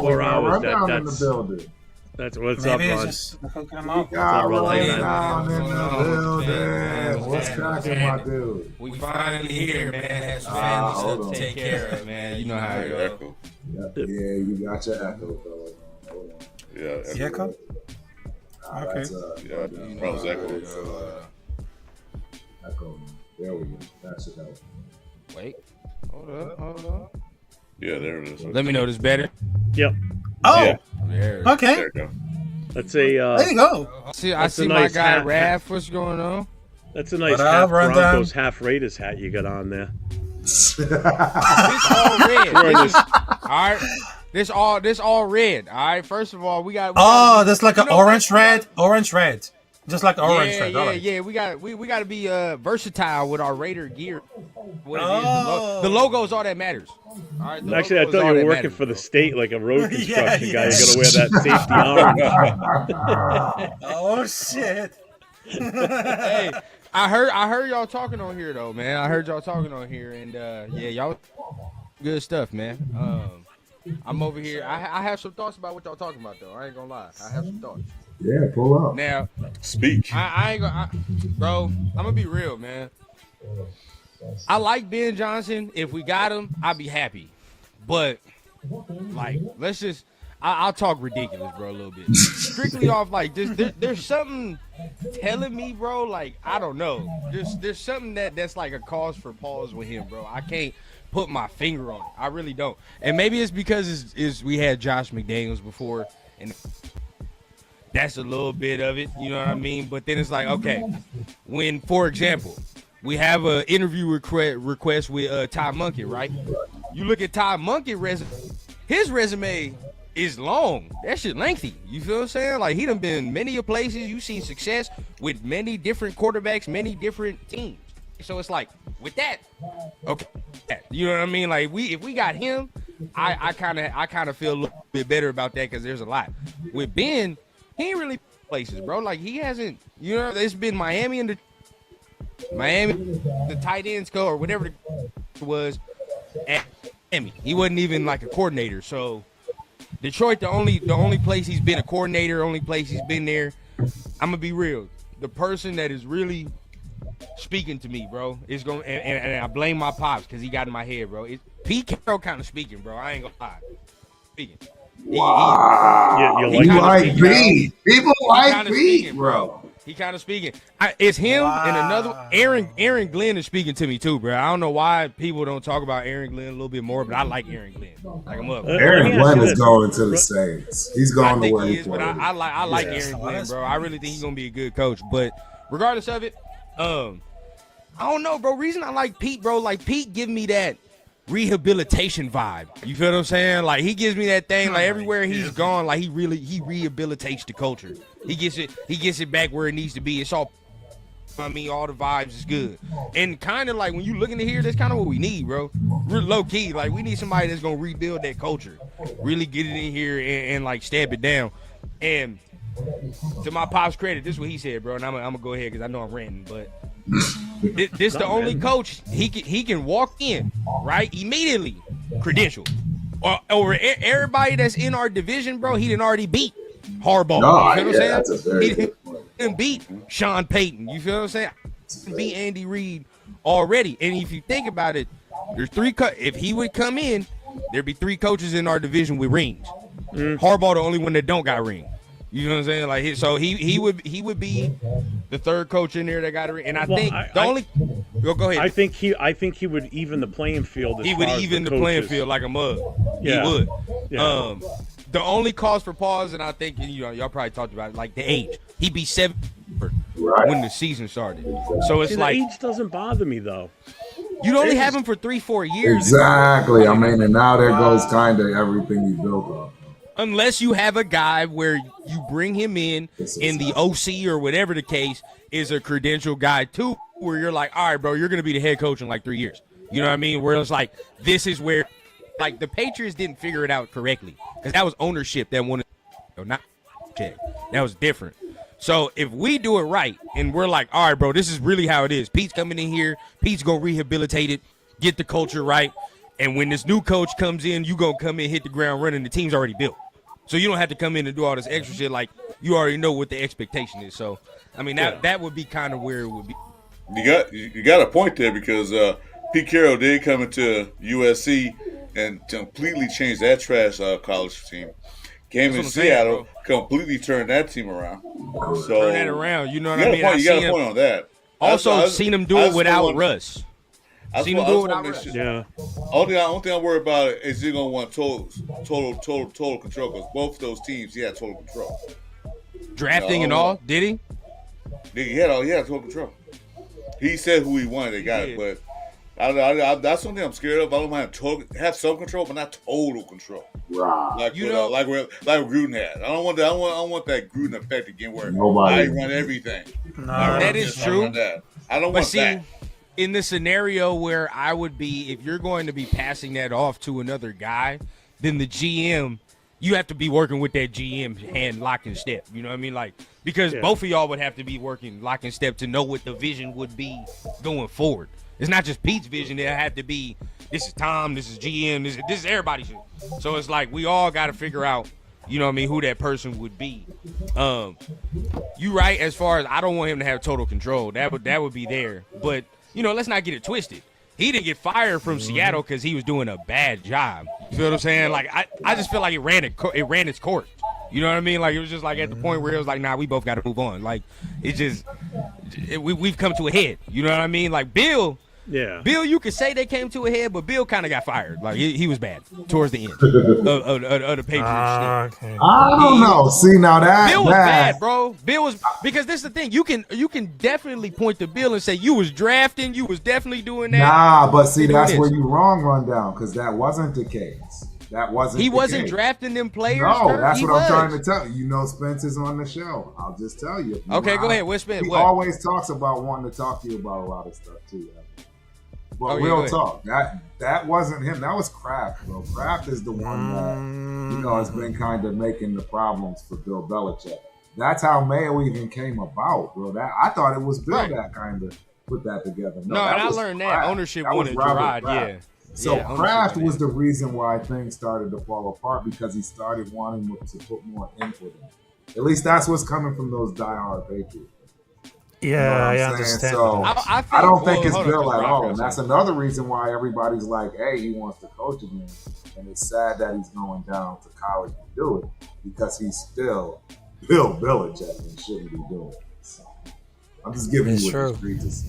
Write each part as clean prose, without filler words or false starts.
24 hours. Rundown in the building. That's what's Maybe up, it's Ron. just hooking them up. Got Rundown Rundown in the building. Man, What's cracking, my dude? We finally here, man. Have some family stuff to take care of, man. You know how it goes. Yeah, you got your echo, fella. Hold on. Yeah, Echo? Okay. Bro, Echo. There we go. That should help. Wait. Hold on. Yeah, there it is. Let me know this better. Yep. Oh, Yeah. okay. There you go. That's a. There you go. I see a my nice guy hat. Raph. What's going on? That's a nice What up, half Rundown? Broncos, half Raiders hat you got on there. This all red. This is, all right. This all red. All right. First of all, we got. That's like an orange red. Just like orange red. Yeah. We got to be versatile with our Raider gear. What it is. The logo is all that matters. All right. Actually, I thought you were working for the state like a road construction guy. You're gonna wear that safety orange. Oh shit! Hey, I heard y'all talking on here though, man. I heard y'all talking on here, and yeah, y'all good stuff, man. I'm over here. I have some thoughts about what y'all talking about though. I ain't gonna lie. I have some thoughts. Yeah, pull up. Now, Speak. I ain't gonna, bro. I'm gonna be real, man. I like Ben Johnson. If we got him, I'd be happy. But like, let's just. I'll talk ridiculous, bro, a little bit. Strictly off, like, there's something telling me, bro, like, I don't know. There's something that's like a cause for pause with him, bro. I can't put my finger on it. I really don't. And maybe it's because we had Josh McDaniels before, and that's a little bit of it, you know what I mean? But then it's like, okay, when, for example, we have an interview request with Ty Munkett, right? You look at Ty Munkett's resume, his resume is long. That shit lengthy. You feel what I'm saying? Like, he done been many places. You seen success with many different quarterbacks, many different teams. So it's like, with that, okay, you know what I mean? Like, if we got him, I kind of feel a little bit better about that because there's a lot. With Ben, he ain't really places, bro. Like, he hasn't, you know, it's been Miami, the tight ends coach or whatever it was at Miami. He wasn't even like a coordinator. So Detroit, the only place he's been a coordinator, only place he's been there. I'm gonna be real. The person that is really speaking to me, bro, is going, and I blame my pops because he got in my head, bro. It's Pete Carroll kind of speaking, bro. I ain't gonna lie. Speaking. Wow. You like Pete. People like Pete, bro. He kind of speaking. It's him and another Aaron Glenn is speaking to me too, bro. I don't know why people don't talk about Aaron Glenn a little bit more, but I like Aaron Glenn. Like, I'm up. Aaron Glenn is going to the Saints. He's going to where he's but I like Aaron Glenn, bro. I really think he's gonna be a good coach. But regardless of it, I don't know, bro. Reason I like Pete, bro, like Pete give me that rehabilitation vibe. You feel what I'm saying? Like, he gives me that thing, like everywhere he's gone, like he rehabilitates the culture. He gets it back where it needs to be. It's all, I mean, all the vibes is good. And kind of like when you look into here, that's kind of what we need, bro. We're low key. Like, we need somebody that's gonna rebuild that culture. Really get it in here and like stab it down. And to my pop's credit, this is what he said, bro. And I'm gonna go ahead because I know I'm ranting, but this the only coach he can walk in right immediately, credential over everybody that's in our division, bro. He didn't already beat Harbaugh. You feel what I'm saying? He didn't beat Sean Payton. You feel what I'm saying? Beat Andy Reid already. And if you think about it, there's three. If he would come in, there'd be three coaches in our division with rings. Harbaugh the only one that don't got rings. You know what I'm saying? Like, so he would be the third coach in there that got a ring. And I think go ahead. I think he would even the playing field. He would even the playing field like a mug. Yeah. He would. Yeah. The only cause for pause, and I think y'all probably talked about it, like the age. He'd be 7 when the season started. So it's like, the age doesn't bother me though. You'd only have him for 3-4 years. Exactly. I mean, and now there goes kind of everything he built on. Unless you have a guy where you bring him in the OC or whatever the case is a credential guy too, where you're like, all right, bro, you're going to be the head coach in like 3 years. You know what I mean? Where it's like, this is where, like, the Patriots didn't figure it out correctly because that was ownership that wanted, not check. That was different. So if we do it right and we're like, all right, bro, this is really how it is. Pete's coming in here. Pete's going to rehabilitate it, get the culture right. And when this new coach comes in, you gonna come in, hit the ground running. The team's already built, so you don't have to come in and do all this extra shit. Like you already know what the expectation is. So I mean that would be kind of where it would be. You got a point there because Pete Carroll did come into USC and completely changed that trash college team. Came in Seattle, completely turned that team around. So turn that around. You know what I mean? You got a point on that. Also, seen him do it without Russ. Seen him do it without Russ. Yeah. Only thing I worry about is he's gonna want total control because both of those teams he had total control. Drafting and all, did he? He had total control. He said who he wanted, they got it, but. That's something I'm scared of. I don't mind have some control, but not total control. Right. Like Gruden had. I don't want that. I want that Gruden effect again, where I run everything. No, that is true. I don't want that. In the scenario where I would be, if you're going to be passing that off to another guy, then the GM, you have to be working with that GM hand lock and step. You know what I mean? Like because both of y'all would have to be working lock and step to know what the vision would be going forward. It's not just Pete's vision. It had to be, this is Tom, this is GM, this is everybody's shit. So it's like we all got to figure out, you know what I mean, who that person would be. You right as far as I don't want him to have total control. That would be there. But, you know, let's not get it twisted. He didn't get fired from Seattle because he was doing a bad job. You feel what I'm saying? Like, I just feel like it ran its course. You know what I mean? Like, it was just like at the point where it was like, nah, we both got to move on. Like, we've come to a head. You know what I mean? Like, Bill, you could say they came to a head, but Bill kind of got fired. Like, he was bad towards the end of the Patriots. Okay. I don't know. See, now that Bill was bad, bro. Bill was, because this is the thing. You can definitely point to Bill and say you was drafting, you was definitely doing that. Nah, but see, that's where you wrong, Rundown, because that wasn't the case. That wasn't. He wasn't drafting them players. No, that's what I'm trying to tell you. You know, Spencer's on the show. I'll just tell you. Okay, go ahead. Where's Spence? He always talks about wanting to talk to you about a lot of stuff too. But real talk, that wasn't him. That was Kraft, bro. Kraft is the one that has been kind of making the problems for Bill Belichick. That's how Mayo even came about, bro. I thought it was Bill that kind of put that together. No, and I learned that ownership wanted Gerard. Yeah. So Kraft was the reason why things started to fall apart because he started wanting to put more input in. At least that's what's coming from those diehard Patriots. Yeah, I understand. So I don't think it's Bill at all, and that's another reason why everybody's like, "Hey, he wants to coach again," and it's sad that he's going down to college to do it because he's still Bill Belichick and shouldn't be doing it. So I'm just giving you what the streets is.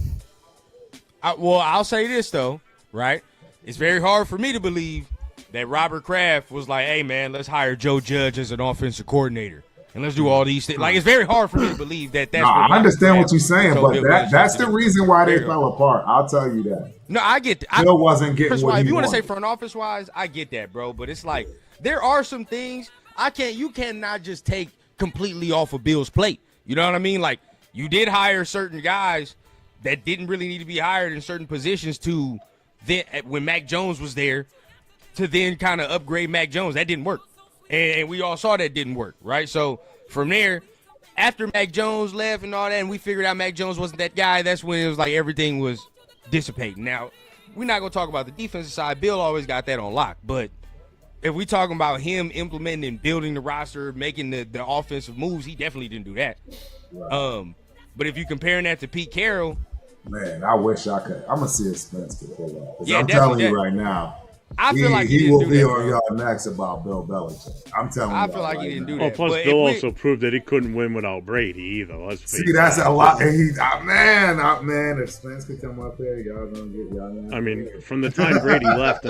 I'll say this though, right? It's very hard for me to believe that Robert Kraft was like, hey, man, let's hire Joe Judge as an offensive coordinator. And let's do all these things. Like, it's very hard for me to believe that's what I understand what you're saying, but that's the reason why they fell apart. I'll tell you that. No, I get that. Bill wasn't getting what he wanted. If you want to say front office-wise, I get that, bro. But it's like there are some things you cannot just take completely off of Bill's plate. You know what I mean? Like, you did hire certain guys that didn't really need to be hired in certain positions to – then when Mac Jones was there to then kind of upgrade Mac Jones. That didn't work. And we all saw that didn't work, right? So from there, after Mac Jones left and all that, and we figured out Mac Jones wasn't that guy, that's when it was like everything was dissipating. Now, we're not going to talk about the defensive side. Bill always got that on lock. But if we talking about him implementing and building the roster, making the offensive moves, he definitely didn't do that. Right. But if you're comparing that to Pete Carroll, man, I wish I could. I'm gonna see if Spence could pull up. I'm telling you right now, I feel like he will be on y'all next about Bill Belichick. I'm telling you. I feel like he didn't do that. Plus, Bill also proved that he couldn't win without Brady either. Let's face it. That's a lot. And man, if Spence could come up there, y'all gonna get y'all. I mean, from the time Brady left,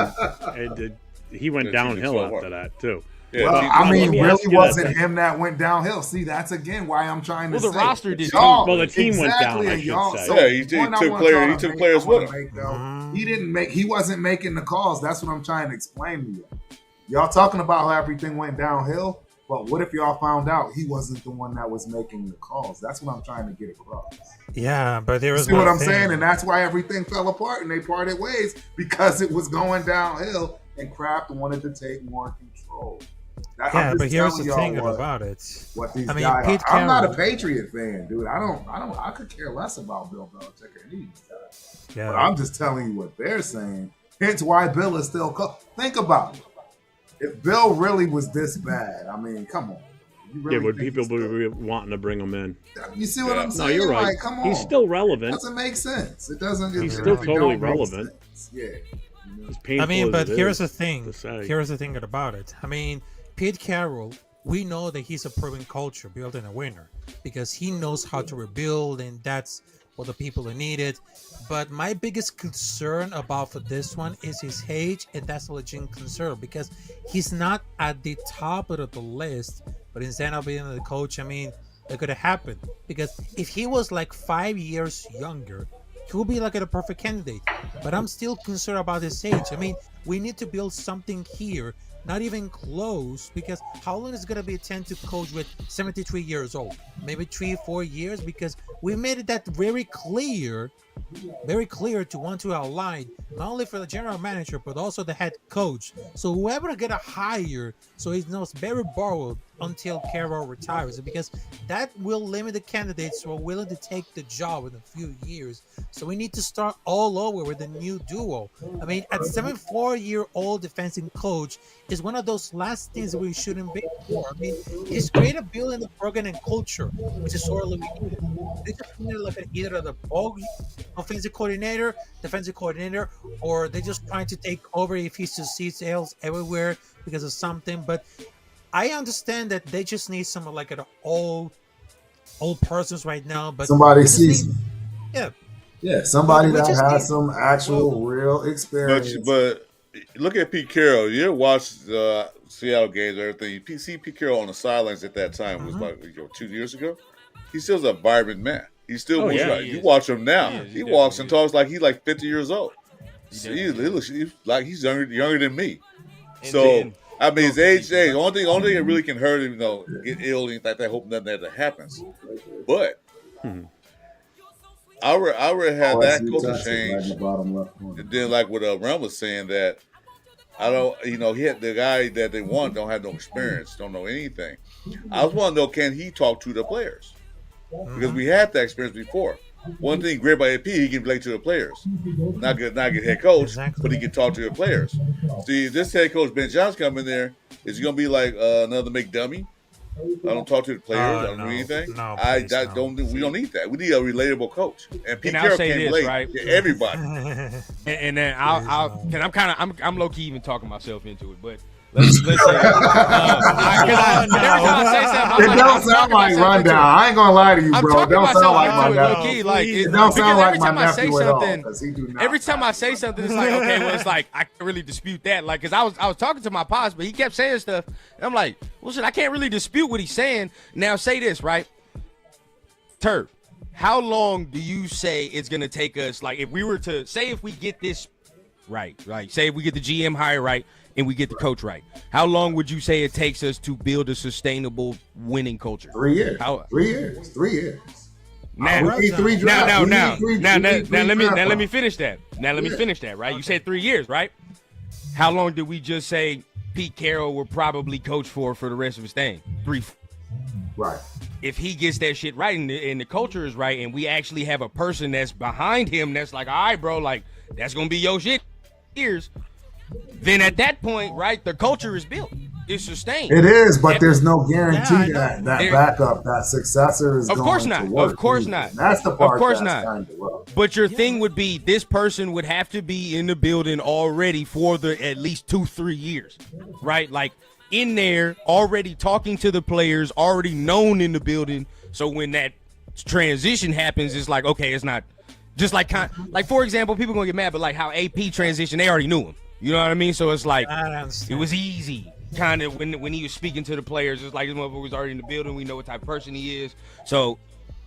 he went downhill after that too. Yeah, well, I mean, really wasn't him that went downhill. See, that's again why I'm trying to say. Well, the roster did. Well, the team went down. I should say. So he took players with him. He wasn't making the calls. That's what I'm trying to explain to you. Y'all talking about how everything went downhill, but what if y'all found out he wasn't the one that was making the calls? That's what I'm trying to get across. Yeah, but there was. See what I'm saying, and that's why everything fell apart and they parted ways because it was going downhill, and Kraft wanted to take more control. But here's the thing about it. What these guys are. I'm not a Patriot fan, dude. I could care less about Bill Belichick or any of these guys. Yeah. But I'm just telling you what they're saying. Hence why Bill is still think about it. If Bill really was this bad, I mean, come on. You really would think people he's still- be wanting to bring him in? You see what I'm No, saying? you're right. Like, come on. He's still It relevant. doesn't make sense. It doesn't. He's it still don't totally make relevant. sense. Yeah. As painful I mean, as but it here's is the thing. to say. Here's the thing about it. I mean, Pete Carroll, we know that he's a proven culture, building a winner, because he knows how to rebuild, and that's what the people are needed. But my biggest concern about for this one is his age, and that's a legitimate concern because he's not at the top of the list. But instead of being the coach, I mean, it could have happened because if he was like 5 years younger, he would be like a perfect candidate. But I'm still concerned about his age. I mean, we need to build something here, not even close, because how long is it going to be a 10 to coach with 73 years old? Maybe 3-4 years, because we made that very clear to want to outline, not only for the general manager, but also the head coach. So whoever get a hire, so he's not very borrowed until Carroll retires, because that will limit the candidates who are willing to take the job in a few years. So we need to start all over with a new duo. I mean, at 74-year-old defensive coach is one of those last things that we shouldn't be for. I mean, he's great at building the program and culture, which is sorely we needed. They just needed like either the offensive coordinator, defensive coordinator, or they're just trying to take over if he succeeds sales everywhere because of something. But I understand that they just need someone like an old persons right now. But somebody seasoned. Yeah, somebody But we that just has need- some actual real experience. But look at Pete Carroll. You ever watch Seattle games or everything? You see Pete Carroll on the sidelines at that time was like 2 years ago. He still's a vibrant man. He still moves yeah. right. You watch him now. He walks and definitely talks like he's like 50 years old. He looks like he's younger than me. So I mean, his age. The only thing that really can hurt him, get ill and like that. Hope nothing that happens. But I would have that culture change. Right in the bottom left corner. And then, like what Ram was saying, that I don't, he had the guy that they want don't have no experience, don't know anything. I just want to know, can he talk to the players? Because we had that experience before. One thing great about AP, he can relate to the players. Not good head coach, but he can talk to the players. See, this head coach Ben Johnson coming in there, is he gonna be like another McDummy? I don't talk to the players. I don't do anything. No, We don't need that. We need a relatable coach. And Pete I'll Carroll say can this, relate right? to everybody. And then I'm low key even talking myself into it, but let's say every time I say something, It don't sound like rundown. I ain't gonna lie to you, I'm bro. talking Don't sound myself like into my it, low nephew. key. Like It don't sound like every my time I say nephew at all. something, 'Cause he do not every time I say something, it's like, okay, well, it's like I can't really dispute that. Like, cause I was talking to my pops, but he kept saying stuff, and I'm like, well, shit, I can't really dispute what he's saying. Now, say this, right? Turp, how long do you say it's gonna take us? Like, if we were to say, if we get this right, say if we get the GM hire right and we get the coach right, how long would you say it takes us to build a sustainable winning culture? 3 years. How- 3 years. 3 years. Now, We need three drafts. now, We need three let drafts. me finish that. Now let me finish that. Right? You said 3 years, right? How long did we just say Pete Carroll will probably coach for the rest of his thing? 3. Right. If he gets that shit right and the culture is right, and we actually have a person that's behind him that's like, all right, bro, like that's gonna be your shit years. Then at that point, right, the culture is built. It's sustained. It is, but there's no guarantee Yeah, I know. that There- backup, that successor is Of course going not. to work. Of course either. not. That's the part Of course that's not. kind of rough. But your thing would be this person would have to be in the building already for the at least 2-3 years, right? Like in there, already talking to the players, already known in the building. So when that transition happens, it's like, okay, it's not just like for example, people gonna get mad, but like how AP transition, they already knew him. You know what I mean? So it's like I understand. it was easy. Kind of when he was speaking to the players, it's like this motherfucker was already in the building. We know what type of person he is. So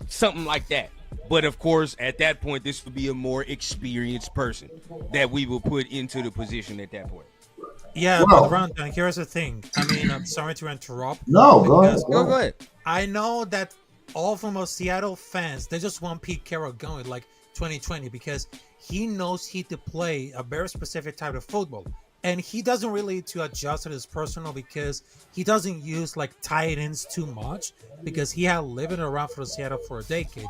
something like that. But of course, at that point, this would be a more experienced person that we will put into the position at that point. Yeah, Well- but Rondon, here's the thing. I mean, I'm sorry to interrupt. No, go ahead. because Go ahead. I know that all from us Seattle fans, they just want Pete Carroll going like 2020 because he knows he to play a very specific type of football. And he doesn't really need to adjust to his personal because he doesn't use like tight ends too much because he had living around for Seattle for a decade.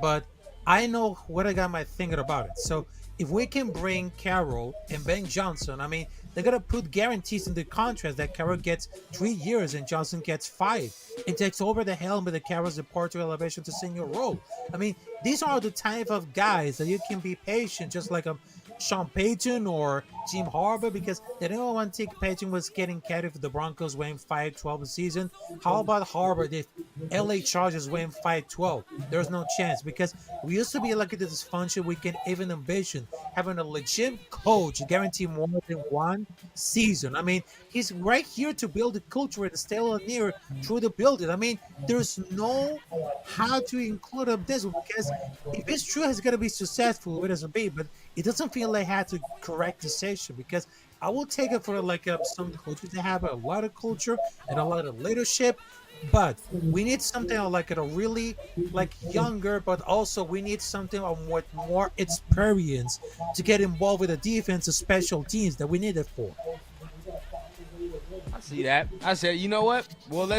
But I know what I got my thinking about it. So if we can bring Carroll and Ben Johnson, I mean, they're gonna put guarantees in the contract that Carroll gets 3 years and Johnson gets 5, and takes over the helm with the Carroll's departure elevation to senior role. I mean, these are the type of guys that you can be patient, just like a Sean Payton or Jim Harbaugh, because they don't want to take Payton was getting carried for the Broncos weighing 512 a season. How about Harbaugh if LA Chargers weighing 512? There's no chance, because we used to be like this function we can even envision having a legit coach guarantee more than one season. I mean, he's right here to build a culture and stay near through the building. I mean, there's no how to include up this one, because if it's true he's gonna be successful, it doesn't be, but it doesn't feel like I had to correct decision, because I will take it for like some coaches that have a lot of culture and a lot of leadership, but we need something like a really like younger, but also we need something with more experience to get involved with the defense and special teams that we need it for. I see that. I said, you know what? Well,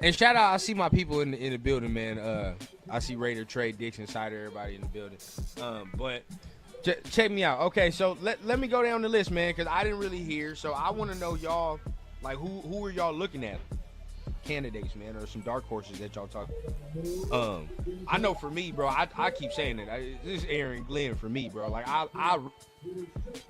and shout out. I see my people in the building, man. I see Raider, Trey, Dixon, Sider, everybody in the building. But check me out. Okay, so let me go down the list, man, because I didn't really hear. So I want to know y'all, like, who are y'all looking at? Candidates, man, or some dark horses that y'all talking about. I know for me, bro, I keep saying it. This is Aaron Glenn for me, bro. Like, I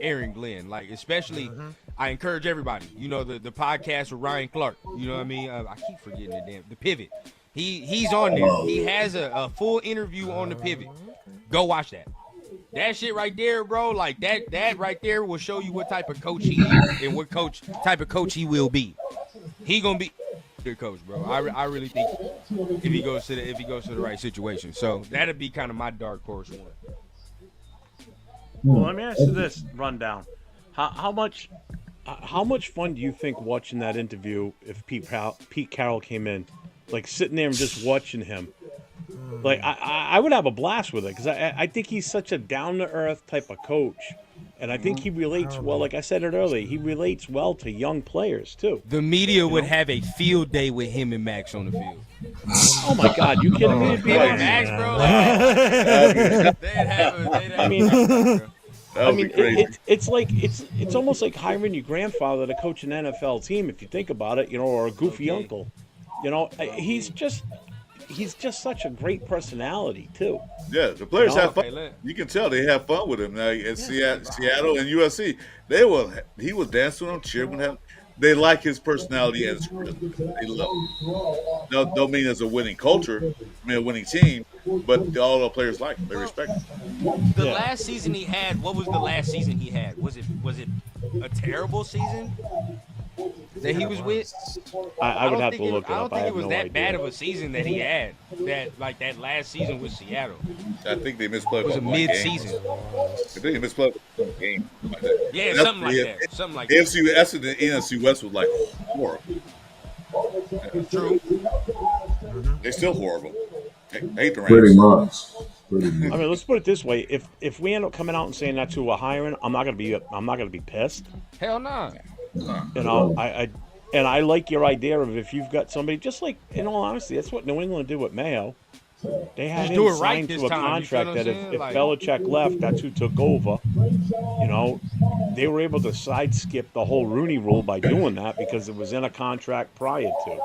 Aaron Glenn, like, especially, I encourage everybody. You know, the podcast with Ryan Clark. You know what I mean? I keep forgetting the pivot. He's on there. He has a full interview on the pivot. Go watch that. That shit right there, bro, like that right there will show you what type of coach he is and what type of coach he will be. He gonna be a good coach, bro. I really think if he goes to the right situation. So that'd be kind of my dark horse one. Well, let me ask you this rundown: how much fun do you think watching that interview if Pete Carroll came in, like sitting there and just watching him? Like, I would have a blast with it, because I think he's such a down-to-earth type of coach. And I think he relates well, like I said it earlier, he relates well to young players, too. The media would have a field day with him and Max on the field. Oh, my God, you kidding me? Max, bro. I mean, it's almost like hiring your grandfather to coach an NFL team, if you think about it, or a goofy uncle. He's just such a great personality, too. Yeah, the players have fun. You can tell they have fun with him. Now at Seattle and USC, he was dancing with them, cheering with him. They like his personality and his charisma. They love him. Don't mean as a winning culture, a winning team, but all the players like him. They respect him. The last season he had, what was the last season he had? Was it a terrible season that he was with? I would have to look it up. I don't think it was that bad of a season that he had. That last season with Seattle. I think they misplayed. It was a mid-season. I think they misplayed one game. Yeah, something like that. Something like that. AFC West and the NFC West was like horrible. True. They're still horrible. I hate the Rams. Pretty much. I mean, let's put it this way: if we end up coming out and saying that's who we're hiring, I'm not gonna be pissed. Hell no. I like your idea of if you've got somebody, just like, in all honesty, that's what New England did with Mayo. They had Just him do it right signed this to a time, contract that if like, Belichick left, that's who took over. They were able to sideskip the whole Rooney Rule by doing that because it was in a contract prior to.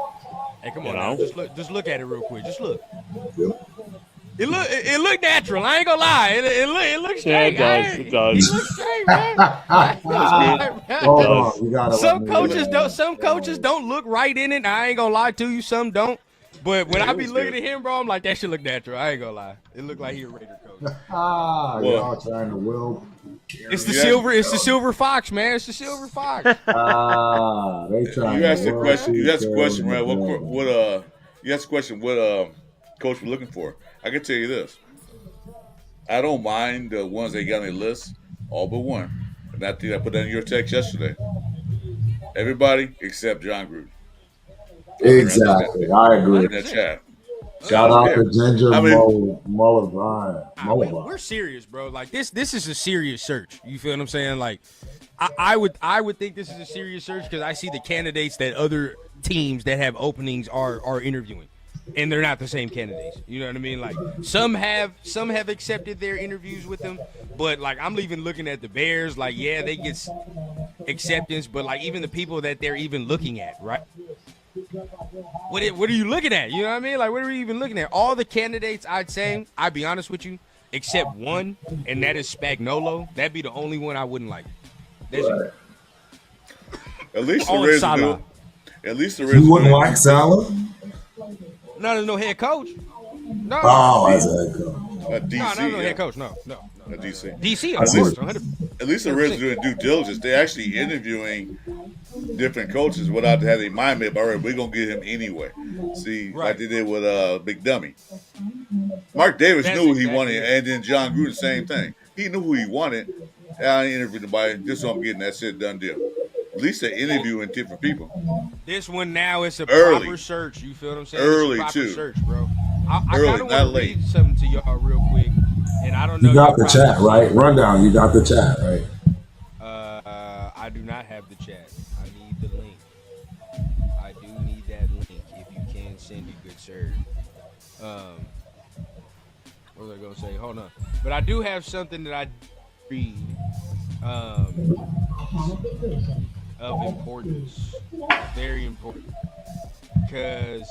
Hey, come on now. Just look at it real quick. Just look. It look natural. I ain't gonna lie. It looks straight. Yeah, it does. It looks straight, man. Some coaches don't look right in it. I ain't gonna lie to you. Some don't. But when I be looking at him, bro, I'm like, that shit look natural. I ain't gonna lie. It look like he a Raider coach. Y'all trying to will. It's the silver fox, man. It's the silver fox. They trying. You asked the question. You asked the question, man. You asked the question. What coach we're looking for? I can tell you this. I don't mind the ones they got on their list, all but one. And I think I put that in your text yesterday. Everybody except John Gruden. Exactly, I agree. In that chat. Shout out to Ginger Mulligan. We're serious, bro. Like this is a serious search. You feel what I'm saying? Like, I would think this is a serious search because I see the candidates that other teams that have openings are interviewing. and they're not the same candidates. You know what I mean? Like some have accepted their interviews with them, but like I'm even looking at the Bears. Like yeah, they get acceptance, but like even the people that they're even looking at, right? What are you looking at? You know what I mean? Like what are we even looking at? All the candidates, I'd be honest with you, except one, and that is Spagnuolo. That'd be the only one I wouldn't like. That's it. At least the Reds do. At least the Reds. You wouldn't like Salah? No head coach. No. Oh, as a head coach. DC, no head coach. No. DC. DC, of course. 100%. At least the Reds are doing due diligence. They're actually interviewing different coaches without having a mind map. All right, we're gonna get him anyway. See, Right. like they did with Big Dummy. Mark Davis knew who he wanted, and then John Gruden, same thing. He knew who he wanted. I interviewed nobody. This is what I'm getting. That's it. Done deal. At least they're interviewing different people. This one now is a Early. proper search. You feel what I'm saying? Early, it's a proper too. search, bro. I Early, kind of not want to late. read something to y'all real quick, and I don't know. You got y'all the chat, probably- right? Rundown, you got the chat, right? I do not have the chat. I need the link. I do need that link. If you can send it, good sir. What was I gonna say? Hold on. But I do have something that I read of importance, very important, because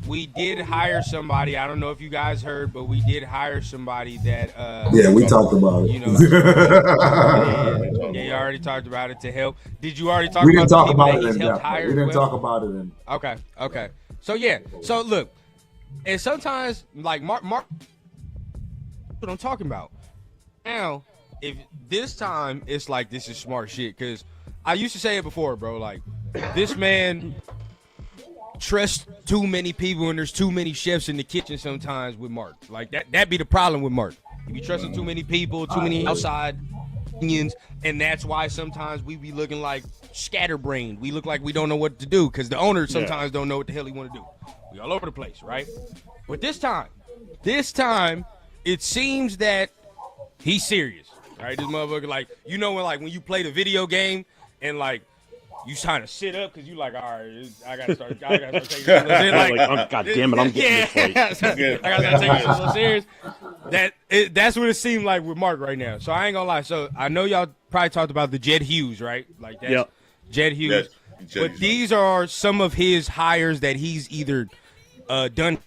we did hire somebody. I don't know if you guys heard, but we did hire somebody that. Yeah, we talked about it. You know, yeah, you already talked about it to help. Did you already talk We about didn't talk the people about that it he's in helped depth. hire? We didn't as well? talk about it in. Okay. So yeah. So look, and sometimes like Mark, what I'm talking about. Now, if this time it's like this is smart shit, because I used to say it before, bro. Like this man trusts too many people, and there's too many chefs in the kitchen sometimes with Mark. Like that be the problem with Mark. If you trusting too many people, too many outside opinions, and that's why sometimes we be looking like scatterbrained. We look like we don't know what to do because the owners sometimes don't know what the hell he want to do. We all over the place, right? But this time, it seems that he's serious. All right, this motherfucker, like, you know, when you play the video game and like you trying to sit up because you like, all right, I gotta start taking this a little Like, God damn it, I'm getting this fight. I gotta start taking this a little serious. That's what it seemed like with Mark right now. So I ain't gonna lie. So I know y'all probably talked about the Jed Hughes, right? Like that's Yep. Jed Hughes. Yes, Jed But Hughes. these are some of his hires that he's either done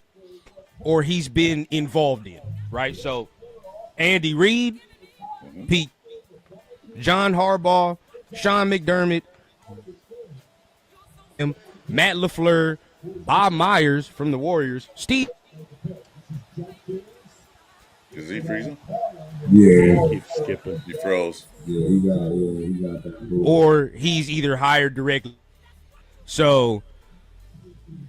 or he's been involved in, right? So Andy Reid, Pete, John Harbaugh, Sean McDermott, Matt LaFleur, Bob Myers from the Warriors, Steve. Is he freezing? Yeah, Keep skipping. He froze. yeah, he got that. Move. Or he's either hired directly. So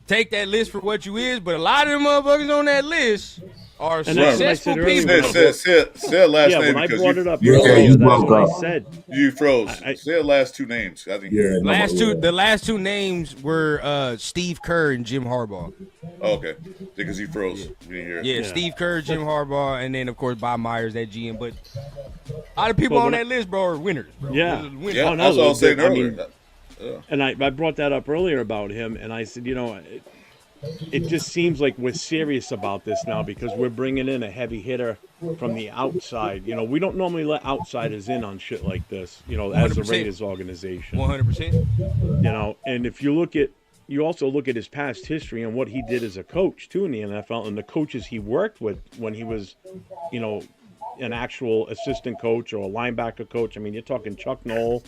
take that list for what you is, but a lot of them motherfuckers on that list are And that's what I successful said earlier. people. Say last Yeah, name when I because brought it up Yeah, earlier, you that's broke what up. I said. you froze. I- Say the last two names. I think. Yeah, The last two names were Steve Kerr and Jim Harbaugh. Oh, okay. Because he froze. We didn't hear it. Yeah, Steve Kerr, Jim Harbaugh, and then of course Bob Myers, that GM. But a lot of people Well, on when that list, bro, are winners. Bro. Yeah. Those are winners. Yeah, Oh, no, that's what I was saying I mean, earlier. And I brought that up earlier about him, and I said, you know, it just seems like we're serious about this now because we're bringing in a heavy hitter from the outside. You know, we don't normally let outsiders in on shit like this, you know, as a 100%. Raiders organization. 100%. You know, and if you also look at his past history and what he did as a coach, too, in the NFL, and the coaches he worked with when he was, you know, an actual assistant coach or a linebacker coach. I mean, you're talking Chuck Noll,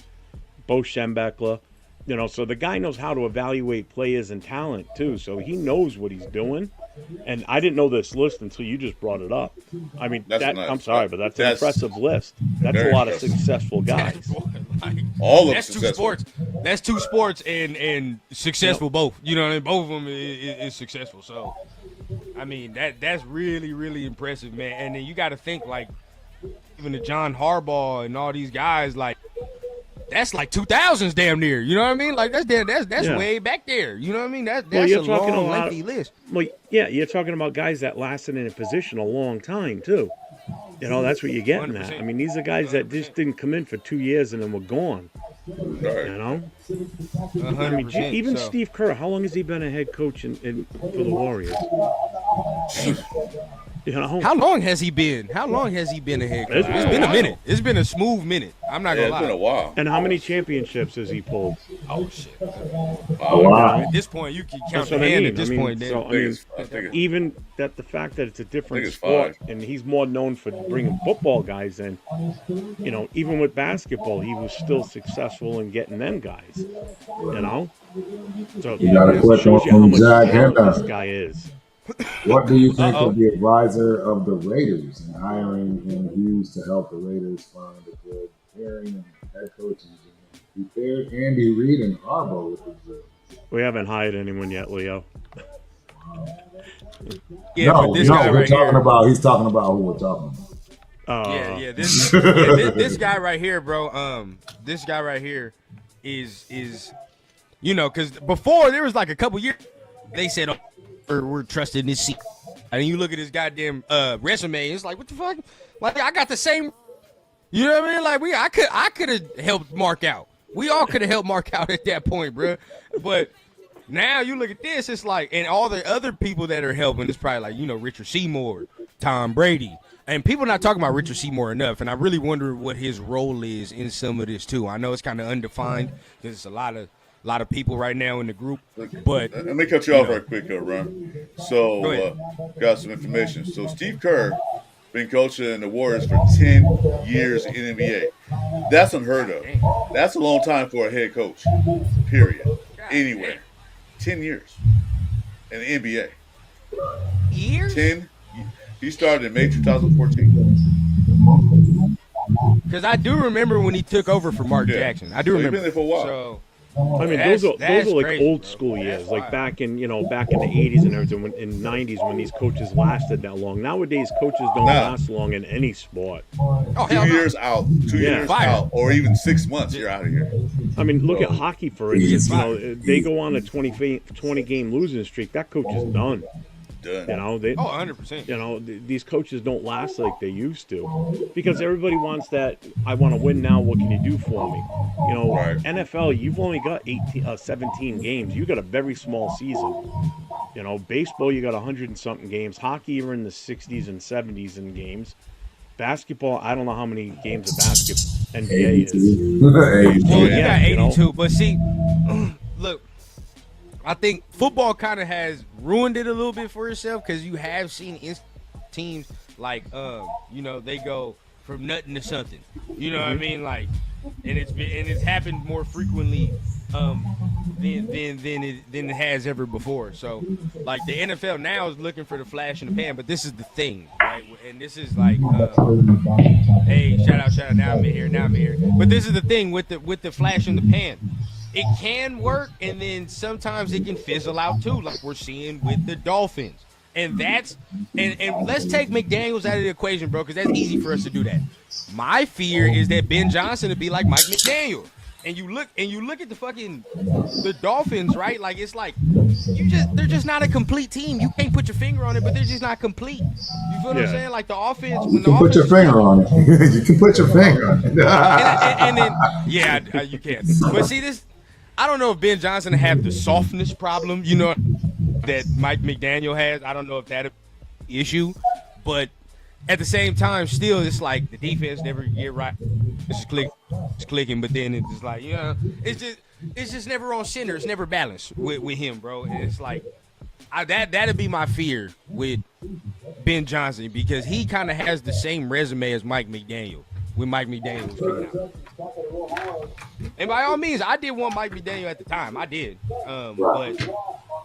Bo Schembechler. You know, so the guy knows how to evaluate players and talent, too. So he knows what he's doing. And I didn't know this list until you just brought it up. I mean, That's nice. I'm sorry, but that's an That's impressive list. That's a very lot impressive. of successful guys. Like, All of that's two successful. sports. That's two sports and successful both. You know what I mean? Both of them is successful. So, I mean, that's really, really impressive, man. And then you got to think, like, even the John Harbaugh and all these guys, like, that's like 2000s damn near. You know what I mean? Like, that's Yeah. way back there. You know what I mean? That's Well, you're a talking long, a lot lengthy list. Well, yeah, you're talking about guys that lasted in a position a long time, too. You know, that's what you're getting at. 100%. I mean, these are guys that just didn't come in for 2 years and then were gone. Right. You know, 100%. even so. Steve Kerr. How long has he been a head coach for the Warriors? You know, How long has he been? How long has he been a head coach? It's been a minute. It's been a smooth minute. I'm not gonna lie. It's been a while. and how many championships has he pulled? Oh shit. Wow. At this point, you can count That's the what I hand mean. at this I mean, point. so, Then. I mean, I think it's even that the fact that it's a different it's sport, 5. and he's more known for bringing football guys in. You know, even with basketball, he was still successful in getting them guys. You know, so You got a it quick one shows you how from much Jack talent Henna. this guy is. What do you think of the advisor of the Raiders and hiring him Hughes to help the Raiders find a good pairing and head coaching? He paired Andy Reid and Harbaugh with the Bills. We haven't hired anyone yet, Leo. Yeah, no, but this no, guy we're right talking here. about. He's talking about who we're talking about. This guy right here, bro. This guy right here is you know, because before there was like a couple years they said we're trusting this seat, and you look at his goddamn resume, it's like what the fuck? Like I got the same. You know what I mean? Like I could have helped Mark out. We all could have helped Mark out at that point, bro. But now you look at this, it's like, and all the other people that are helping, it's probably like, you know, Richard Seymour, Tom Brady. And people not talking about Richard Seymour enough, and I really wonder what his role is in some of this too. I know it's kind of undefined because it's a lot of people right now in the group. But Let me cut you off right quick, Ron. So, got some information. So, Steve Kerr been coaching the Warriors for 10 years in the NBA. That's unheard of. That's a long time for a head coach, period. Anywhere. 10 years in the NBA. years? 10. He started in May 2014. Because I do remember when he took over for Mark Yeah. Jackson. I do So he's remember. been there for a while. So, I mean, That's- those that's are like crazy, old bro. school That's years, like wild. back in the 80s and everything, in 90s when these coaches lasted that long. Nowadays, coaches don't Nah. last long in any sport. oh, 2 hell no. years out. 2 Yeah. years Fire. out. Or even 6 months, you're out of here. I mean, look at So, hockey for instance. You know, fired. they go on a 20 game losing streak. That coach is done. Done. You know, they. Oh, 100%. You know, these coaches don't last like they used to because everybody wants that. I want to win now. What can you do for me? You know, Right. NFL, you've only got 17 games. You got a very small season. You know, baseball, you got 100 and something games. Hockey, you're in the 60s and 70s in games. Basketball, I don't know how many games of basketball NBA is. 82. Well, you Yeah, got you know. 82, but see, look, I think football kind of has ruined it a little bit for itself because you have seen teams like, you know, they go from nothing to something. You know what I mean? Like, and it's happened more frequently than it has ever before. So, like the NFL now is looking for the flash in the pan, but this is the thing, right? And this is like, hey, shout out, now I'm in here. But this is the thing with the flash in the pan. It can work, and then sometimes it can fizzle out too, like we're seeing with the Dolphins. And that's and let's take McDaniels out of the equation, bro, because that's easy for us to do that. My fear is that Ben Johnson would be like Mike McDaniel. And you look at the Dolphins, right? Like it's like they're just not a complete team. You can't put your finger on it, but they're just not complete. You feel what I'm Yeah. saying? Like the offense, You can put your finger on it. You can put your finger on it. and then yeah, you can. But see this, I don't know if Ben Johnson have the softness problem, you know, that Mike McDaniel has. I don't know if that's an issue, but at the same time, still, it's like the defense never get right. It's clicking, but then it's just like, you know, it's just never on center. It's never balanced with him, bro. And it's like that'd be my fear with Ben Johnson because he kind of has the same resume as Mike McDaniel when Mike McDaniel was coming out. And by all means, I did want Mike McDaniel at the time. I did, but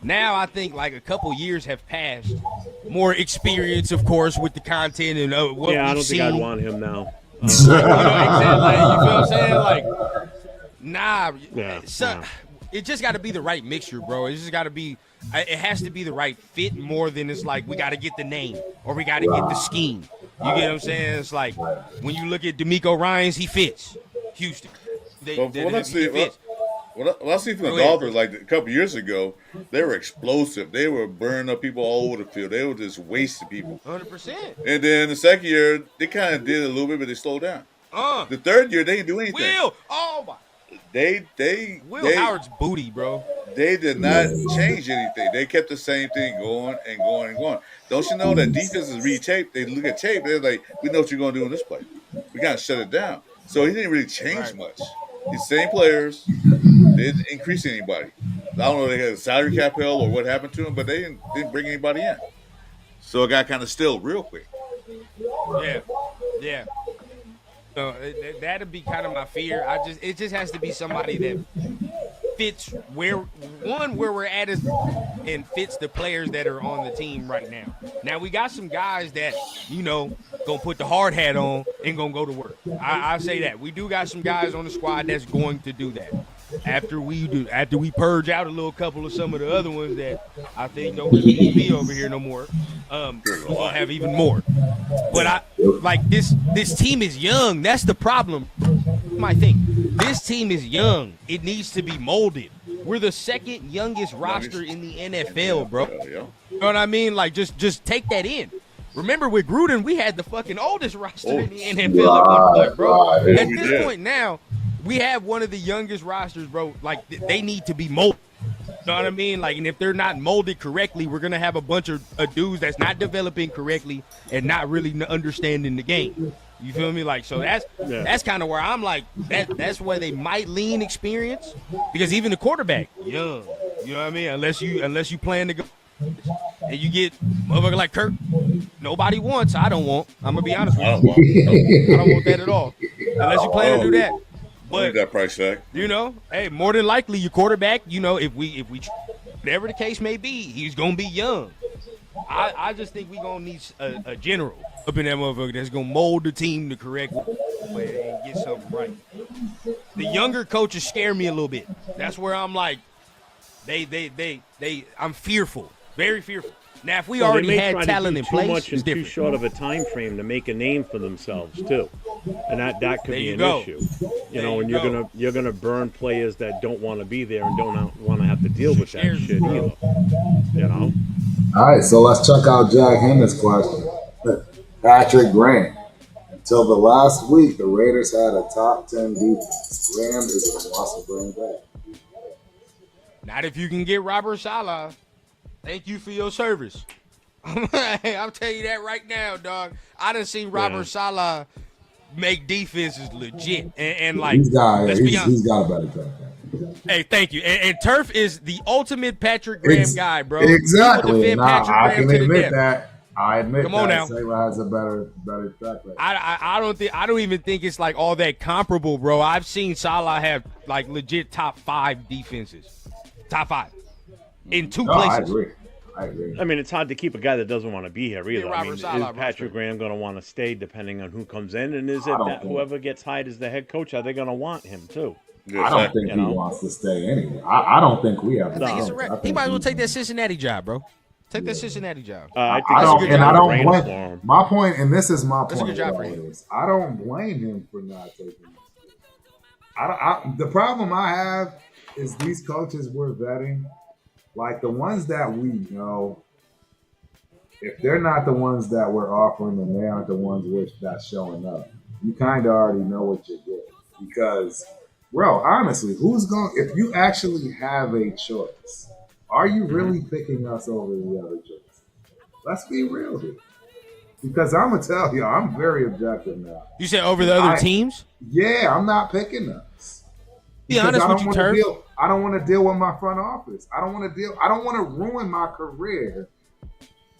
now I think like a couple years have passed. More experience, of course, with the content and what Yeah, I we've don't seen. think I'd want him now. You know, exactly. Like, you feel what I'm saying? Like, nah. Yeah, So, it just got to be the right mixture, bro. It just got to be. It has to be the right fit more than it's like we got to get the name or we got to get the scheme. You get what I'm saying? It's like when you look at D'Amico Ryans, he fits Houston. Well, what I see he fits. from the Go ahead. Dolphins, like a couple years ago, They were explosive. They were burning up people all over the field. They were just wasting people. 100%. And then the second year, they kind of did a little bit, but they slowed down. The third year, they didn't do anything. Oh my. Will Howard's booty, bro. They did not change anything. They kept the same thing going and going and going. Don't you know that defenses read tape? They look at tape. They're like, we know what you're going to do in this play. We got to shut it down. So he didn't really change much. The same players. They didn't increase anybody. I don't know if they had a salary cap hell or what happened to them, but they didn't bring anybody in. So it got kind of still real quick. Yeah. So that'd be kind of my fear. It just has to be somebody that fits where we're at and fits the players that are on the team right now. Now we got some guys that, gonna put the hard hat on and gonna go to work. I say that. We do got some guys on the squad that's going to do that. After we purge out a little couple of some of the other ones that I think don't really need to be over here no more, we'll have even more. But this team is young. That's the problem. My thing. This team is young. It needs to be molded. We're the second youngest roster in the NFL, bro. You know what I mean? Like, just take that in. Remember, with Gruden, we had the fucking oldest roster in the NFL at one point, bro. At this point now, we have one of the youngest rosters, bro. Like, they need to be molded. You know what I mean? Like, and if they're not molded correctly, we're going to have a bunch of dudes that's not developing correctly and not really understanding the game. You feel me? Like, so that's kind of where I'm like, that's where they might lean experience, because even the quarterback, young. You know what I mean? Unless you plan to go and you get motherfucker like Kirk, nobody wants. I don't want. I'm gonna be honest with you. I don't want that at all. Unless you plan to do that. But that price tag. Hey, more than likely your quarterback, if we whatever the case may be, he's gonna be young. I just think we're gonna need a general up in that motherfucker that's gonna mold the team the correct way and get something right. The younger coaches scare me a little bit. That's where I'm like, I'm fearful, very fearful. Now, if we already had talent in place, too much in different. Too short of a time frame to make a name for themselves too, and that could be an issue. And you're gonna burn players that don't want to be there and don't want to have to deal with that shit either. All right, so let's check out Jack Hender's question. Patrick Graham. Until the last week, the Raiders had a top 10 defense. Graham is a must bring back. Not if you can get Robert Saleh. Thank you for your service. I'll tell you that right now, dog. I done seen Robert Saleh make defenses legit. And like, he's got a better track. Hey, thank you. And Turf is the ultimate Patrick Graham guy, bro. Exactly. I can admit that. I admit Come on now. Salah has a better track record. I don't even think it's like all that comparable, bro. I've seen Salah have like legit top 5 defenses. Top 5. In 2 places. I agree. I mean, it's hard to keep a guy that doesn't want to be here either. Is Saleh, Patrick Graham going to want to stay depending on who comes in? And is it that whoever gets hired as the head coach, are they going to want him too? I don't think he wants to stay anyway. I don't think we have. He might as well take that Cincinnati job, bro. Take that Cincinnati job. I don't blame. My point, and this is my point. That's a good job for him. I don't blame him for not taking it. The problem I have is these coaches we're vetting, like the ones that we know, if they're not the ones that we're offering and they aren't the ones that's showing up, you kind of already know what you're getting. Because, bro, honestly, if you actually have a choice, are you really picking us over the other choice? Let's be real here. Because I'm going to tell you, I'm very objective now. You said over the other teams? Yeah, I'm not picking us. Be honest with you, Turf. I don't want to deal with my front office. I don't want to ruin my career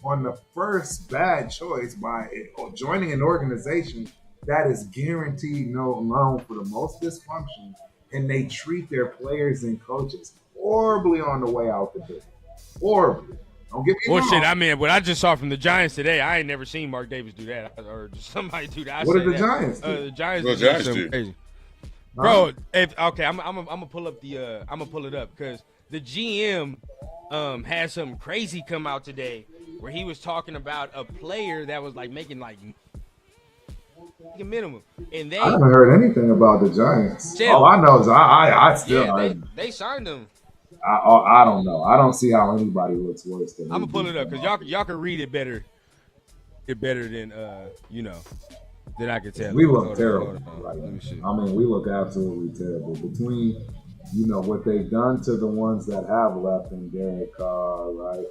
on the first bad choice by joining an organization that is guaranteed known for the most dysfunction, and they treat their players and coaches horribly on the way out the door. Horribly. Don't get me wrong. Well, shit, I mean, what I just saw from the Giants today, I ain't never seen Mark Davis do that, or somebody do that. What did the Giants do? The Giants do crazy. Bro, I'm gonna pull up I'm gonna pull it up because the GM had some crazy come out today where he was talking about a player that was like making like a minimum, and I haven't heard anything about the Giants. All I know is I still they signed him. I don't know. I don't see how anybody looks worse than. I'm gonna pull it up because y'all can read it better. Than than I can tell. We look terrible right now. I mean, we look absolutely terrible between what they've done to the ones that have left in Derek Carr, right?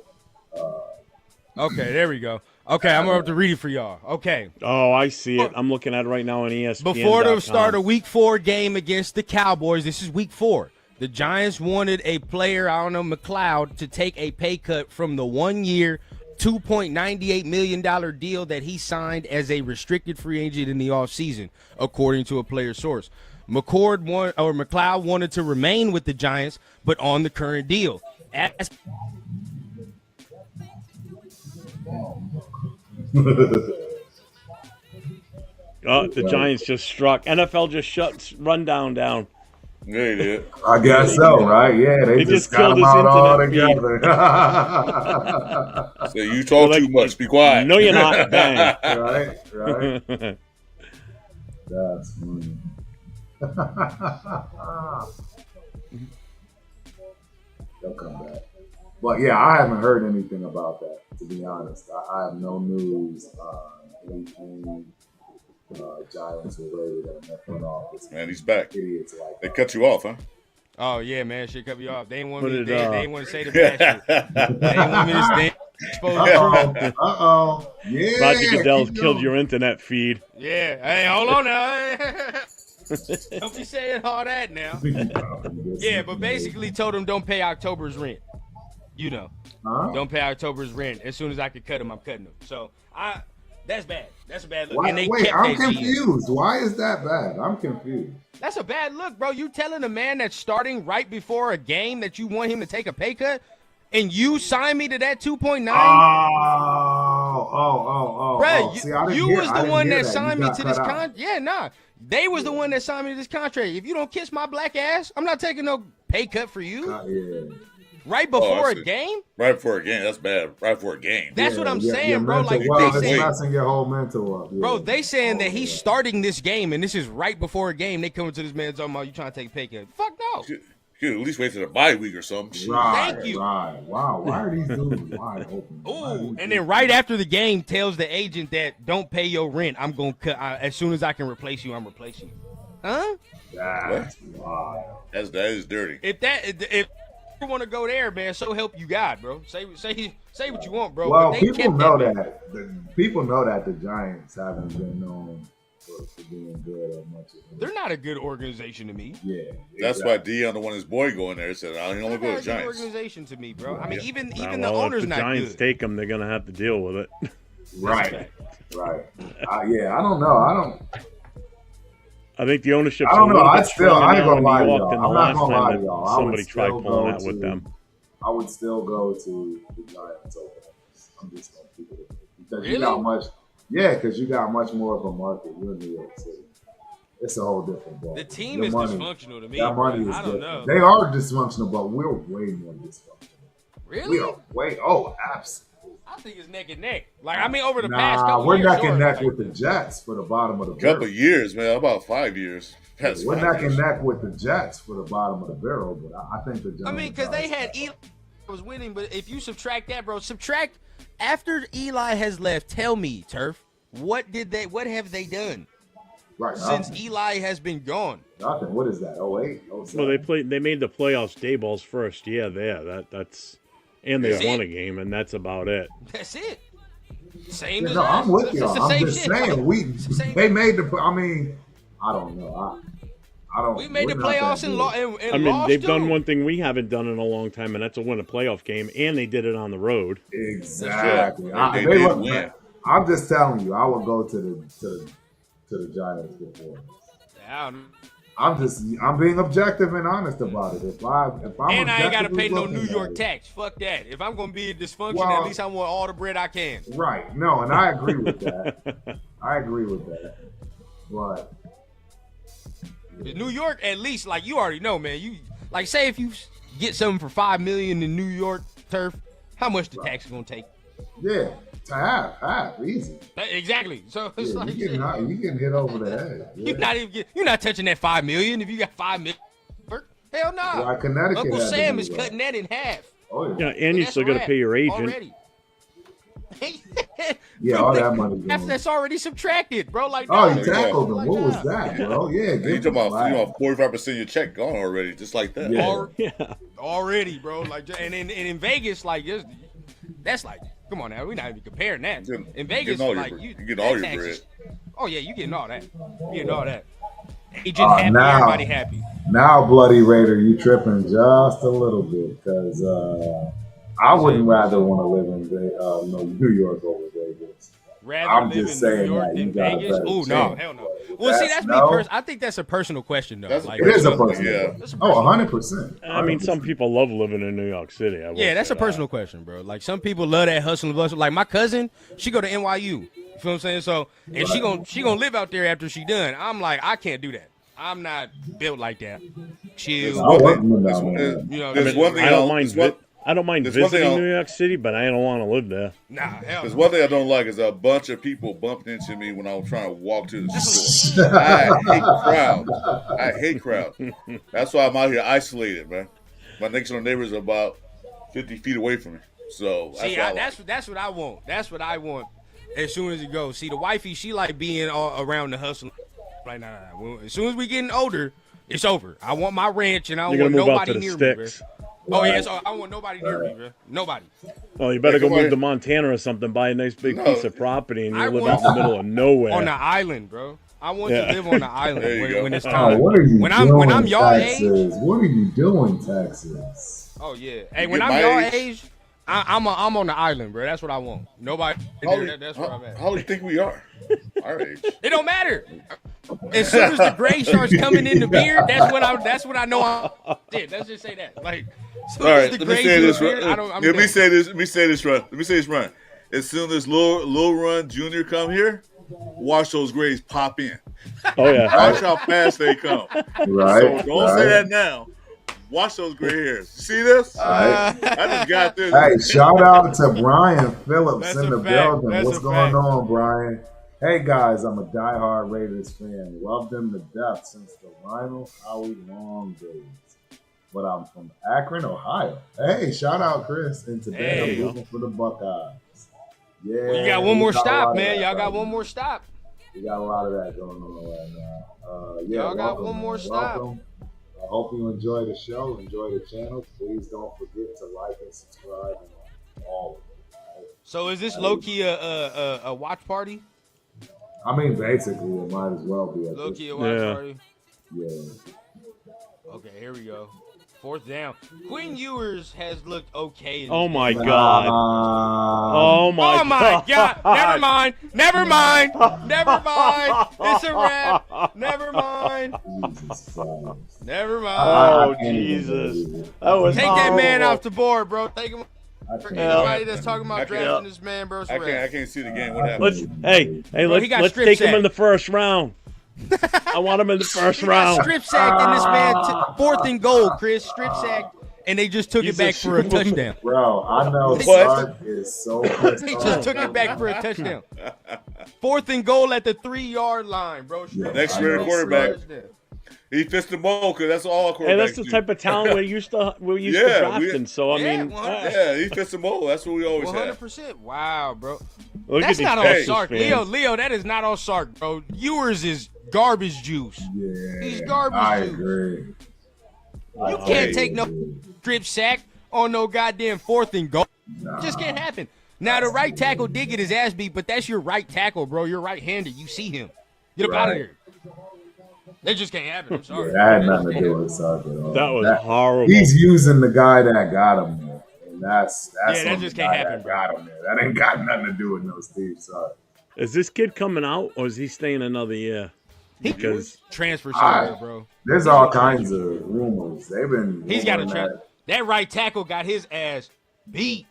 Okay, there we go. Okay, I'm going to read it for y'all. Okay. Oh, I see it. I'm looking at it right now on ESPN. Before the start of Week 4 game against the Cowboys, this is Week 4. The Giants wanted a player, McLeod, to take a pay cut from the 1-year, $2.98 million deal that he signed as a restricted free agent in the offseason, according to a player source. McLeod wanted to remain with the Giants, but on the current deal. The Giants just struck. NFL just shuts rundown down. Yeah, he did. I guess so, right? Yeah, they just got them out all together. So you talk too much. Be quiet. No, you're not. Bang. Right. That's funny. They'll come back. But yeah, I haven't heard anything about that, to be honest. I have no news on anything Giants related in their front office. Man, he's back. Idiots like they cut you off, huh? Oh yeah, man, shit cut me off. They didn't want me. They didn't want to say the bad shit. They didn't want me to expose the Uh-oh. Yeah. Roger Goodell's killed your internet feed. Yeah. Hey, hold on now. Don't be saying all that now. Yeah, but basically told him don't pay October's rent. Don't pay October's rent. As soon as I could cut him, I'm cutting him. So that's bad. That's a bad look. Wait, I'm confused. Why is that bad? I'm confused. That's a bad look, bro. You telling a man that's starting right before a game that you want him to take a pay cut, and you sign me to that 2.9? Bro, you was the one that signed me to this contract. Yeah, nah. They was the one that signed me to this contract. If you don't kiss my black ass, I'm not taking no pay cut for you. Right before a game? Right before a game. That's bad. Right before a game. That's what I'm saying, bro. Like they saying, messing your whole mental up. Yeah. Bro, they saying that he's starting this game, and this is right before a game. They coming to this man talking about you trying to take a pay cut. Fuck no. You at least wait till the bye week or something. Right, Thank you. Right. Wow. Why are these dudes wide open? Ooh, and then right after the game tells the agent that don't pay your rent. I'm going to cut. As soon as I can replace you, I'm replacing you. Huh? That's wild. That is dirty. If you want to go there, man, so help you God, bro. Say what you want, bro. Well, people know that. People know that the Giants haven't been known for being good or much. They're not a good organization to me. Yeah, exactly. That's why Dion, the one his boy going there, said, "I don't want to go to the Giants." Organization to me, bro. I mean, even well, the owner's if the not Giants good. take them, they're gonna have to deal with it. Right. Yeah, I don't know. I think the ownership's I don't know. I ain't now gonna lie to in New York y'all. than the I'm not last gonna lie to time y'all. that somebody tried pulling that with them. I would still go to the Giants over. I'm just gonna keep it because Really? you got much. Yeah, because you got much more of a market. You're in New York City. It's a whole different ball. The team is dysfunctional to me. That money is I don't know. They are dysfunctional, but we're way more dysfunctional. Really? We are way. Oh, absolutely. I think it's neck and neck. Like, I mean, over the past couple we're years. neck and neck with the Jets for the bottom of the barrel. Couple years, man. About 5 years. We're neck and neck with the Jets for the bottom of the barrel, but I think the Giants. I mean, because they had Eli was winning, but if you subtract that, bro, after Eli has left. Tell me, Turf, what have they done? Right. Since Eli has been gone. Nothing. What is that? 08? 07? Well, they made the playoffs Dayball's first year there. That's and they won a game, and that's about it. That's it. Same. Yeah, no, I'm with you. I'm just saying they made the. I mean, I don't know. I don't. We made the playoffs and lost. I mean, they've done one thing we haven't done in a long time, and that's a win a playoff game, and they did it on the road. Exactly. They did win. I'm just telling you, I would go to the Giants before. Yeah. I'm being objective and honest about it. If I'm and I ain't gotta pay no New York tax. Fuck that. If I'm gonna be a dysfunction, at least I want all the bread I can. Right. No, and I agree with that. But New York, at least, like you already know, man. You like say if you get something for $5 million in New York Turf, how much the tax is gonna take? Yeah, to half, easy. Exactly. So it's like you getting hit over the head. Yeah. You're not touching that $5 million if you got $5 million. Hell no. Why Connecticut Uncle had to Sam do is that? cutting that in half. Oh Yeah, yeah. and you That's still a got to wrap pay your agent. already. Yeah, all that money That's, going. that's already subtracted, bro. Like, Oh, nah, he tackled him. like, What was nah. that, bro? Yeah, You give talking him about a 45% of your check gone already, just like that. Yeah. Yeah. Already, bro. Like, and in Vegas, like, that's like, come on now, we're not even comparing that. In Vegas, like, you get all your taxes- bread. Oh yeah, you getting all that. You getting all that. Agent happy, now- everybody happy. Now, Bloody Raider, you tripping just a little bit because I wouldn't rather want to live in New York over Vegas. Rather I'm live just in New saying York that you than got a Vegas? better Oh no, chance. hell no. Well, see, that's me. I think that's a personal question, though. That's a Like, It is a personal- personal. yeah. Question. Oh, 100%. I mean, some people love living in New York City. I will yeah, that's say a personal question, bro. Like, some people love that hustle and bustle. Like, my cousin, she go to NYU. You feel what I'm saying? So, and she gonna live out there after she done. I'm like, I can't do that. I'm not built like that. Chill. I'll work them There's, down there. You know, there's one thing I don't mind. there's one- I don't mind there's one thing visiting I'll- New York City, but I don't want to live there. Nah, hell There's no. one thing I don't like is a bunch of people bumping into me when I'm trying to walk to the store. I hate crowds. I hate crowds. That's why I'm out here isolated, man. My next door neighbors are about 50 feet away from me. So that's See, what I like. that's what I want. That's what I want. As soon as it goes. See, the wifey, she like being all around the hustle. Like, nah. Well, as soon as we getting older, it's over. I want my ranch, and I You're don't gonna want move out nobody to the near me, sticks. bro. Oh yeah, so I don't want nobody near me, bro. Nobody. Oh, you better Hey, go come on move here. to Montana or something, buy a nice big No. piece of property, and I you live want- out in the middle of nowhere. On the island, bro. I want Yeah. to live on the island There you go. when it's Oh, time. what are you When doing, I'm y'all Texas? age. What are you doing, Texas? Oh yeah. Hey, You when get I'm my y'all age? age, I'm on the island, bro. That's what I want. Nobody. That's where I'm at. How do you think we are? Our age. It don't matter. As soon as the gray starts coming in the beard, that's when I know I'm dead. Let's just say that. Like, as soon All as right, the let me gray's say in the this. beard, Let I'm me done. say this. Let me say this, Run. Let me say this, Run. As soon as Lil Run Jr. come here, watch those grays pop in. Oh yeah. Watch how fast they come. Right? So don't say that now. Watch those gray hairs. See this? Right. I just got this. Hey, shout out to Brian Phillips That's in a the fact. building. That's What's a going fact. on, Brian? Hey guys, I'm a diehard Raiders fan. Loved them to death since the Lionel Howie Long days. But I'm from Akron, Ohio. Hey, shout out Chris. And today Hey. I'm rooting for the Buckeyes. Yeah, Well, you got one we more got a lot stop, of man. that Y'all got right one now. more stop. We got a lot of that going on right now. Yeah, Y'all got welcome, one more man. stop. Welcome. I hope you enjoy the show, enjoy the channel. Please don't forget to like and subscribe and all of it. So is this low key a watch party? I mean, basically, it might as well be. Low key a watch Yeah. party. Yeah. Okay, here we go. Fourth down. Quinn Ewers has looked okay. in Oh this my game. God. Oh my. Oh my God! Never mind. Never mind. Never mind. It's a wrap. Never mind. Jesus Christ. Never mind. Oh I can't even Jesus. believe it. That was Take that man horrible. off the board, bro. Take him. I For can't. anybody that's talking I about can't- drafting this man, bro, it's a I wrap. can't see the game. What happened? Let's hey Bro, he got let's strip take him sacked. in the first round. I want him in the first He got round. strip sacked in this man. Fourth and goal, Chris. Strip sacked, and they just took He's it back a for a Superman. touchdown. Bro, I know What? Sark is so pissed They off. just took it back for a touchdown. Fourth and goal at the 3-yard line, bro. Strip Yeah, Next I year know. quarterback. touchdown. He fits the mold because that's all quarterbacks Hey, that's the do. type of talent we're used to Yeah, drafting. So I Yeah, mean, 100%. Yeah, he fits the mold. That's what we always have. 100%. Wow, bro. look That's at these not on Texas Sark. fans. Leo, that is not on Sark, bro. Ewers is garbage juice. Yeah, He's garbage I juice. agree. You can't take no strip sack on no goddamn fourth and goal. Nah. It just can't happen. Now, the right tackle did get his ass beat, but that's your right tackle, bro. You're right-handed. You see him. Get up out of Right. here. That just can't happen. I'm sorry. That had nothing to do with Sark at all. That was horrible. He's using the guy that got him there. And that's Yeah, that on just the can't guy happen, that bro. got him there. That ain't got nothing to do with no Steve Sark. Is this kid coming out or is he staying another year? Because Transfer somewhere, bro. There's all kinds of rumors. They've been. He's got a rumoring transfer. That right tackle got his ass beat.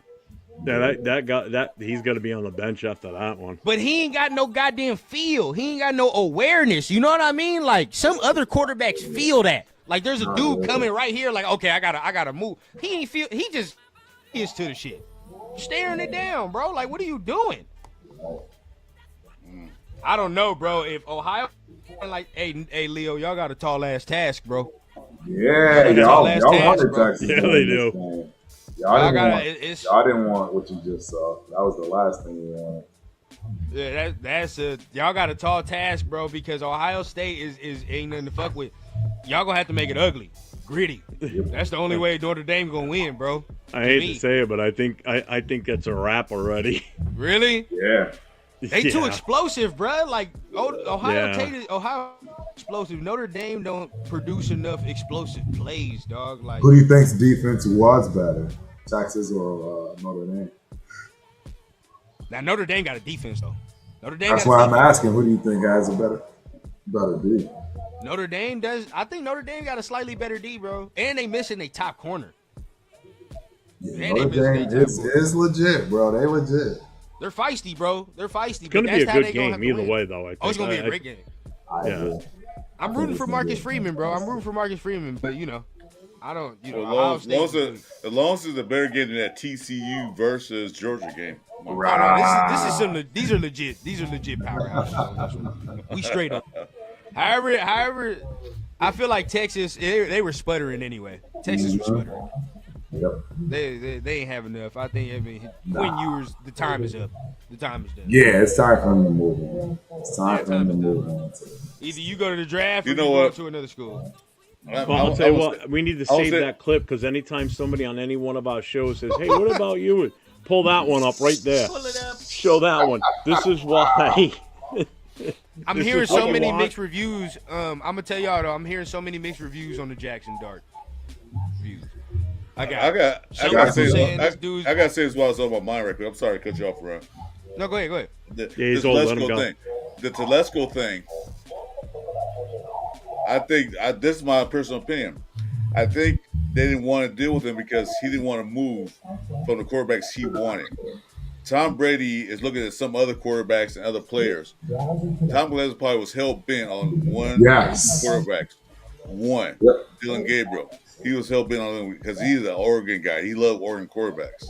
yeah, that he's gonna be on the bench after that one. But he ain't got no goddamn feel. He ain't got no awareness. You know what I mean? Like some other quarterbacks feel that. Like there's a dude coming right here. Like okay, I gotta move. He ain't feel. He just is to the shit, staring it down, bro. Like what are you doing? I don't know, bro. If Ohio, like, hey Leo, y'all got a tall ass task, bro. Yeah, That's y'all our last task, wanted bro. Texas. Yeah, to they win do. this game. It's Y'all didn't want what you just saw. That was the last thing you wanted. yeah, that's a y'all got a tall task, bro, because Ohio State is ain't nothing to fuck with. Y'all gonna have to make it ugly, gritty. That's the only way Notre Dame gonna win, bro. I hate to say it, but I think that's a wrap already. Really? Yeah. They too Yeah. explosive, bro. Like Ohio Yeah. State is explosive. Notre Dame don't produce enough explosive plays, dog. Like Who do you think's defense was better, Texas or Notre Dame? now Notre Dame got a defense though. Notre Dame That's got a why I'm defense. asking. Who do you think has a better D? Notre Dame does. I think Notre Dame got a slightly better D, bro. And they missing their top corner. Yeah, And they Notre missing Dame their top corner. is legit, bro. They legit. They're feisty, bro. They're feisty. It's gonna but be a that's how good they gonna game have to either win. way, though. I think. Oh, it's gonna be a great game. I Yeah. agree. I'm rooting for Marcus Freeman, bro. I'm rooting for Marcus Freeman, but I don't. As Ohio long State. as long as it's a better game than that TCU versus Georgia game. Oh, no, this is some. These are legit. These are legit powerhouses on this one. We straight up. However, I feel like Texas. They were sputtering anyway. Texas was sputtering. Yep. They ain't have enough. I think. Quinn Ewers. The time is up. The time is done. Yeah, it's time for him to move on. It's time for him to move on. Either you go to the draft or You know you go what? to another school. Well, I'll tell you what. We need to save that clip because anytime somebody on any one of our shows says, "Hey, what about you?" Pull that one up right there. Pull it up. Show that one. This is why. I'm This hearing is what so you many want. mixed reviews. I'm gonna tell y'all though. I'm hearing so many mixed reviews on the Jackson Dart reviews. I gotta say this while it's on my mind right quick. I'm sorry to cut you off, Ron. No, go ahead. He's old, let him go. The Telesco thing. I think this is my personal opinion. I think they didn't want to deal with him because he didn't want to move from the quarterbacks he wanted. Tom Brady is looking at some other quarterbacks and other players. Tom Brady probably was hell bent on one quarterback. One, Dylan Gabriel. He was hell bent on him because he's an Oregon guy. He loved Oregon quarterbacks.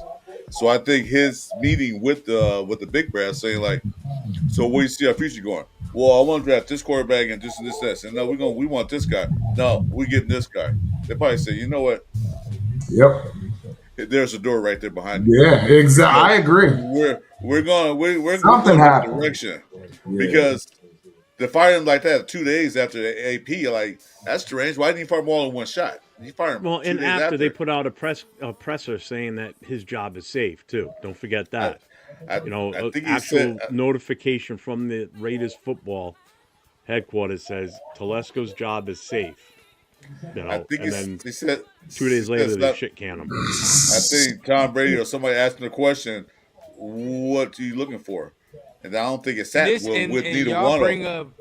So I think his meeting with the big brass saying like, so where do you see our future going? Well, I want to draft this quarterback and this and this, that. And no, we want this guy. No, we getting this guy. They probably say, you know what? Yep. There's a door right there behind you. Yeah, exactly. I agree. We're going Something in happened. that direction because to fire him like that 2 days after the AP, like that's strange. Why didn't you fire him all in one shot? You fired him. Well, 2 and days after they put out a presser saying that his job is safe too. Don't forget that. I think he actual said, notification from the Raiders football headquarters says Telesco's job is safe. I think and then he said 2 days later they shit can him. I think Tom Brady or somebody asked him the question, "What are you looking for?" And I don't think it's that with neither one of them.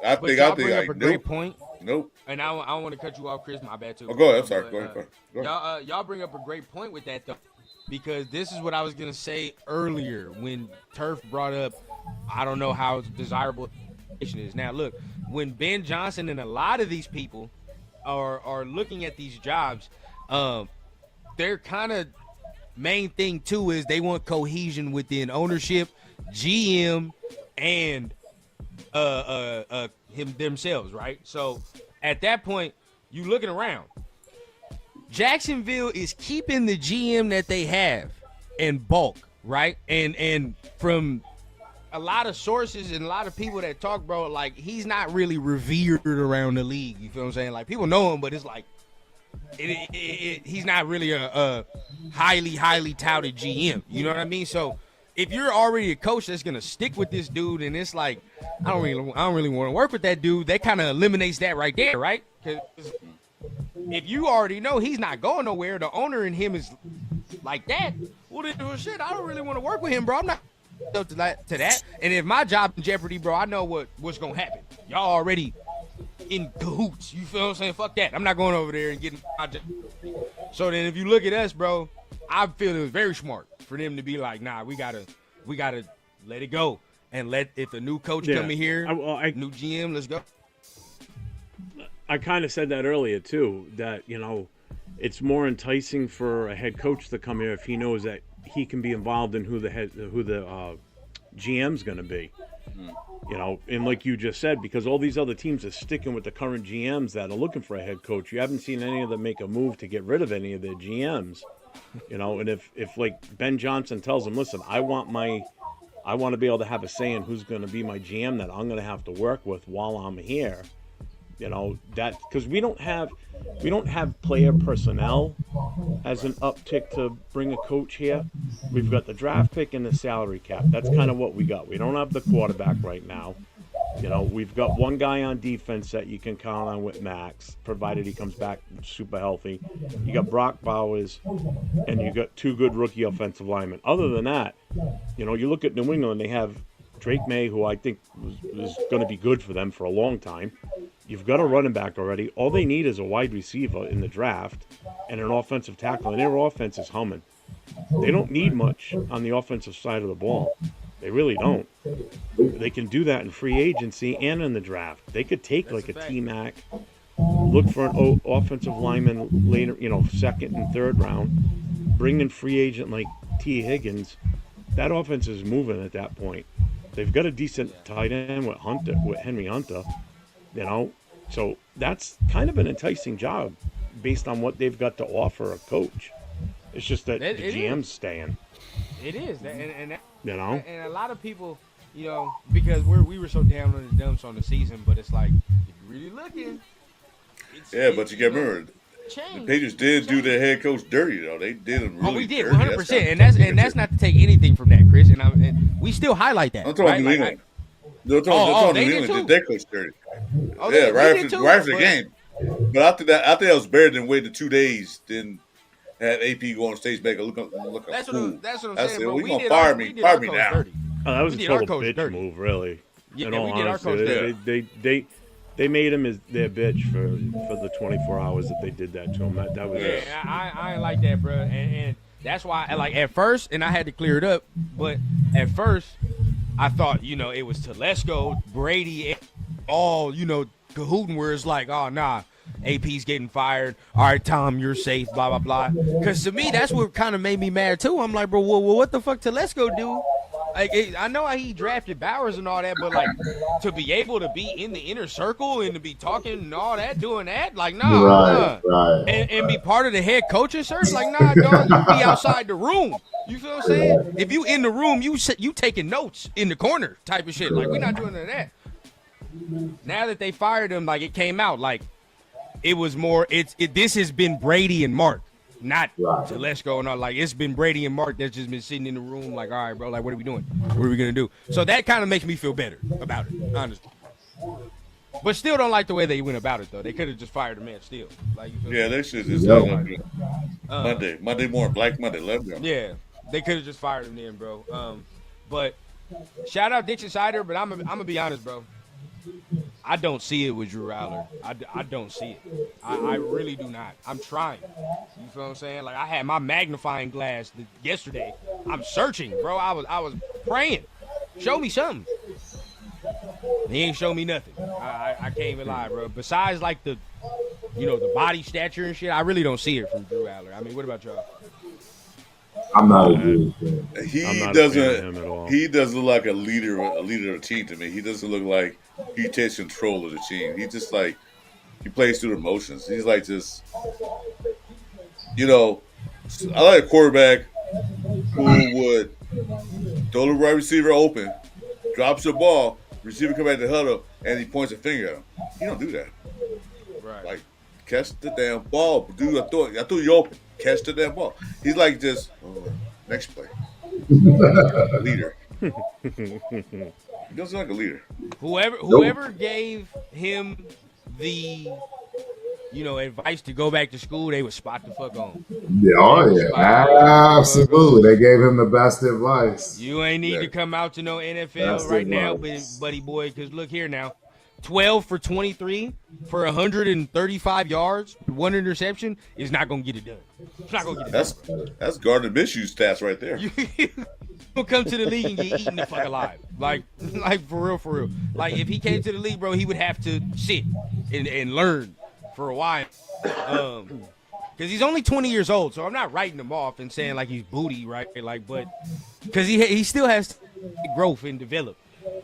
I think up a great point. Nope. And I want to cut you off, Chris. My bad too. Oh, go ahead. I'm sorry. Go ahead. Y'all bring up a great point with that though, because this is what I was gonna say earlier when Turf brought up. I don't know how desirable it is. Now look, when Ben Johnson and a lot of these people are looking at these jobs, their kind of main thing too is they want cohesion within ownership, GM, and him themselves, right? So at that point, you looking around. Jacksonville is keeping the GM that they have in bulk, right? And from a lot of sources and a lot of people that talk, bro, like he's not really revered around the league. You feel what I'm saying? Like people know him, but it's like he's not really a highly touted GM. You know what I mean? So if you're already a coach that's gonna stick with this dude, and it's like I don't really want to work with that dude, that kind of eliminates that right there, right? Because if you already know he's not going nowhere, the owner in him is like that. Well, shit, I don't really want to work with him, bro. I'm not up to that. And if my job in jeopardy, bro, I know what's gonna happen. Y'all already in cahoots. You feel what I'm saying? Fuck that. I'm not going over there and getting my job. So then, if you look at us, bro, I feel it was very smart for them to be like, nah, we gotta let it go and if a new coach come in here, new GM, let's go. I kind of said that earlier too, that it's more enticing for a head coach to come here if he knows that he can be involved in who the GM's going to be. You know, and like you just said, because all these other teams are sticking with the current GMs that are looking for a head coach, you haven't seen any of them make a move to get rid of any of their GMs. You know, and if like Ben Johnson tells them, listen, I want to be able to have a say in who's going to be my GM that I'm going to have to work with while I'm here. You know, that because we don't have player personnel as an uptick to bring a coach here. We've got the draft pick and the salary cap. That's kind of what we got. We don't have the quarterback right now. You know, we've got one guy on defense that you can count on with Max, provided he comes back super healthy. You got Brock Bowers, and you got 2 good rookie offensive linemen. Other than that, you know, you look at New England, they have Drake May, who I think is going to be good for them for a long time. You've got a running back already. All they need is a wide receiver in the draft and an offensive tackle, and their offense is humming. They don't need much on the offensive side of the ball. They really don't. They can do that in free agency and in the draft. They could take like a T-Mac, look for an offensive lineman later, you know, second and third round, bring in free agent like T. Higgins. That offense is moving at that point. They've got a decent tight end with Henry Hunter, you know. So that's kind of an enticing job based on what they've got to offer a coach. It's just that the GM's staying. It is, and that, you know, and a lot of people, you know, because we were so down on the dumps on the season, but it's like if you're really looking, but you got to remember, the Patriots did do their head coach dirty though. They did him really. Oh, we did, dirty. 100%, and that's not to take anything from that, Chris. And we still highlight that. I'm talking New England. They're talking New England did their coach dirty. Oh, yeah, right after the game. But after that, I think that was better than waiting 2 days. Then have AP go on stage, make a look that's a fool. That's what I'm saying. Bro. We gonna fire me now. Oh, that was a total bitch move, really. Yeah, in all we did our coach honesty, they made him their bitch for the 24 hours that they did that to him. That was I ain't like that, bro, and that's why, like, at first, and I had to clear it up, but at first, I thought, you know, it was Telesco, Brady, all, you know, cahooting where it's like, oh, nah, AP's getting fired. All right, Tom, you're safe, blah, blah, blah. Because to me, that's what kind of made me mad, too. I'm like, bro, well, what the fuck Telesco do? Like, I know how he drafted Bowers and all that, but, like, to be able to be in the inner circle and to be talking and all that, doing that, like, nah. Right. And be part of the head coaching search, like, nah, dog, you be outside the room. You feel what I'm saying? If you in the room, you taking notes in the corner type of shit. Like, we're not doing none of that. Now that they fired him, like, it came out, like, it was more, this has been Brady and Mark. Not Telesco and all. Like, it's been Brady and Mark that's just been sitting in the room like, all right, bro, like, what are we doing? What are we going to do? So that kind of makes me feel better about it, honestly. But still don't like the way they went about it, though. They could have just fired the man still. Like, they should just Monday morning, Black Monday, let them go. Yeah, they could have just fired him then, bro. But shout out Ditch Insider, but I'm gonna be honest, bro. I don't see it with Drew Aller. I don't see it. I really do not. I'm trying. You feel what I'm saying? Like, I had my magnifying glass yesterday. I'm searching, bro. I was praying. Show me something. He ain't show me nothing. I can't even lie, bro. Besides, like, the body stature and shit, I really don't see it from Drew Aller. I mean, what about y'all? I'm not a fan. He doesn't look like a leader of the team to me. He doesn't look like he takes control of the team. He just like he plays through the emotions. He's like just, you know, I like a quarterback who would throw the right receiver open, drops the ball, receiver come back to the huddle, and he points a finger at him. He don't do that. Right. Like, catch the damn ball. Dude, I threw you open. Catch the damn ball. He's like just, next play. Leader. He doesn't look like a leader. Whoever gave him the, advice to go back to school, they would spot the fuck on. Yeah, absolutely. They gave him the best advice. You ain't need to come out to no NFL right now, buddy boy, because look here now. 12 for 23 for 135 yards, 1 interception is not going to get it done. It's not going to get it done. That's Gardner Minshew stats right there. He'll come to the league and get eaten the fuck alive. Like for real. Like, if he came to the league, bro, he would have to sit and learn for a while. Because he's only 20 years old, so I'm not writing him off and saying, like, he's booty, right? Like, but because he still has growth and develop.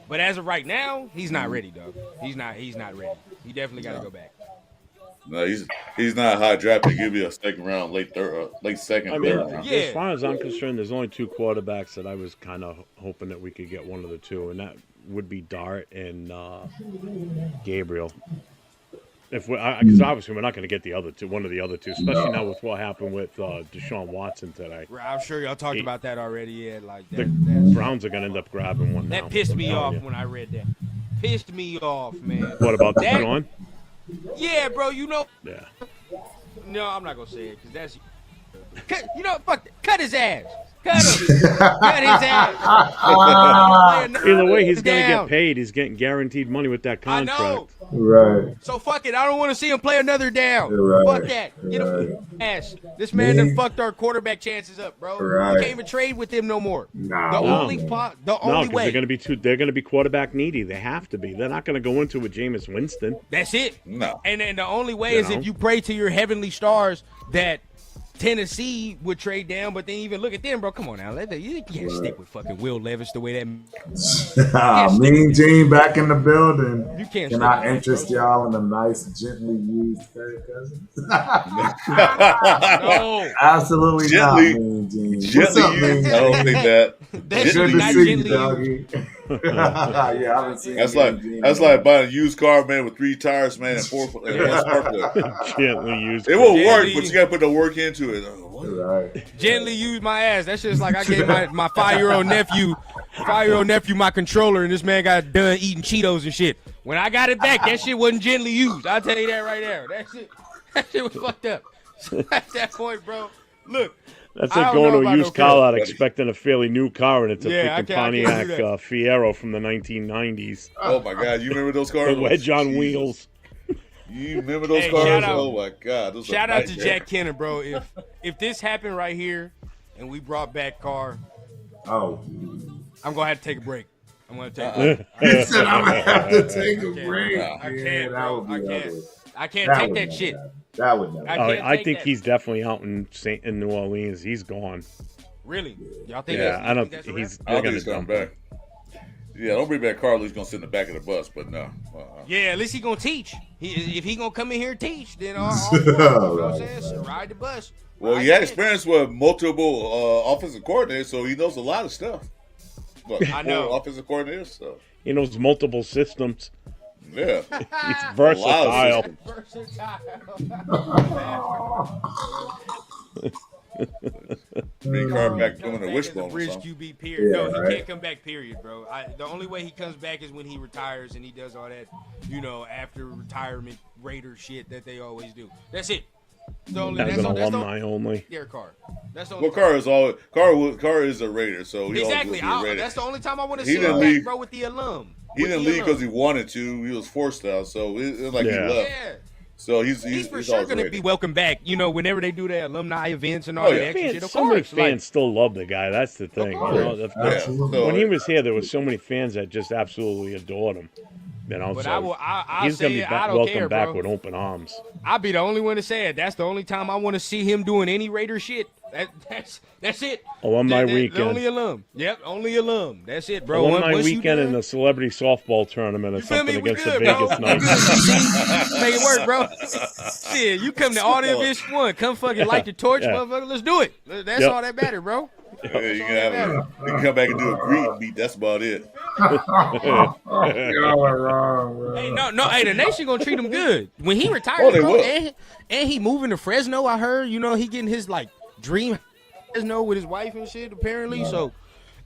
But as of right now, he's not ready, though. He's not ready. He definitely got to go back. No, he's not high drafted. Give you a second round, late second, I mean, third round. as far as I'm concerned, there's only 2 quarterbacks that I was kind of hoping that we could get one of the two, and that would be Dart and Gabriel. Because obviously we're not going to get one of the other two, especially now with what happened with Deshaun Watson today. I'm sure y'all talked about that already. Yeah, like the Browns are going to end up grabbing one. That pissed me off when I read that. Pissed me off, man. What about Deshaun? Yeah, bro. You know. Yeah. No, I'm not gonna say it because that's. Cut his ass. Cut him. Cut his ass. Either way, he's going to get paid. He's getting guaranteed money with that contract. I know. Right. So fuck it. I don't want to see him play another down. Right. Fuck that. Get him ass. This man done fucked our quarterback chances up, bro. Right. We can't even trade with him no more. No. The only way. They're going to be quarterback needy. They have to be. They're not going to go into it with Jameis Winston. That's it. No. And then the only way is if you pray to your heavenly stars that Tennessee would trade down, but then even look at them, bro. Come on now. You can't stick with fucking Will Levis the way that. Mean Gene back in the building. You can't. Can I interest y'all in a nice, gently used Kirk Cousins? No. Absolutely Gently, not, Mean Gene. What's Gently up, Mean used. Gene? I don't think that. That's Good to not see you, gently doggy. Yeah, I haven't seen That's Mean Gene. like buying a used car, man, with 3 tires, man, and 1 spark plug. Gently used. It won't work, but you got to put the work into it. Right. Gently use my ass. That's just like I gave my 5-year-old nephew my controller, and this man got done eating Cheetos and shit. When I got it back, that shit wasn't gently used. I'll tell you that right there. That shit was fucked up. So at that point, bro, look. That's like going to a used car lot expecting a fairly new car, and it's a Yeah, freaking I can't do Pontiac Fiero from the 1990s. Oh, my God. You remember those cars? The wedge on Jesus. wheels. You remember those Hey, cars? shout out- Oh, my God. Those Shout are out to nightmare. Jack Kenner, bro. If this happened right here and we brought back Carr, Oh. I'm gonna have to take a break. I'm gonna take a break. He said I'm going to have to take a break. I can't, Yeah, that bro. would be ugly. I can't That take would that never shit. happen. That would never I happen. can't I take think that. he's definitely out in New Orleans. He's gone. Really? Y'all think? Yeah, I don't think think that's a he's. wrap? I They're don't think gonna he's coming dump him. back. Yeah, don't bring back Carl. He's going to sit in the back of the bus, but no. Yeah, at least he gonna teach. If he gonna come in here and teach, then all for it. You know what I'm saying? So ride the bus. Well, Ride he had it. experience with multiple offensive coordinators, so he knows a lot of stuff. Look, I know. 4 offensive coordinators, so He knows multiple systems. yeah. He's versatile. Bring Carl back doing a Back as wishbone or bridge something. QB period. Yeah, No, he right. can't come back. Period, bro. The only way he comes back is when he retires and he does all that, after retirement Raider shit that they always do. That's it. The only, As that's an all, that's alumni only. Derek Carr. That's the Well, only Carr is a Raider, so he exactly. always will be a Raider. That's the only time I want to He see him didn't back, leave- bro, with the alum. He With didn't the leave alum. because he wanted to. He was forced out, so it's like Yeah. he left. Yeah. So he's for he's sure always a going to Raider. be welcome back, whenever they do their alumni events and all Oh, that yeah. extra shit. Of So many course. Like, fans still love the guy. That's the thing. course. Yeah. So, When he was here, there was so many fans that just absolutely adored him. but So I'll he's say gonna be it, I don't welcomed care, back bro. with open arms. I'll be the only one to say it. That's the only time I want to see him doing any Raider shit. That's it. Alumni The weekend. only alum. Yep, only alum. That's it, bro. Alumni Once you weekend done- and the celebrity softball tournament or You feel me? something We against the good, bro. Vegas We Knights. good. Make it work, bro. Shit, you come to all the events you want. Come fucking light the torch, Yeah. motherfucker. Let's do it. That's Yep. all that matters, bro. yeah, you can come back and do a greet beat. That's about it. Y'all are wrong, bro. Hey, no. Hey, the nation gonna treat him good when he retires, Oh, they bro. will. And he moving to Fresno. I heard. He getting his dream Fresno with his wife and shit. Apparently, so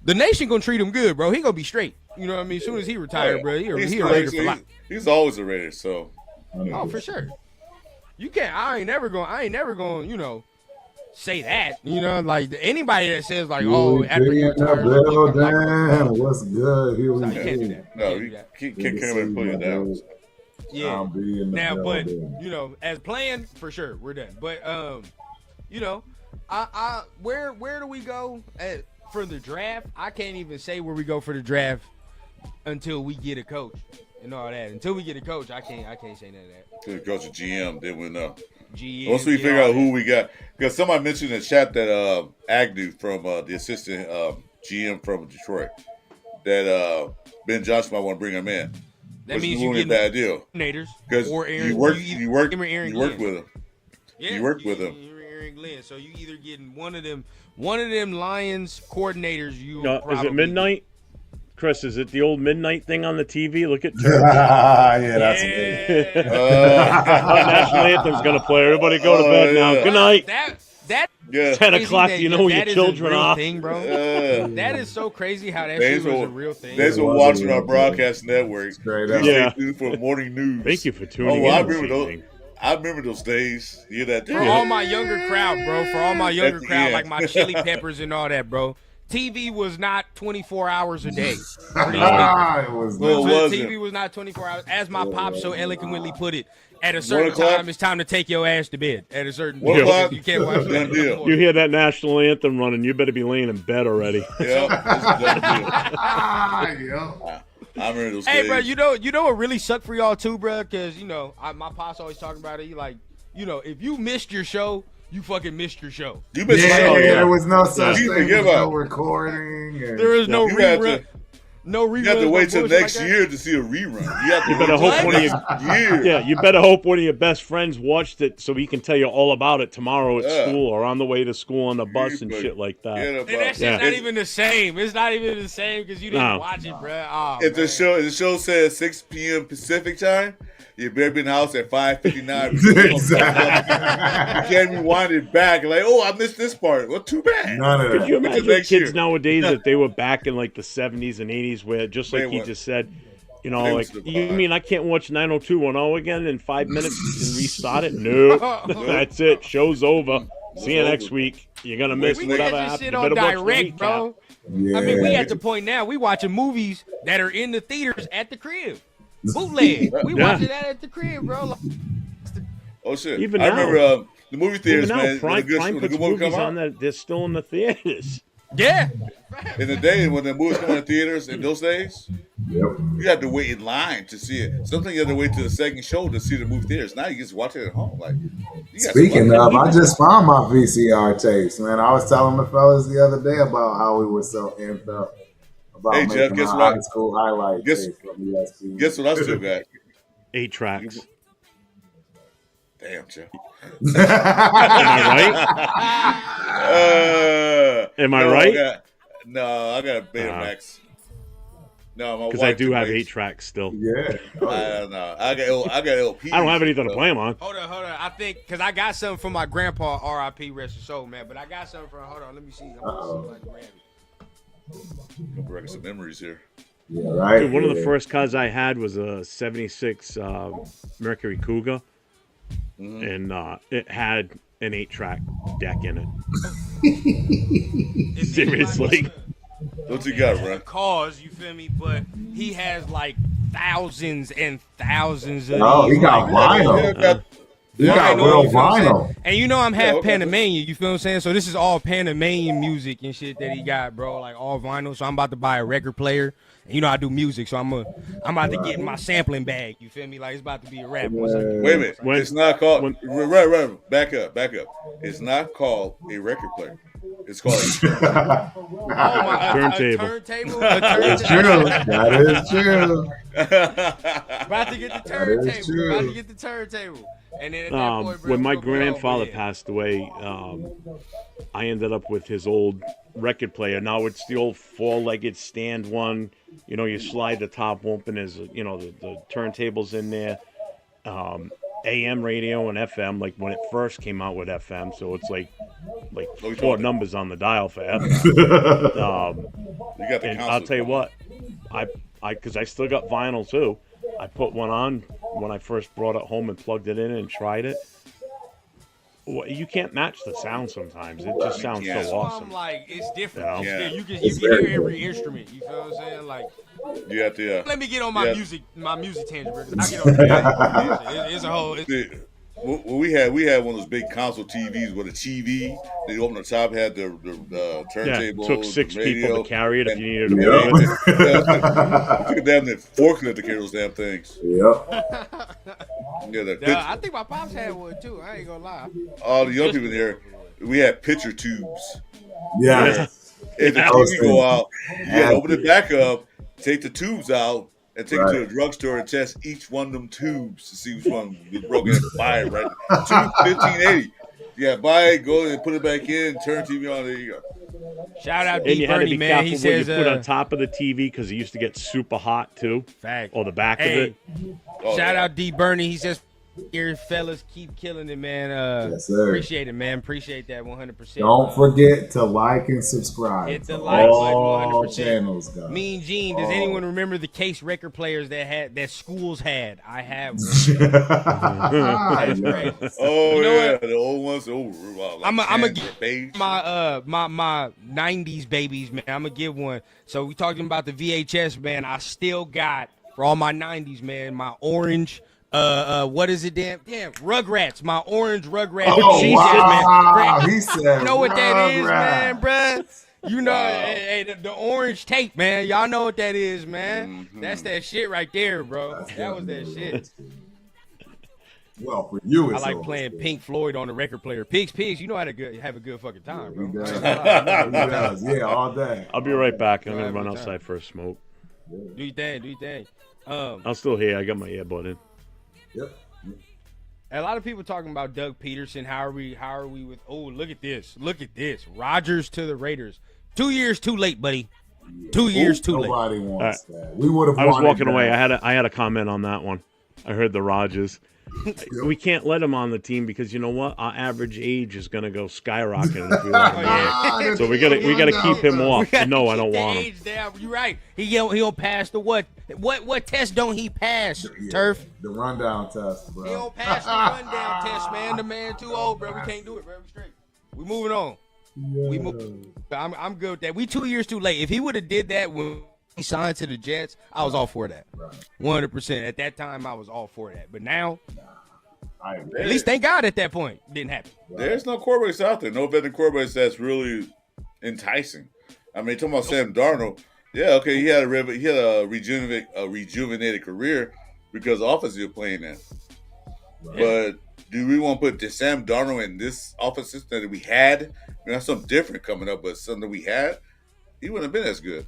the nation gonna treat him good, bro. He gonna be straight. You know what I mean? As soon as he retired, bro, he a Raider for life. He's always a Raider, so Oh, for sure. You can't. I ain't never going. Say that. Like anybody that says after you retire, What's good? Here we you can't do go. that. no, You you can't can't do that. come and put it down. Yeah. I'll be in the Now, but building. as planned, for sure, we're done. But where do we go for the draft? I can't even say where we go for the draft until we get a coach and all that. Until we get a coach, I can't say none of that. To go to GM, then we know. GM, Once we get figure all out that. who we got, because somebody mentioned in the chat that Agnew from the assistant GM from Detroit. that Ben Johnson might want to bring him in. That means you you get a bad deal coordinators because you worked with him. Yeah, you worked with him. Aaron Glenn. So you either getting one of them Lions coordinators. Is it midnight? Chris, is it the old midnight thing on the TV? Look at Turkey. Yeah, that's me. National Anthem's gonna play. Everybody go to bed now. Good night. That 10 o'clock. You know your children are. Thing, bro. That is so crazy how that shit was a real thing. Thanks for watching our broadcast network. Yeah. For morning news. Thank you for tuning in. I remember those days. You hear that? For all my younger crowd, bro. For all my younger crowd, like my Chili Peppers and all that, bro. TV was not 24 hours a day. It was TV was not 24 hours. As my pop so eloquently put it, at a certain time, it's time to take your ass to bed. At a certain time, you can't watch it. You hear that national anthem running, you better be laying in bed already. I remember those Hey, days. bro, you know what really sucked for y'all too, bro? Because, my pops always talking about it. He like, if you missed your show, you fucking missed your show. You missed your show. There was no such thing. There was no recording. There was no rerun. No rerun. You have to wait till next year to see a rerun. You better hope one of your you better hope one of your best friends watched it so he can tell you all about it tomorrow at school or on the way to school on the bus and shit like that. And that shit's not even the same. It's not even the same because you didn't watch it, bro. Oh, if the show says 6 p.m. Pacific time, you better be in the house at 5:59. You can't rewind it back. Like, I missed this part. Well, too bad. None of that. Could you imagine kids nowadays if they were back in like the 70s and 80s where, just like he just said, you mean I can't watch 90210 again in 5 minutes and restart it? No. That's it. Show's over. See you next week. You're going to miss whatever happens. Shit on direct, bro. Yeah. I mean, we at the point now, we watching movies that are in the theaters at the crib. Bootleg. We watching that at the crib, bro. Oh shit! Even I now, remember the movie theaters, even now, man. Prime when the puts movie movies come on out. that they're still in the theaters. Yeah. In the day when the movies come in the theaters, in those days, Yep. you had to wait in line to see it. Sometimes you had to wait to the second show to see the movie theaters. Now you just watch it at home. Like, Speaking of, I just found my VCR tapes, man. I was telling the fellas the other day about how we were so amped up about Hey, Jeff, making guess our what? high school highlight Guess- tapes from ESPN. Guess what I still got? 8 tracks. Damn, Jeff. Am I right? Am I right? I got a Betamax. No, my Because wife I do have makes- 8 tracks still. Yeah. I don't know. I got LP. I don't have anything to play them on. Hold on. I think, because I got something from my grandpa, R.I.P. rest his soul, man. But I got something from, hold on, let me see. I'm gonna see if I can grab it. I'm bringing some memories here. Yeah, right. Dude, one of the first cars I had was a 76 Mercury Cougar. And it had an 8-track deck in it. Seriously. What you got, bro? Cause, you feel me? But he has like thousands and thousands of Oh, these. he got vinyl. He got real vinyl. And I'm half Panamanian, you feel what I'm saying? So this is all Panamanian music and shit that he got, bro. Like all vinyl. So I'm about to buy a record player. And I do music, so I'm about to get in my sampling bag. You feel me? Like it's about to be a rap. Wait a minute. It's not called. Right. Back up. It's not called a record player. It's called a turntable. Turntable. That's true. That is true. About to get the turntable. About to get the turntable. And then at that point, bro, when my grandfather passed away, I ended up with his old record player. Now it's the old 4-legged stand one. You slide the top open. There's the turntables in there. AM radio and FM, like when it first came out with FM. So it's like 4 numbers on the dial for FM. You got the and I'll tell you what, because I still got vinyl too. I put one on when I first brought it home and plugged it in and tried it. Well, you can't match the sound sometimes. It just sounds so awesome. I'm like, it's different. Yeah. You can hear every instrument. You feel what I'm saying? Like, you have to. let me get on my music tangent, bro. I get on the it's a whole. Well, we had one of those big console TVs with a TV. They opened the top, had the turntable. It took 6 people to carry it if you needed to Yep. move it. It took a damn forklift to carry those damn things. Yep. I think my pops had one too. I ain't gonna lie. All the young people there, we had picture tubes. Yeah. If the TV go out, you had to open it back up, take the tubes out and take it to a drugstore and test each one of them tubes to see which one was broken and buy it, right? Tube $15.80. Yeah, buy it, go and put it back in, turn TV on, there you go. Shout out And D you had to Bernie, be man. careful He what says, you put on top of the TV because it used to get super hot too. Fact. Or the back of Hey, it. shout out D Bernie. He says, here, fellas, keep killing it, man. Yes, sir. Appreciate it, man. Appreciate that 100%. Don't forget to like and subscribe. Hit the to like all 100%. channels, guys. Mean Gene, does anyone remember the case record players that schools had? I have one. That's great. Oh, You know yeah, what? the old ones. Oh, like I'm gonna Chance give Beige. my 90s babies, man. I'm gonna give one. So we talking about the VHS, man. I still got for all my 90s, man. My orange. What is it? Damn, Rugrats. My orange Rugrats. Oh, VHS, wow. man. He said, You know what that is, man, Rugrats. bruh? You know, hey, the orange tape, man. Y'all know what that is, man. That's that shit right there, bro. That was that shit. Well, for you, I it's like old playing school. Pink Floyd on the record player. Pigs, you know how to have a good fucking time, bro. He does. He does. Yeah, all day. I'll be right back. I'm Right, gonna run every time. outside for a smoke. Do your thing. I'm still here. I got my earbud in. Yep. A lot of people talking about Doug Peterson. How are we with? Oh, look at this. Rodgers to the Raiders. 2 years too late, buddy. 2 years too late. Nobody wants that. We would have. I was walking away. I had a comment on that one. I heard the Rodgers. We can't let him on the team because you know what? Our average age is gonna go skyrocketing if we let him on. So we gotta keep him off. No, I don't want him. You're right. He'll pass the what? What test don't he pass? Turf. The rundown test, bro. He don't pass the rundown test, man. The man too old, bro. We can't do it, bro. We straight. We moving on. We move. I'm good with that. We 2 years too late. If he would have did that when he signed to the Jets, I was all for that. 100%. At that time, I was all for that. But now, at least thank God at that point it didn't happen. There's no quarterbacks out there. No veteran quarterbacks that's really enticing. I mean, talking about Sam Darnold. Yeah, okay, he had a rejuvenated career because the offense you're playing in. Right. But do we want to put Sam Darnold in this offense system that we had? We have something different coming up, but something that we had, he wouldn't have been as good.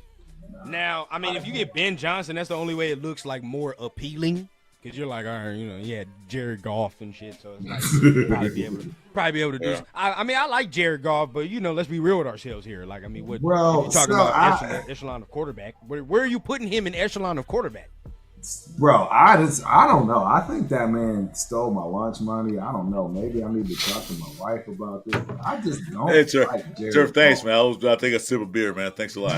Now, I mean, if you get Ben Johnson, that's the only way it looks like more appealing. Because you're like, all right, you know, he had Jared Goff and shit, so it's like probably be able to do. Yeah. I mean, I like Jared Goff, but you know, let's be real with ourselves here. Like, I mean, what Bro, if you're talking about echelon of quarterback? Where are you putting him in echelon of quarterback? Bro, I don't know. I think that man stole my lunch money. I don't know. Maybe I need to talk to my wife about this. But I just don't. Hey, like Jared Turf, thanks, Goff. man. I was about to take a sip of beer, man. Thanks a lot.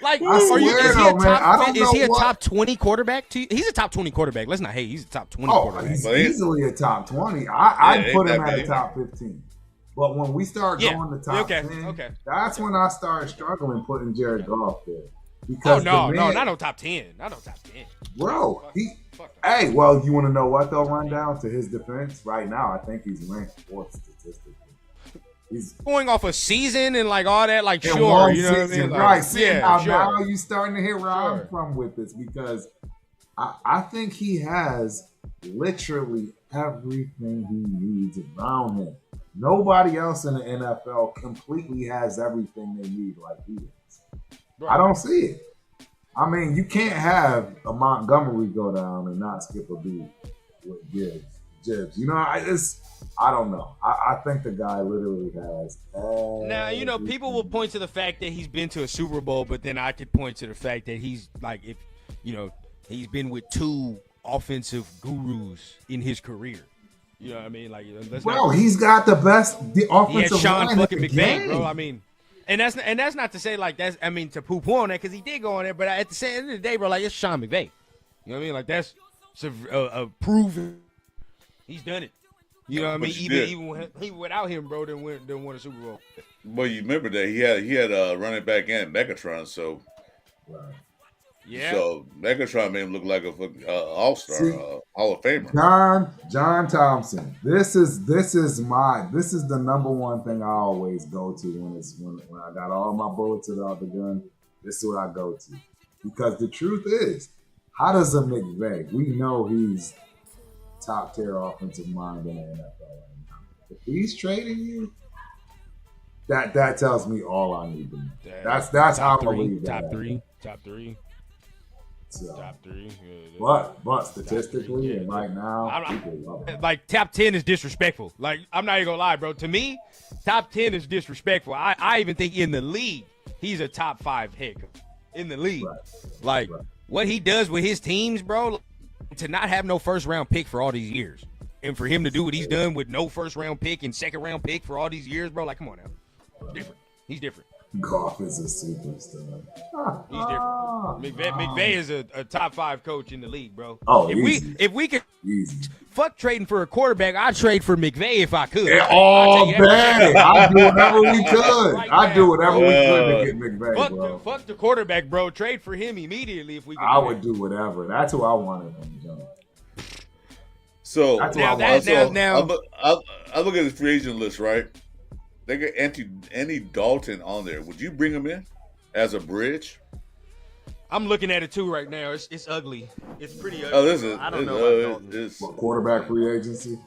Like, is he a top 20 quarterback? He's a top 20 quarterback. Let's not hate. He's a top 20 quarterback. He's easily a top 20. I'd put him at a big. top 15. But when we start going to top 10, that's when I started struggling putting Jared Goff there. Because not on top 10. Not on top 10. Bro, hey, well, you want to know what, though, rundown to his defense? Right now, I think he's ranked fourth statistically. He's going off a season and like all that, like in sure, one you know what I season, mean? Like, right. See, now sure. you starting to hear where I'm from with this because I think he has literally everything he needs around him. Nobody else in the NFL completely has everything they need like he is. I don't see it. I mean, you can't have a Montgomery go down and not skip a beat with Gibbs. You know, I don't know. I think the guy literally has. Now, you know, people will point to the fact that he's been to a Super Bowl, but then I could point to the fact that he's like, if you know, he's been with two offensive gurus in his career. You know what I mean? Like, he's got the offensive he had Sean line fucking in the McVay, game. bro. I mean. And that's not to say like that's to poo-poo on that because he did go on there, but at the end of the day, bro, like it's Sean McVay. You know what I mean? Like that's a proven. He's done it. You know what I mean? Even without him, bro, didn't win a Super Bowl. Well, you remember that he had a running back and Megatron, so yeah. So Megatron made him look like a all-star, Hall of Famer. John Thompson. This is the number one thing I always go to when I got all my bullets out the gun. This is what I go to because the truth is, how does a McVay? We know he's top tier offensive mind in the NFL right now. If he's trading you, That tells me all I need to know. That's how I believe that. Top three. So, Top three. but statistically, and right now, people love it. Like top 10 is disrespectful. Like I'm not even gonna lie, bro. To me, top 10 is disrespectful. I even think in the league, he's a top 5 head coach in the league. Right. Like what he does with his teams, bro. To not have no first round pick for all these years, and for him to do what he's done with no first round pick and second round pick for all these years, bro. Like, come on now, different. He's different. Goff is a superstar. He's different. McVay is a top 5 coach in the league, bro. Oh, if we could easy. fuck trading for a quarterback, I'd trade for McVay if I could. All day. I'd do whatever we could. I'd do whatever we could to get McVay, bro. Fuck the quarterback, bro. Trade for him immediately if we could. I would do whatever. That's who I wanted from John. So now I look at the free agent list, right? They got Andy Dalton on there. Would you bring him in as a bridge? I'm looking at it too right now. It's ugly. It's pretty ugly. Oh, this is. I don't know about Dalton. Quarterback free agency.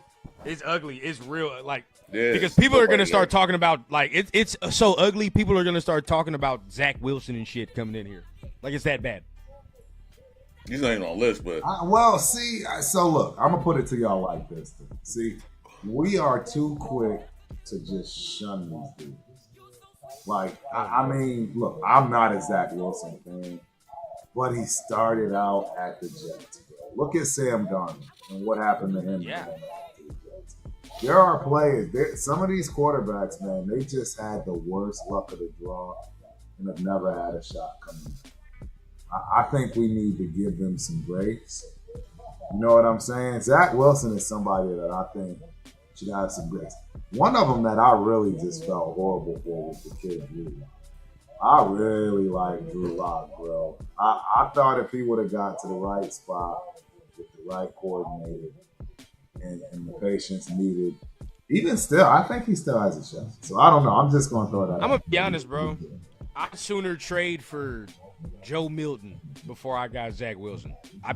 It's ugly. It's real. Like Yes, because people are gonna start talking about like it's so ugly. People are gonna start talking about Zach Wilson and shit coming in here. Like it's that bad. He's not even on the list, but so look, I'm gonna put it to y'all like this. See, we are too quick to just shun these dudes. Like, I mean, look, I'm not a Zach Wilson fan, but he started out at the Jets. Look at Sam Darnold and what happened to him. Yeah. There are players. Some of these quarterbacks, man, they just had the worst luck of the draw and have never had a shot coming. I think we need to give them some grace. You know what I'm saying? Zach Wilson is somebody that I think should have some grace. One of them that I really just felt horrible for was the kid Drew Lock. I really like Drew Lock, bro. I thought if he would have got to the right spot with the right coordinator and the patience needed, even still, I think he still has a shot. So I don't know. I'm just going to throw that out. I'm going to be honest, bro. I'd sooner trade for Joe Milton before I got Zach Wilson. I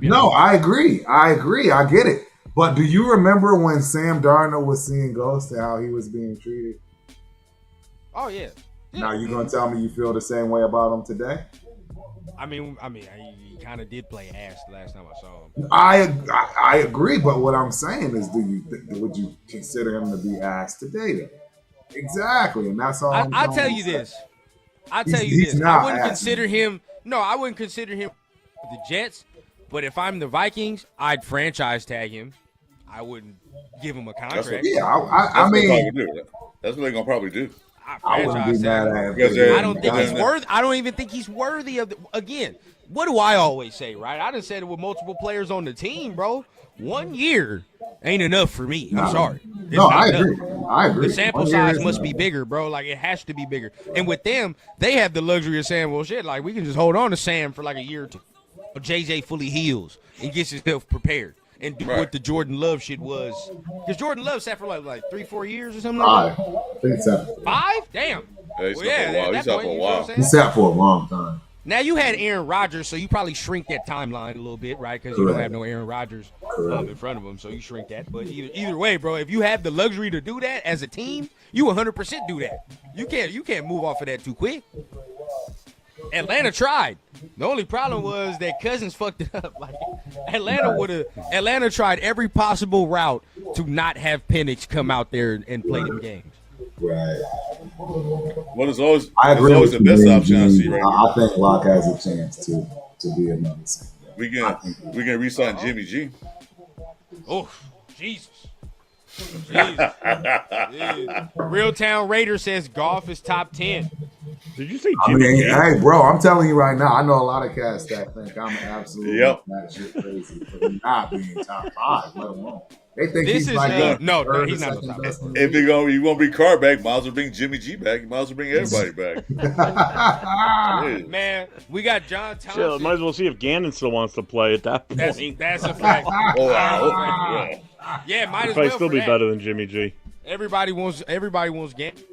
agree. I get it. But do you remember when Sam Darnold was seeing ghosts and how he was being treated? Oh, yeah. Now you gonna tell me you feel the same way about him today? I mean, he kind of did play ass the last time I saw him. I agree, but what I'm saying is, would you consider him to be ass today? Then? Exactly, and that's all. I'll tell you this. I wouldn't consider him. No, I wouldn't consider him the Jets. But if I'm the Vikings, I'd franchise tag him. I wouldn't give him a contract. I mean, that's what they're gonna probably do. I wouldn't be mad at him. I don't think he's worth. I don't even think he's worthy of. Again, what do I always say? Right? I done said it with multiple players on the team, bro. 1 year ain't enough for me. I'm sorry. I agree. The sample size must be bigger, bro. Like it has to be bigger. And with them, they have the luxury of saying, "Well, shit, like we can just hold on to Sam for like a year or two." JJ fully heals and gets himself prepared and do what the Jordan Love shit was. Because Jordan Love sat for like 3-4 years or something like that. I think so. 5? Damn. Yeah, he's out for a while. He sat for a long time. Now you had Aaron Rodgers, so you probably shrink that timeline a little bit, right? Because you don't have no Aaron Rodgers in front of him, so you shrink that. But either way, bro, if you have the luxury to do that as a team, you 100% do that. You can't move off of that too quick. Atlanta tried. The only problem was that Cousins fucked it up. Like Atlanta tried every possible route to not have Penix come out there and play them games. Right. Well, it's always the best option I see right now. I think Locke has a chance to be another center. We can re-sign Jimmy G. Oh, Jesus. Real Town Raider says Goff is top 10. Did you say Jimmy G? Hey, bro, I'm telling you right now, I know a lot of cats that think I'm absolutely not shit crazy for not being top 5, let alone. They think he's like no, he's not top 5. If you won't bring Carr back, might as well bring Jimmy G back. You might as well bring everybody back. Man, we got John Thompson. Shit, might as well see if Gannon still wants to play at that point. That's a fact. Yeah, might as well. Probably still be better than Jimmy G. Everybody wants Gannon.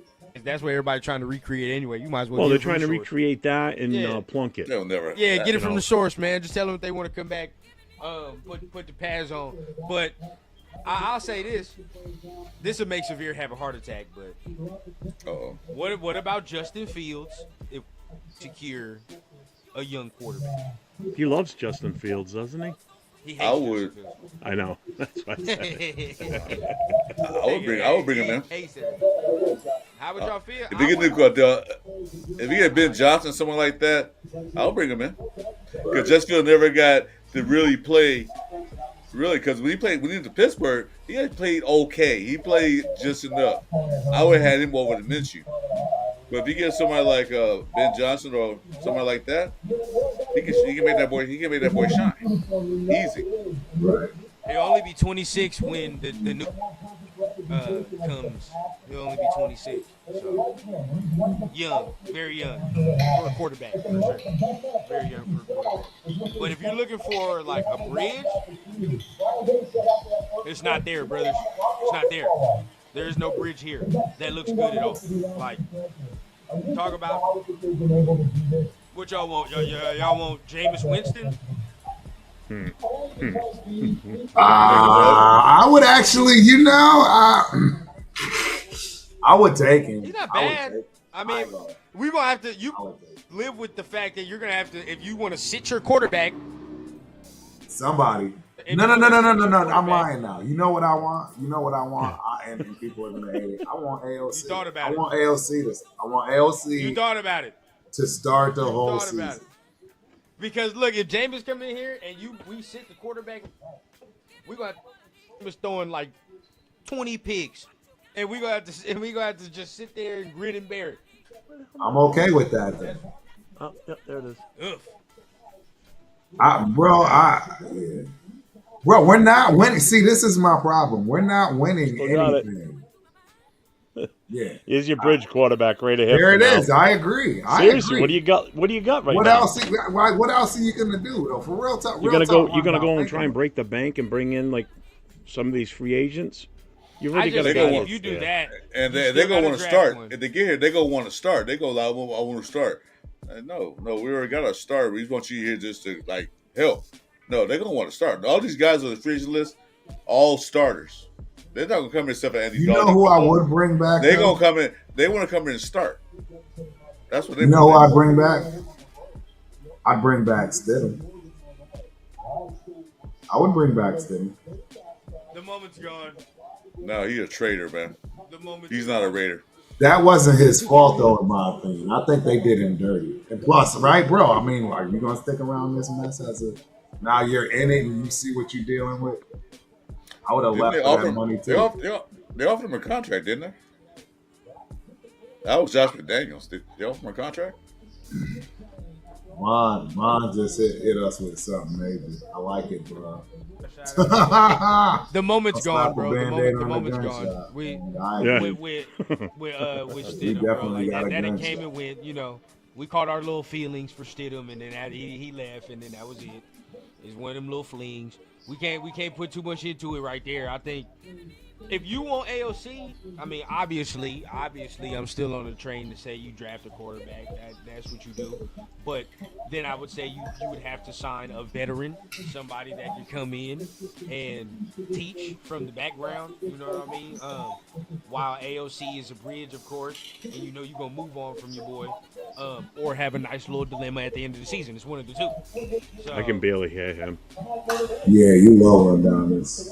That's what everybody's trying to recreate anyway. You might as well. Well, they're trying to recreate that and Plunkett. They'll never. Yeah, get it from the source, man. Just tell them if they want to come back. Put the pads on. But I'll say this. This will make Severe have a heart attack, but what about Justin Fields if secure a young quarterback? He loves Justin Fields, doesn't he? He hates I would. Justin Fields. I know. That's why I said it. I would bring him in. How would y'all feel? If he get Ben Johnson, someone like that, I'll bring him in. Because Justin Fields never got to really play. Really, because when he went to Pittsburgh, he had played okay. He played just enough. I would have had him over the Minshew. But if you get somebody like Ben Johnson or somebody like that, he can make that boy shine. Easy. Right. He'll only be 26 when the new comes. He'll only be 26. So young, very young for a quarterback. For sure. Very young for a quarterback. But if you're looking for like a bridge, it's not there, brothers. It's not there. There is no bridge here that looks good at all. Like, talk about what y'all want. Y'all want Jameis Winston? I would actually, I would take him. He's not bad. I mean, we're going to have to live with the fact that you're going to have to, if you want to sit your quarterback. Somebody. No. I'm lying now. You know what I want? And people are going to hate it. I want AOC. You thought about I want AOC. You thought about it. To start the whole season. Because look, if Jameis come in here and we sit the quarterback, we gonna have throwing like 20 picks, and we gonna have to just sit there and grin and bear it. I'm okay with that then. Oh, yep, there it is. Bro, we're not winning. See, this is my problem. We're not winning anything. Yeah. Here's your bridge quarterback right ahead. There it is. I agree. Seriously, what do you got? What do you got right what now? What else are you gonna do? Though? For real talk. You're gonna go and try and break the bank and bring in like some of these free agents. You really got to go. If you do that, and they're gonna want to start. If they get here, they're gonna want to start. They go, I want to start. No, we already got our start. We just want you here just to like help. No, they're gonna want to start. All these guys on the free agent list, all starters. They're not gonna come in except for Andy. You know who I would bring back? They're gonna come in. They want to come in and start. That's what they. You know who I'd bring back? I'd bring back Stidham. I would bring back Stidham. The moment's gone. No, he's a traitor, man. He's not a Raider. That wasn't his fault, though, in my opinion. I think they did him dirty. And plus, right, bro? I mean, are you gonna stick around this mess now you're in it and you see what you're dealing with? I would have left for that money too. They offered him a contract, didn't they? That was Josh McDaniels. Did they offer him a contract? Mine just hit us with something, maybe. I like it, bro. The moment's gone, bro. The moment's gone. With Stidham, bro. Like that came and went. We caught our little feelings for Stidham, and then he left, and then that was it. It's one of them little flings. We can't put too much into it right there. I think if you want AOC, I mean, obviously, I'm still on the train to say you draft a quarterback. That's what you do. But then I would say you would have to sign a veteran, somebody that can come in and teach from the background. You know what I mean? While AOC is a bridge, of course, and you're gonna move on from your boy, or have a nice little dilemma at the end of the season. It's one of the two. So, I can barely hear him. Yeah, you lowering down this.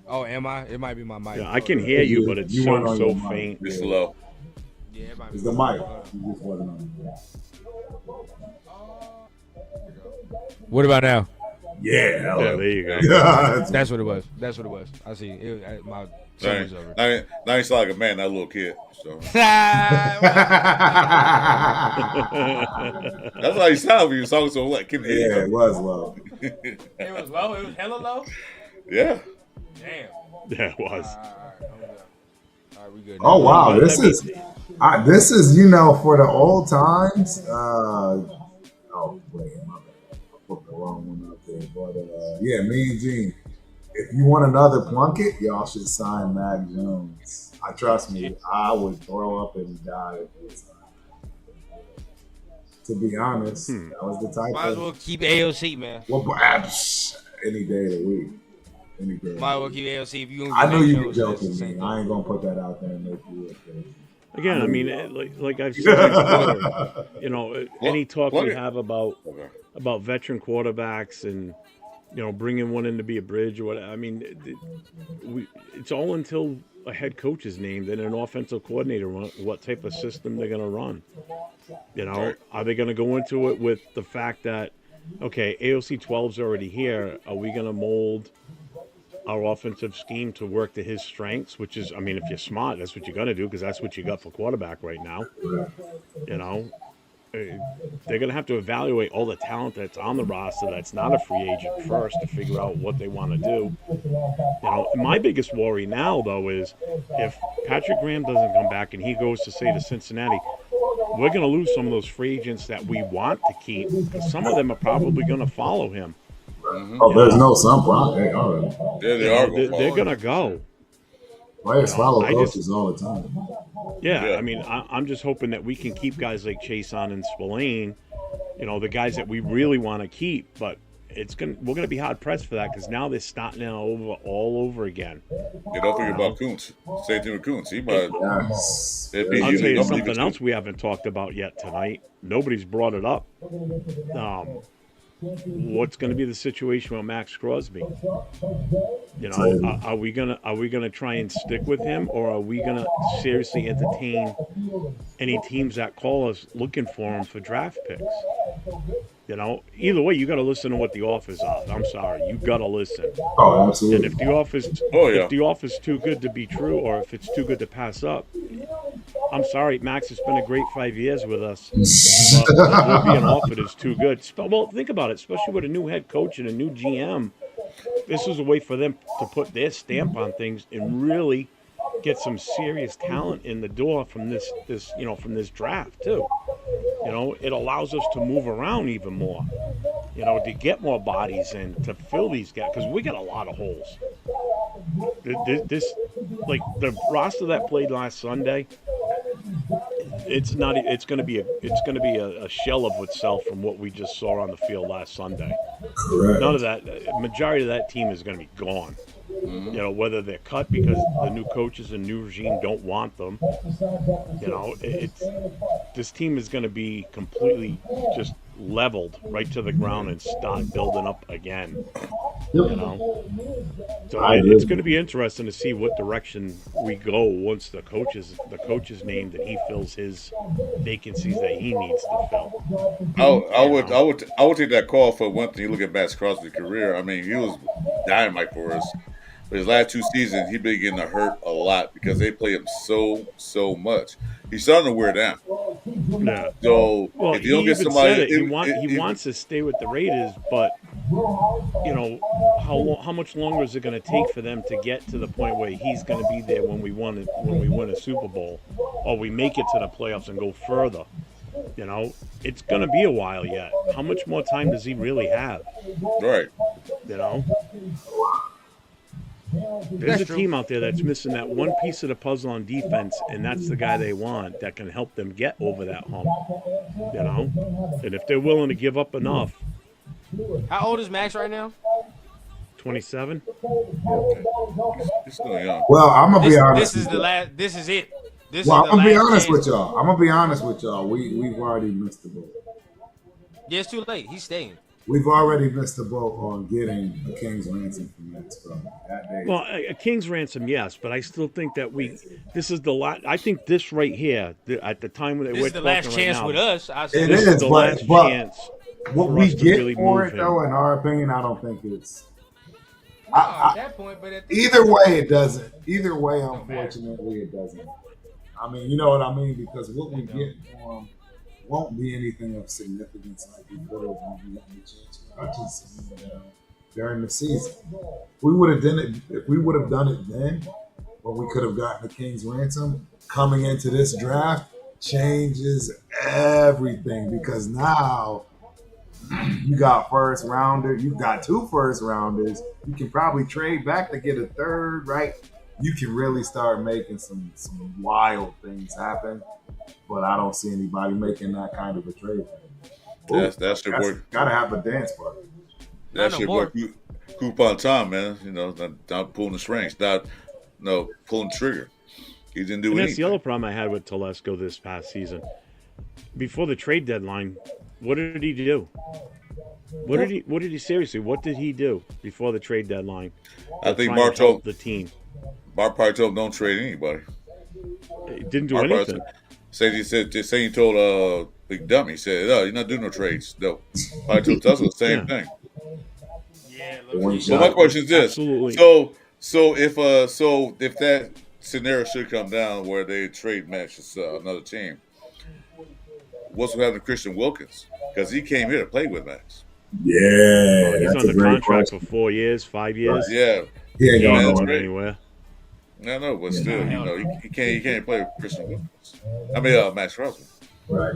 Oh, am I? It might be my mic. Yeah, I can hear you, but it's so faint. It's low. Yeah, it might be. It's the mic. You just wasn't on. What about now? Yeah, there you go. That's what it was. I see. My son was over. Now you sound like a man, not a little kid. So That's how you sound when you're talking so like. Yeah, it was low. It was low. It was hella low. Yeah. Damn. Yeah, it was. All right, we good. Oh wow, this is for the old times. Oh wait, my bad. I put the wrong one up there. But yeah, me and Gene. If you want another Plunkett, y'all should sign Mac Jones. Trust me, I would throw up and die if it was to be honest. That was the type. Might as well keep AOC, man. Well, perhaps any day of the week. any good. Might well keep AOC if you gonna I get knew Nick you were Jones, that's the joking, same man. I thing. ain't gonna put that out there and make you look crazy. Again, I mean, like I've said before, you know, any talk we have about veteran quarterbacks and bringing one in to be a bridge or what. I mean, it's all until a head coach is named and an offensive coordinator what type of system they're going to run. Right. Are they going to go into it with the fact that, okay, AOC 12's already here. Are we going to mold our offensive scheme to work to his strengths? Which is, I mean, if you're smart, that's what you're going to do because that's what you got for quarterback right now. They're going to have to evaluate all the talent that's on the roster that's not a free agent first to figure out what they want to do. My biggest worry now, though, is if Patrick Graham doesn't come back and he goes to, say, to Cincinnati, we're going to lose some of those free agents that we want to keep. Some of them are probably going to follow him. Oh, there's no some problem. Hey, all right. Yeah, they are. They're going to go. Players follow coaches all the time. Yeah, I mean, I'm just hoping that we can keep guys like Chason and Spillane, the guys that we really want to keep. But we're gonna be hard pressed for that because now they're starting all over again. Yeah, don't forget about Kuntz. Same thing with Kuntz. He might. Yes. I'll tell you something else we haven't talked about yet tonight. Nobody's brought it up. What's going to be the situation with Max Crosby? Are we gonna try and stick with him, or are we gonna seriously entertain any teams that call us looking for him for draft picks? Either way, you got to listen to what the offers are. I'm sorry, you got to listen. Oh, absolutely. And if the offer's too good to be true, or if it's too good to pass up, I'm sorry, Max. It's been a great 5 years with us, but what we're being offered is too good. Well, think about it, especially with a new head coach and a new GM. This is a way for them to put their stamp on things and really get some serious talent in the door from this draft too. It allows us to move around even more. To get more bodies in to fill these gaps because we got a lot of holes. This like the roster that played last Sunday. It's not. It's going to be a shell of itself from what we just saw on the field last Sunday. Correct. None of that. Majority of that team is going to be gone. Whether they're cut because the new coaches and new regime don't want them. This team is going to be completely just leveled right to the ground and start building up again. So it's going to be interesting to see what direction we go once the coach is named and he fills his vacancies that he needs to fill. I would take that call for one thing. You look at Max Crosby's career. I mean, he was dynamite for us. But his last 2 seasons, he been getting hurt a lot because they play him so much. He's starting to wear down. Yeah. So well, if you don't he get somebody, he wants to stay with the Raiders, but how much longer is it going to take for them to get to the point where he's going to be there when we win a Super Bowl, or we make it to the playoffs and go further? It's going to be a while yet. How much more time does he really have? Right. There's a team out there that's missing that one piece of the puzzle on defense, and that's the guy they want that can help them get over that hump. And if they're willing to give up enough. How old is Max right now? 27. He's still young. Well, I'm gonna be honest. This is the last. This is it. I'm gonna be honest with y'all. We've already missed the boat. Yeah, it's too late. He's staying. We've already missed the boat on getting a king's ransom from Max Crosby. Well, a king's ransom, yes, but I still think that this is the last. I think this right here, at the time when this is the last chance with us. It this is the last chance. What we get really for it, him. though, in our opinion, I don't think it's. At that point, but Either way, it doesn't. Either way, unfortunately, it doesn't. I mean, you know what I mean? Because what we get for him won't be anything of significance like we could have when we got the chance to purchase him during the season. We would have done it if we would have done it then, when we could have gotten the king's ransom. Coming into this draft changes everything because now you got first rounder, you got 2 first rounders. You can probably trade back to get a third, right? You can really start making some wild things happen. But I don't see anybody making that kind of a trade. That's your boy. Gotta have a dance party. That's your boy coupon time, man. Not pulling the strings, not pulling the trigger. He didn't do And anything. that's the other problem I had with Telesco this past season. Before the trade deadline, what did he do? What did he do before the trade deadline? I think Trying Mark to help told the team. Mark probably told him don't trade anybody. He didn't do Mark anything. He told Big Dummy. He said, "No, you're not doing no trades." No, probably told Tesla the same thing. Yeah, So my question is this: Absolutely. so if that scenario should come down where they trade Max to another team, what's going to happen to Christian Wilkins? Because he came here to play with Max. Yeah, He's that's a under great contract question. for 4 years, 5 years. Yeah, He ain't He ain't going going nowhere. anywhere. no, but still, he can't play with Christian Wilkins. I mean, Max Crosby. Right.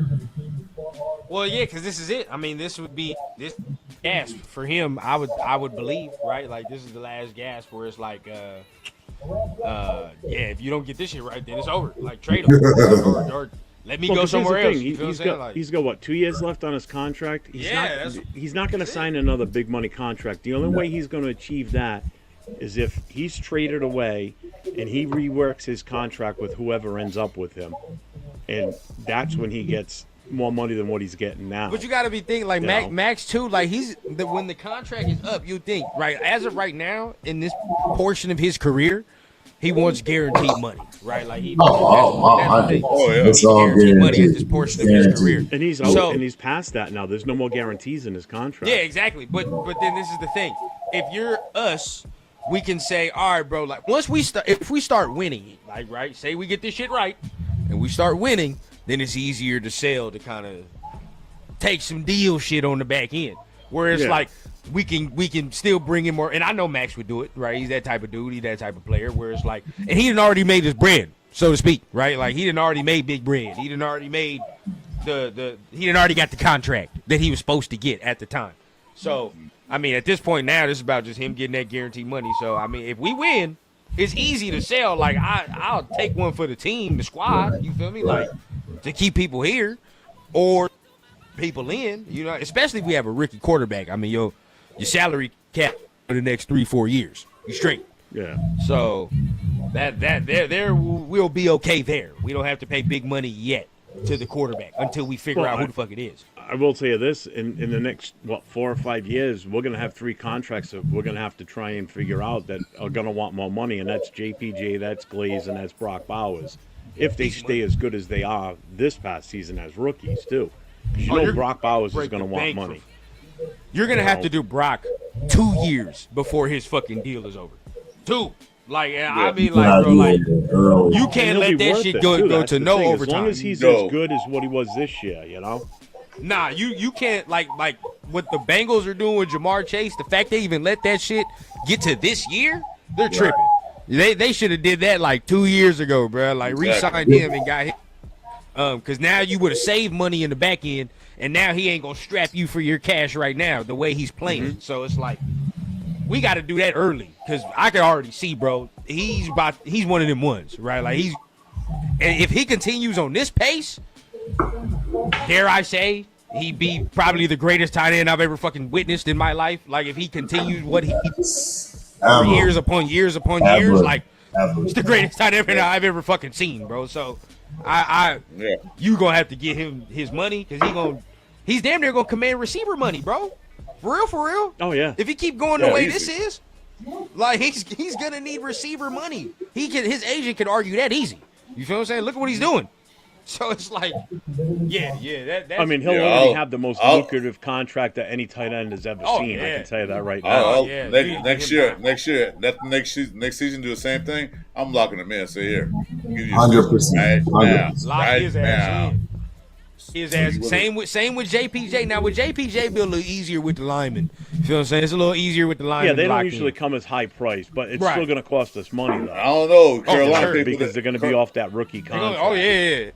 Well, yeah, because this is it. I mean, this would be this gasp for him. I would believe, right? Like this is the last gasp where it's like, yeah, if you don't get this shit right, then it's over. Like trade him or let me Well, go 'cause here's the somewhere else. thing. You feel what I'm saying? He's got what, 2 years left on his contract. He's not going to sign another big money contract. The only way he's going to achieve that is if he's traded away and he reworks his contract with whoever ends up with him, and that's when he gets more money than what he's getting now. But you got to be thinking like You know? Max too. Like when the contract is up, you think right as of right now in this portion of his career, he wants guaranteed money, right? Like he. That's the thing. Oh, yeah. He needs It's all guaranteed money at guaranteed. this portion of his career. And he's out, So- and he's past that now. There's no more guarantees in his contract. Yeah, exactly. But then this is the thing. If you're us, we can say, all right, bro. Like if we start winning, like right, say we get this shit right, and we start winning, then it's easier to sell to kind of take some deal shit on the back end. Whereas Yeah. like we can still bring in more. And I know Max would do it, right? He's that type of dude. He's that type of player. Where it's like, and he done already made his bread, so to speak, right? Like he done already made big bread. He done already made he done already got the contract that he was supposed to get at the time. So I mean, at this point now, this is about just him getting that guaranteed money. So I mean, if we win, it's easy to sell. Like I'll take one for the team, the squad. You feel me? Like to keep people here or people in. You know, especially if we have a rookie quarterback. I mean, your salary cap for the next 3-4 years, you straight. Yeah. So that there we'll be okay there. We don't have to pay big money yet to the quarterback until we figure out who the fuck it is. I will tell you this: in the next 4 or 5 years, we're going to have 3 contracts that we're going to have to try and figure out that are going to want more money, and that's JPJ, that's Glaze, and that's Brock Bowers. If they stay as good as they are this past season as rookies too, 'cause you know Brock Bowers is break going to the want bank money. You're gonna have to do Brock 2 years before his fucking deal is over. 2. Like I mean, like bro, like early. you And can't he'll let be that worth shit it, go too. go That's to the no thing. overtime. As long as he's No. as good as what he was this year, you know. Nah, you can't like what the Bengals are doing with Jamar Chase. The fact they even let that shit get to this year, they're tripping. They should have did that like 2 years ago, bro. Like re-signed him and got him. Because now you would have saved money in the back end, and now he ain't gonna strap you for your cash right now the way he's playing. Mm-hmm. So it's like we got to do that early because I can already see, bro. He's one of them ones, right? Like and if he continues on this pace, dare I say, he'd be probably the greatest tight end I've ever fucking witnessed in my life. Like if he continues what he years upon years upon years, like it's the greatest tight end I've ever fucking seen, bro. So you gonna have to get him his money because he's damn near gonna command receiver money, bro. For real. Oh yeah. If he keep going the way easy. this is, like he's gonna need receiver money. His agent can argue that easy. You feel what I'm saying? Look at what he's doing. So it's like, that's, I mean, he'll Yeah, already I'll- have the most I'll- lucrative contract that any tight end has ever Oh, seen. I yeah. can tell you that right now. I'll, yeah, next year, next season, do the same thing. I'm locking him in. Say here, 100%. lock his ass in. His ass. Same with JPJ. Now with JPJ, be a little easier with the linemen. You feel what I'm saying? It's a little easier with the linemen. Yeah, they to don't lock usually in. come as high price, but it's Right. still going to cost us money though. I don't know. for Carolina sure, people Because they're going to be off that rookie They're gonna- contract. Oh yeah.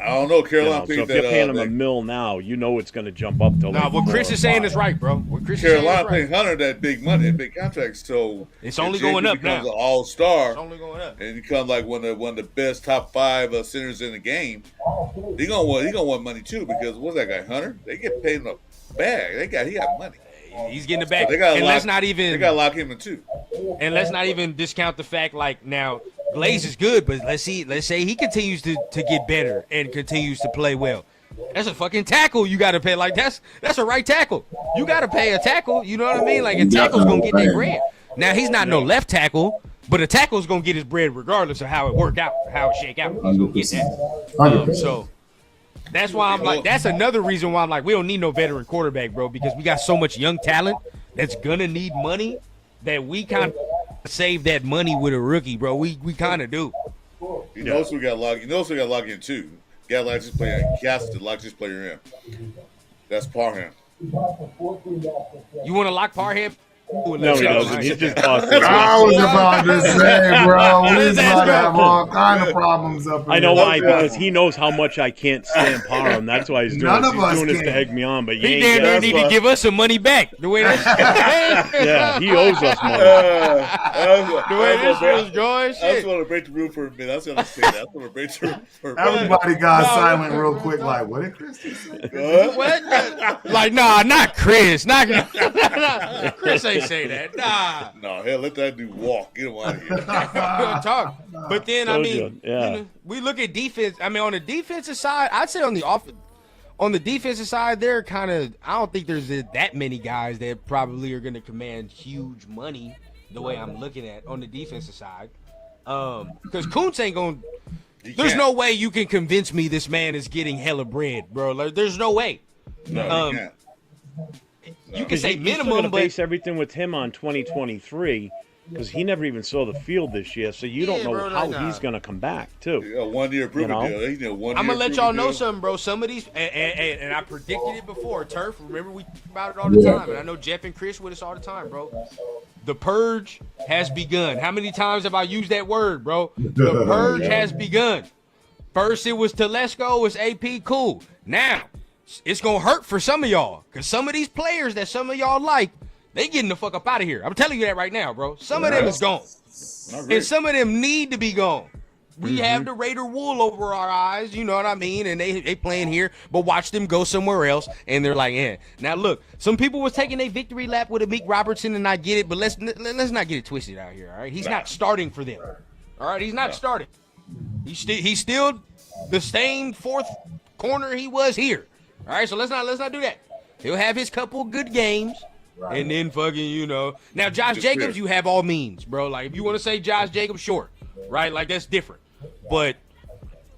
I don't know. You Carolina know, so people if you're paying that them a mil now, you know it's going to jump up to Nah, like what 4 Chris or is saying 5. is right, bro. What Chris is saying Carolina is right. paying Hunter that big money, that big contract. So It's if only JP going up becomes now. an all-star, It's only going up. and he becomes like one of the best top 5 centers in the game. He gonna want money too because what's that guy Hunter? They get paid in a bag. He got money. He's getting the back. They got and let's not even. They got to lock him in too. And let's not even discount the fact like now Glaze is good, but let's say he continues to get better and continues to play well. That's a fucking tackle you got to pay. Like that's a right tackle. You got to pay a tackle. You know what I mean? Like a tackle's gonna get that bread. Now he's not no left tackle, but a tackle's gonna get his bread regardless of how it work out, how it shake out. He's gonna get that. So that's why I'm like, that's another reason why I'm like, we don't need no veteran quarterback, bro, because we got so much young talent that's gonna need money that we kind of save that money with a rookie, bro. We kind of do. You know, so we got lock. You know, so we got lock in too. Got to lock this player. He has to lock this player in. That's Parham. You want to lock Parham? No, he doesn't. He's just busted. I was about to say, bro, we're about to have all kind of problems up here. I know why, because he knows how much I can't stand Parham. That's why he's doing this. He's doing this to egg me on, but he damn near need to give us some money back. The way that yeah, he owes us money. The way this was going, shit. I just want to break the rule for a minute. I was going to say that. I want to break the rule for a minute. Everybody got silent real quick, like, what did Chris say? What? Like, nah, not Chris. Not Chris ain't say that. Nah. No, hell, let that dude walk. Get him out of here. We'll talk. But then, I mean, yeah. you know, we look at defense. I mean, on the defensive side, I'd say on the defensive side, they're kind of, I don't think there's that many guys that probably are going to command huge money the way I'm looking at on the defensive side. Because Kuntz ain't going to, there's no way you can convince me this man is getting hella bread, bro. Like, there's no way. No, you can't. You can say minimum, but but base everything with him on 2023 because he never even saw the field this year, so you don't know how he's going to come back too. A 1 year improvement deal. I'm gonna let y'all know something, bro. Some of these, and I predicted it before. Turf, remember we talk about it all the time, and I know Jeff and Chris with us all the time, bro. The purge has begun. How many times have I used that word, bro? The purge has begun. First it was Telesco, it's AP, cool. Now it's gonna hurt for some of y'all, cause some of these players that some of y'all like, they getting the fuck up out of here. I'm telling you that right now, bro. Some of them is gone, and some of them need to be gone. We have the Raider wool over our eyes, you know what I mean? And they playing here, but watch them go somewhere else, and they're like, eh. Now look, some people was taking a victory lap with Amik Robertson, and I get it, but let's not get it twisted out here, all right? He's not starting for them, all right? He's not starting. He's still the same fourth corner he was here, all right? So let's not do that. He'll have his couple good games. Right. And then fucking, you know. Now, Josh Jacobs, you have all means, bro. Like, if you want to say Josh Jacobs, sure. Right? Like, that's different. But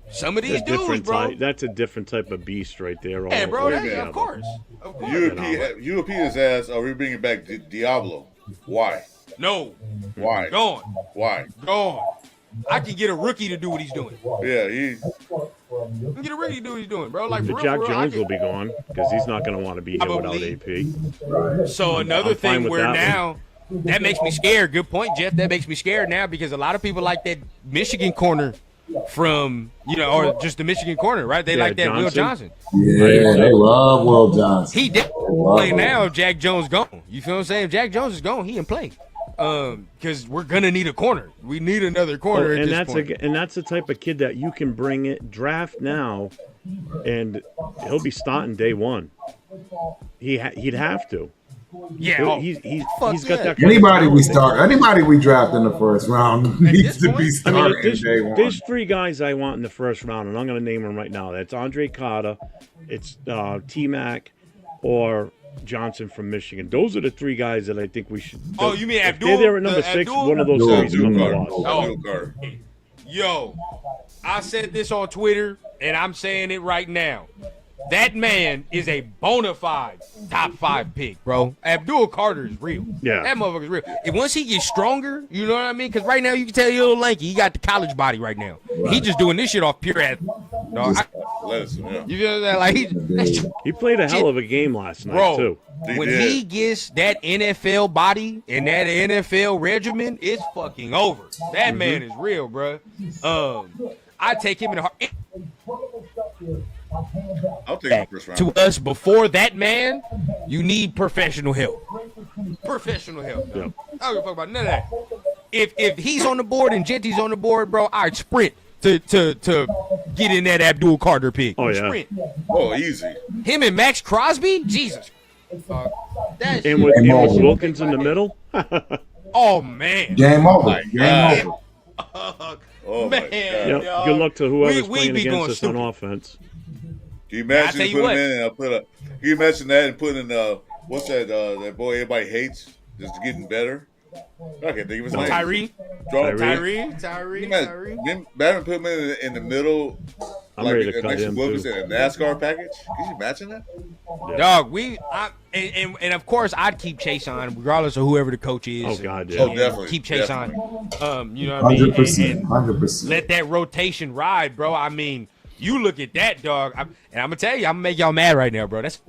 some of these dudes, bro. That's a different type of beast right there. Yeah, bro. Of course. UAP his ass, are we bringing back Diablo? Why? No. Why? Gone. Why? Gone. I can get a rookie to do what he's doing. Yeah, I can get a rookie to do what he's doing, bro. Like, Jack Jones will be gone because he's not going to want to be here without AP. So another thing where now that makes me scared. Good point, Jeff. That makes me scared now because a lot of people like that Michigan corner from, you know, or just the Michigan corner, right? They like that Johnson. Will Johnson. Yeah, they love Will Johnson. He did play now. If Jack Jones gone. You feel what I'm saying? If Jack Jones is gone, he can play. Because we're gonna need a corner. We need another corner at this point. And that's the type of kid that you can bring it draft now, and he'll be starting day one. He'd have to. Yeah, he's got that. Anybody we draft in the first round needs to be starting day one. There's three guys I want in the first round, and I'm going to name them right now. That's Andre Carter, it's T-Mac, or Johnson from Michigan. Those are the three guys that I think we should. Oh, you mean Abdul? They're there at number 6. One of those three is coming to us. Oh, yo, I said this on Twitter, and I'm saying it right now. That man is a bona fide top 5 pick, bro. Abdul Carter is real. Yeah. That motherfucker's real. And once he gets stronger, you know what I mean? Because right now you can tell he's a little lanky. He got the college body right now. Right. He just doing this shit off pure ass. You feel that? Like he played a hell of a game last night, bro, too. When he gets that NFL body and that NFL regimen, it's fucking over. That man is real, bro. I take him in the heart. I'll take him first round. To us, before that man, you need professional help. Professional help. Yeah. I don't give a fuck about none of that. If he's on the board and Genty's on the board, bro, I'd sprint to get in that Abdul Carter pick. Oh, yeah. Sprint. Oh, easy. Him and Max Crosby? Jesus. That And with Game over. Wilkins in the middle. oh man, Game over. My Game God. over. Oh man, my God. Yeah, dog. good luck to whoever's We playing be going against us on stupid. offense. Can you imagine tell you putting what. him in and can you imagine that and putting what's that boy everybody hates just getting better? I can't think of his name. Tyree. Imagine putting him in the middle, I'm like ready to cut next to him Wilkins too. in a NASCAR package. Can you imagine that? Dog, and of course I'd keep Chase on regardless of whoever the coach is. Oh God, yeah. Oh, definitely. Keep Chase Definitely. on. You know what I mean? 100%. 100%. Let that rotation ride, bro. I mean, you look at that, dog. And I'm gonna tell you, I'm gonna make y'all mad right now, bro. That's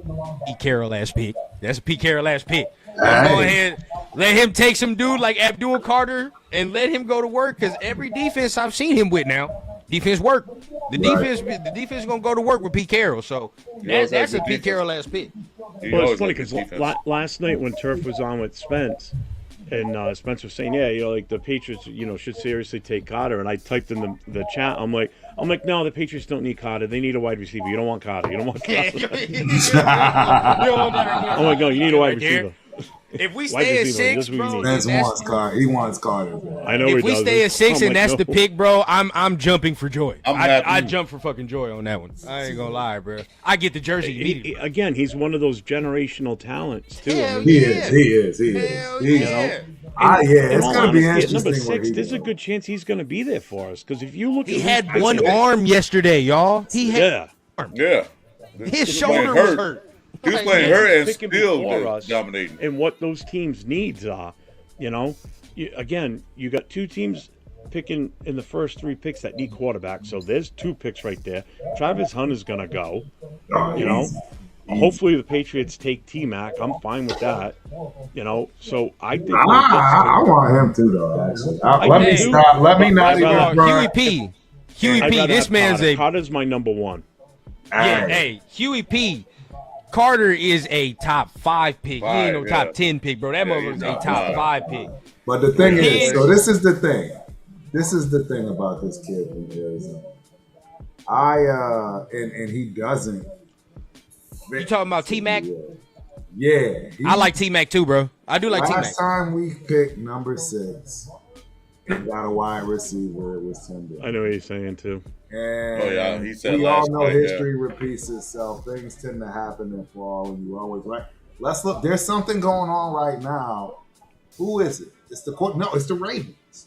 Pete Carroll ass pick. That's a Pete Carroll ass pick. Go ahead, let him take some dude like Abdul Carter and let him go to work. Because every defense I've seen him with now, defense work. The defense is gonna go to work with Pete Carroll. So that's a Pete Carroll ass pick. Well, it's funny because last night when Turf was on with Spence, and Spence was saying, yeah, like the Patriots, should seriously take Carter. And I typed in the chat, I'm like, no, the Patriots don't need Carter. They need a wide receiver. You don't want Carter. You don't want Carter. I'm like, no, you need a wide receiver. If we stay at 6, bro, He wants Carter. Bro. I know. If we stay at 6 and that's the pick, bro, I'm jumping for joy. I jump for fucking joy on that one. I ain't gonna lie, bro. I get the jersey immediately. Again, he's one of those generational talents too. Hell He yeah. is. Hell He yeah. it's gonna be interesting. Number 6, there's a good chance he's gonna be there for us. Because if you look, He had one arm yesterday, y'all. He had Yeah. his shoulder was hurt. He was playing hurt and picking still before us dominating. and what those teams' needs are. You got 2 teams picking in the first 3 picks that need quarterbacks. So there's 2 picks right there. Travis Hunter's gonna go. Hopefully the Patriots take T-Mac. I'm fine with that. So I think I want him to though. Actually, let me not even. Huey P. This man's Carter's my number 1. Hey, Huey P. Carter is a top 5 pick. He ain't no top 10 pick, bro. That motherfucker's a top 5 pick. But the thing is, so this is the thing. This is the thing about this kid from Arizona. And he doesn't. You talking about T-Mac? Yeah. I like T-Mac too, bro. I do like T-Mac. Last time we picked number 6 and got a wide receiver, it was Tim Brady. I know what he's saying too. And he said we last all know night, history repeats itself. Things tend to happen and fall, and you're always right. Let's look. There's something going on right now. Who is it? It's the Ravens.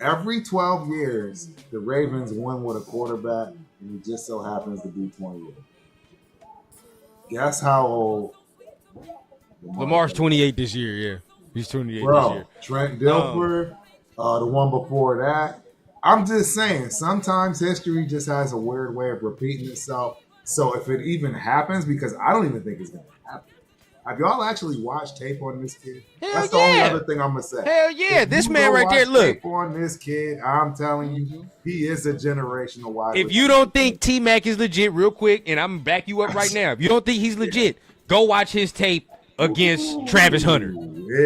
Every 12 years, the Ravens win with a quarterback, and it just so happens to be 20 years. Guess how old? Lamar's 28 this year, yeah. He's 28 this year. Trent Dilfer, the one before that. I'm just saying, sometimes history just has a weird way of repeating itself. So if it even happens, because I don't even think it's going to happen. Have y'all actually watched tape on this kid? That's the only other thing I'm going to say. Hell yeah. This man right there, look. Tape on this kid, I'm telling you, he is a generational wide receiver. If you don't think T-Mac is legit, real quick, and I'm going to back you up right now. If you don't think he's legit, go watch his tape against Travis Hunter.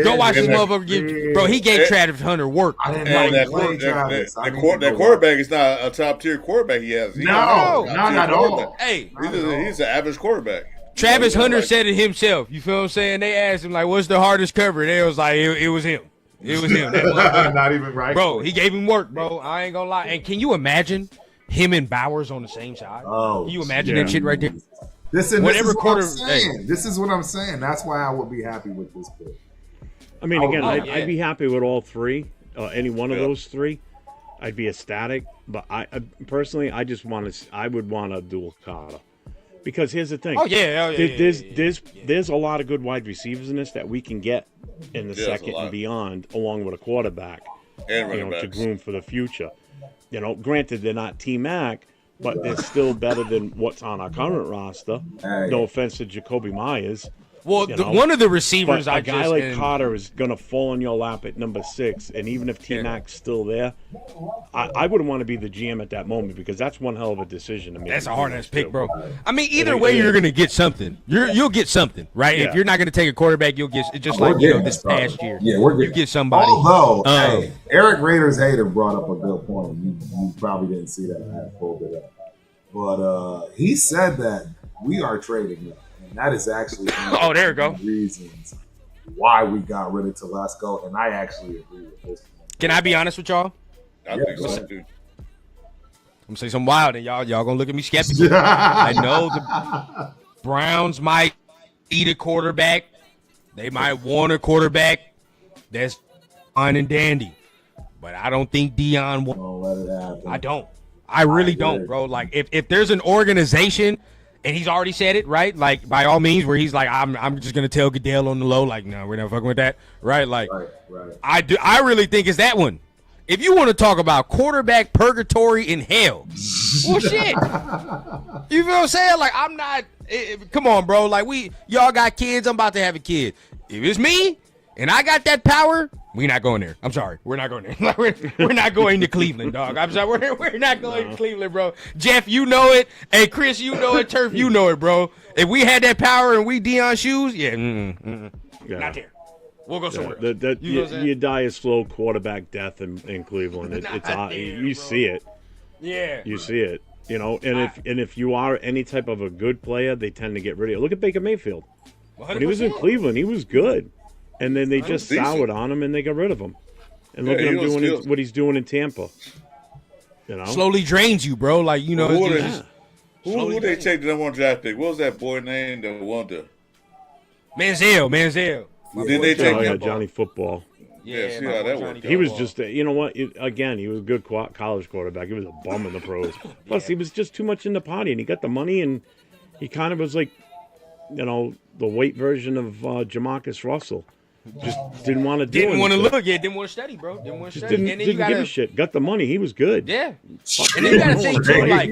Go watch this motherfucker. Bro, he gave Travis Hunter work. I didn't know that quarterback is not a top tier quarterback he has. No, not at all. Hey, he's an average quarterback. Travis Hunter said it himself. You feel what I'm saying? They asked him, like, what's the hardest cover? And they was like, it was him. It was him. Not even right. Bro, he gave him work, bro. I ain't gonna lie. And can you imagine him and Bowers on the same side? Oh, can you imagine that shit right there? This is what I'm saying. That's why I would be happy with this pick. I mean, again, I'd be happy with all 3. Any one of those 3. I'd be ecstatic. But I personally, I would want a dual Carter. Because here's the thing. There's a lot of good wide receivers in this that we can get in the second and beyond, along with a quarterback, and running backs to groom for the future. Granted they're not T-Mac, but they're still better than what's on our current roster. No offense to Jacoby Myers. Well, one of the receivers, but a guy like Carter is going to fall in your lap at number 6, and even if T-Mac's still there, I wouldn't want to be the GM at that moment because that's one hell of a decision to make. That's a hard-ass pick, bro. I mean, either way, you're going to get something. You'll get something, right? Yeah. If you're not going to take a quarterback, you'll get just like this past year. Yeah, you get somebody. Although, Eric Raiders hater brought up a good point. You probably didn't see that. I had pulled it up, but he said that we are trading him. And that is actually Oh, there we go. one of the reasons why we got rid of Telesco, and I actually agree with this. Can I be honest with y'all? I think so too. I'm gonna say something wild, and y'all gonna look at me skeptical. I know the Browns might need a quarterback. They might want a quarterback. That's fine and dandy. But I don't think Dion wants. Don't let it happen. I don't. I really don't, bro. Like, if there's an organization, and he's already said it, right? Like, by all means, where he's like, I'm just gonna tell Goodell on the low, like, no, we're not fucking with that, right? Like, right. I really think it's that one. If you want to talk about quarterback purgatory in hell, well, shit. You feel what I'm saying? Like, I'm not. Come on, bro. Like, y'all got kids. I'm about to have a kid. If it's me and I got that power, we not going there. I'm sorry, we're not going there. Like, we're not going to Cleveland, dog. I'm sorry, we're not going to Cleveland, bro. Jeff, you know it. Hey, Chris, you know it. Turf, you know it, bro. If we had that power and we Dion shoes, yeah. Not there. We'll go somewhere. You die a slow quarterback death in Cleveland. You see it. Yeah, you see it. You know, and if you are any type of a good player, they tend to get rid of you. Look at Baker Mayfield. 100%. When he was in Cleveland, he was good, and then they just soured on him and they got rid of him. And look at him doing what he's doing in Tampa. You know, slowly drains you, bro. Like, you know, who they take the number one draft pick? What was that boy name that won the Manziel? Did they take Johnny Football? Yeah, see how that worked. He was just, you know what? Again, he was a good college quarterback. He was a bum in the pros. Plus, he was just too much in the party, and he got the money, and he kind of was like, you know, the white version of Jamarcus Russell. Just didn't want to do Didn't want to look. Yeah, didn't want to study, bro. Didn't want to study. Didn't give a shit. Got the money. He was good. Yeah. And then you got to think, too, like,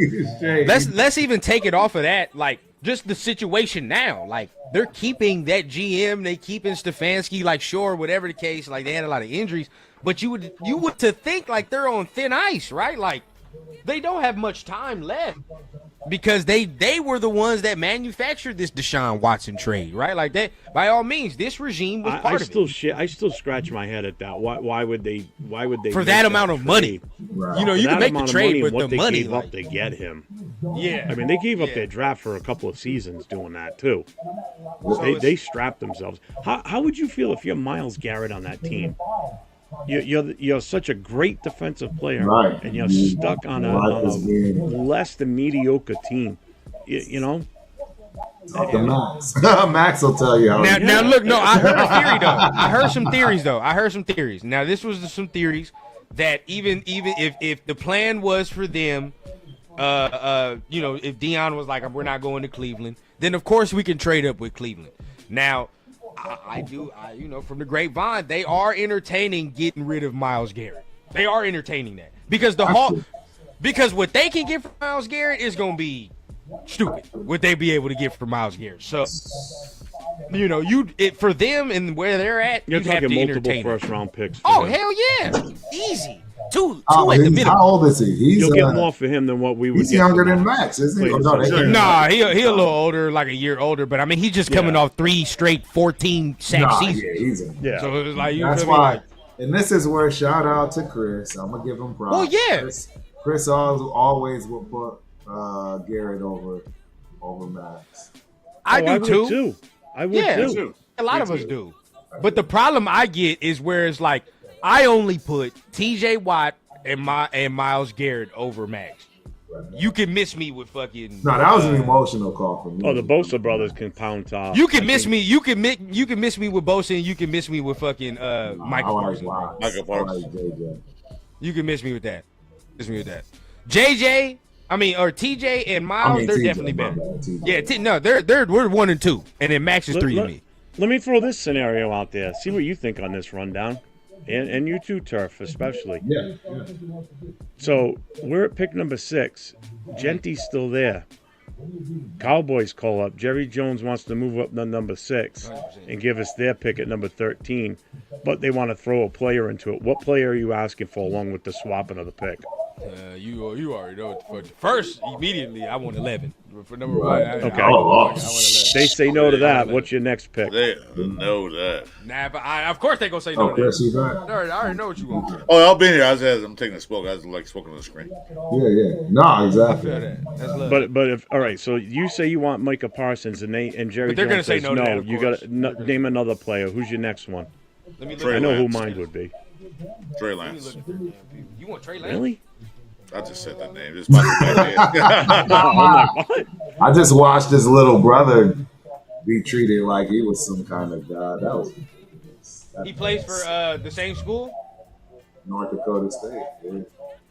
let's even take it off of that. Like, just the situation now. Like, they're keeping that GM. They keeping Stefanski. Like, sure, whatever the case. Like, they had a lot of injuries. But you would to think, like, they're on thin ice, right? Like, they don't have much time left. Because they were the ones that manufactured this Deshaun Watson trade, right? Like that. By all means, this regime was part of it. I still scratch my head at that. Why would they? For that amount of money? Right. You know, you can make the trade with the money. They gave up to get him. Yeah. I mean, they gave up their draft for a couple of seasons doing that too. They strapped themselves. How would you feel if you're Myles Garrett on that team? You're such a great defensive player, right, and you're stuck on a less than mediocre team. You know. Talk to Max. Max will tell you how. Now look, no, I heard a theory though. I heard some theories. Now this was some theories that even if the plan was for them, you know, if Dion was like, we're not going to Cleveland, then of course we can trade up with Cleveland. Now. You know, from the grapevine, they are entertaining getting rid of Myles Garrett. They are entertaining that because because what they can get from Myles Garrett is going to be stupid. What they be able to get from Myles Garrett. So, you know, for them and where they're at, you're you have to entertain multiple first-round picks. Oh hell yeah, easy. Two at the minimum. How old is he? You'll get more for him than what we would. He's younger than Max, isn't he? Nah, he a little older, like a year older. But I mean, he's just coming off 3 straight 14 sack seasons. Yeah, so it's like that's why. And this is where shout out to Chris. I'm gonna give him props. Oh yeah, Chris always will put Garrett over Max. I do too. I would too. A lot of us do. But the problem I get is where it's like. I only put T.J. Watt and Myles Garrett over Max. You can miss me with fucking. No, that was an emotional call for me. Oh, the Bosa brothers can pound top. You can miss me. You can miss me with Bosa, and you can miss me with fucking Michael Parsons. Michael Parsons. You can miss me with that. JJ, or TJ and Miles, they're definitely better. Yeah, we're 1 and 2, and then Max is 3 to me. Let me throw this scenario out there. See what you think on this rundown. And you too, Turf, especially. Yeah. So we're at pick number 6. Genty's still there. Cowboys call up. Jerry Jones wants to move up to number 6 and give us their pick at number 13. But they want to throw a player into it. What player are you asking for along with the swapping of the pick? You already know. For first, immediately, I want 11. For number one, Okay. I want 11. They say no to that. What's your next pick? They know that. Nah, but of course they gonna say no to Chris, that. you back? I already know what you want. Oh, I'll be here. I'm taking a smoke. I was like smoking on the screen. Yeah. No, I exactly. feel that. That's love. But if all right, so you say you want Micah Parsons and Jerry But they're gonna Jones say says no to that, of you course. got to name another player. Who's your next one? Let me look. Trey I know who Lance. mine would be. Trey Let me Lance. look at their damn people. You want Trey Lance? Really? I just said that name. Just about I'm like, what? I just watched his little brother be treated like he was some kind of god. That was ridiculous. He plays for the same school. North Dakota State. Yeah.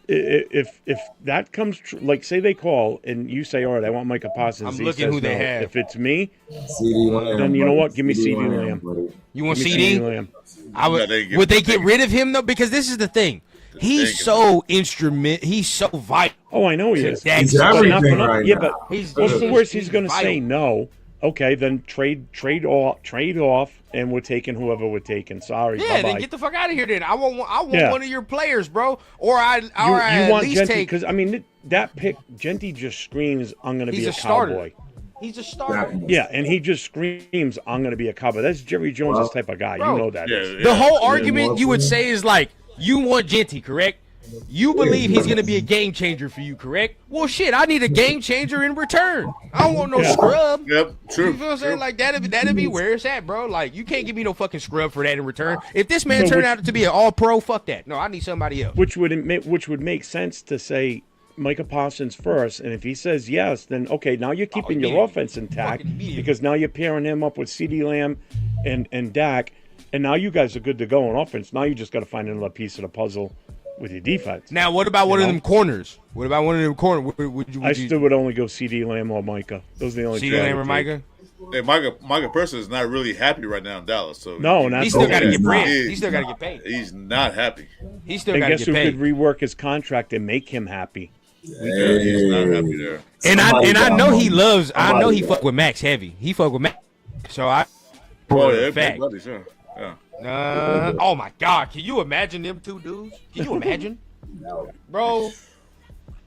If that comes true, like say they call and you say, all right, I want Micah Parsons. I'm he looking says who they no. have. If it's me, CD Lamb. then you know buddy. what? Give me CD Lamb. buddy. You want Give me CD? Lamb. I would. Yeah, Would they get rid of him though? Because this is the thing. He's so He's so vital. Oh, I know he is. That He's team. everything But not- right yeah, now. but what's the worst? He's going to say no. Okay, then trade off, and we're taking whoever we're taking. Sorry, Yeah, bye-bye. then get the fuck out of here. Then I want Yeah. one of your players, bro. Or I you at want least Genty take. because I mean that pick Genty just screams I'm going to He's be a a starter. cowboy. He's a starter. Definitely. Yeah, and he just screams I'm going to be a cowboy. That's Jerry Jones' Well, type of guy. bro, You know that. is. The whole Yeah, argument you would more- say is like, you want Genty, correct? You believe he's going to be a game changer for you, correct? Well, shit, I need a game changer in return. I don't want no Yeah. scrub. Yep, true. You feel what I'm saying? Like, that'd be where it's at, bro. Like, you can't give me no fucking scrub for that in return. If this man So turned which- out to be an all-pro, fuck that. No, I need somebody else. Which would make sense to say Micah Parsons first, and if he says yes, then okay, now you're keeping your immediately. offense intact Fucking immediately. because now you're pairing him up with CeeDee Lamb and Dak, and now you guys are good to go on offense. Now you just got to find another piece of the puzzle with your defense. Now, what about one of know? them corners? What about one of them corners? Would I you still would only go CeeDee Lamb or Micah. Those are the only see two I Lamb would or take. Micah? Hey, Micah Person is not really happy right now in Dallas. So No, not He still got to Okay. get bread. He- He still got to get paid. He's not happy. He still And got to guess get who paid. could rework his contract and make him happy? Yeah, he's not happy there. And Somebody I got know money. he loves. I know Somebody he got fuck with Max heavy. He fuck with Max. So I. Oh For yeah, a they're fact. buddies, yeah. Yeah. Oh my God! Can you imagine them two dudes? Can you imagine, bro?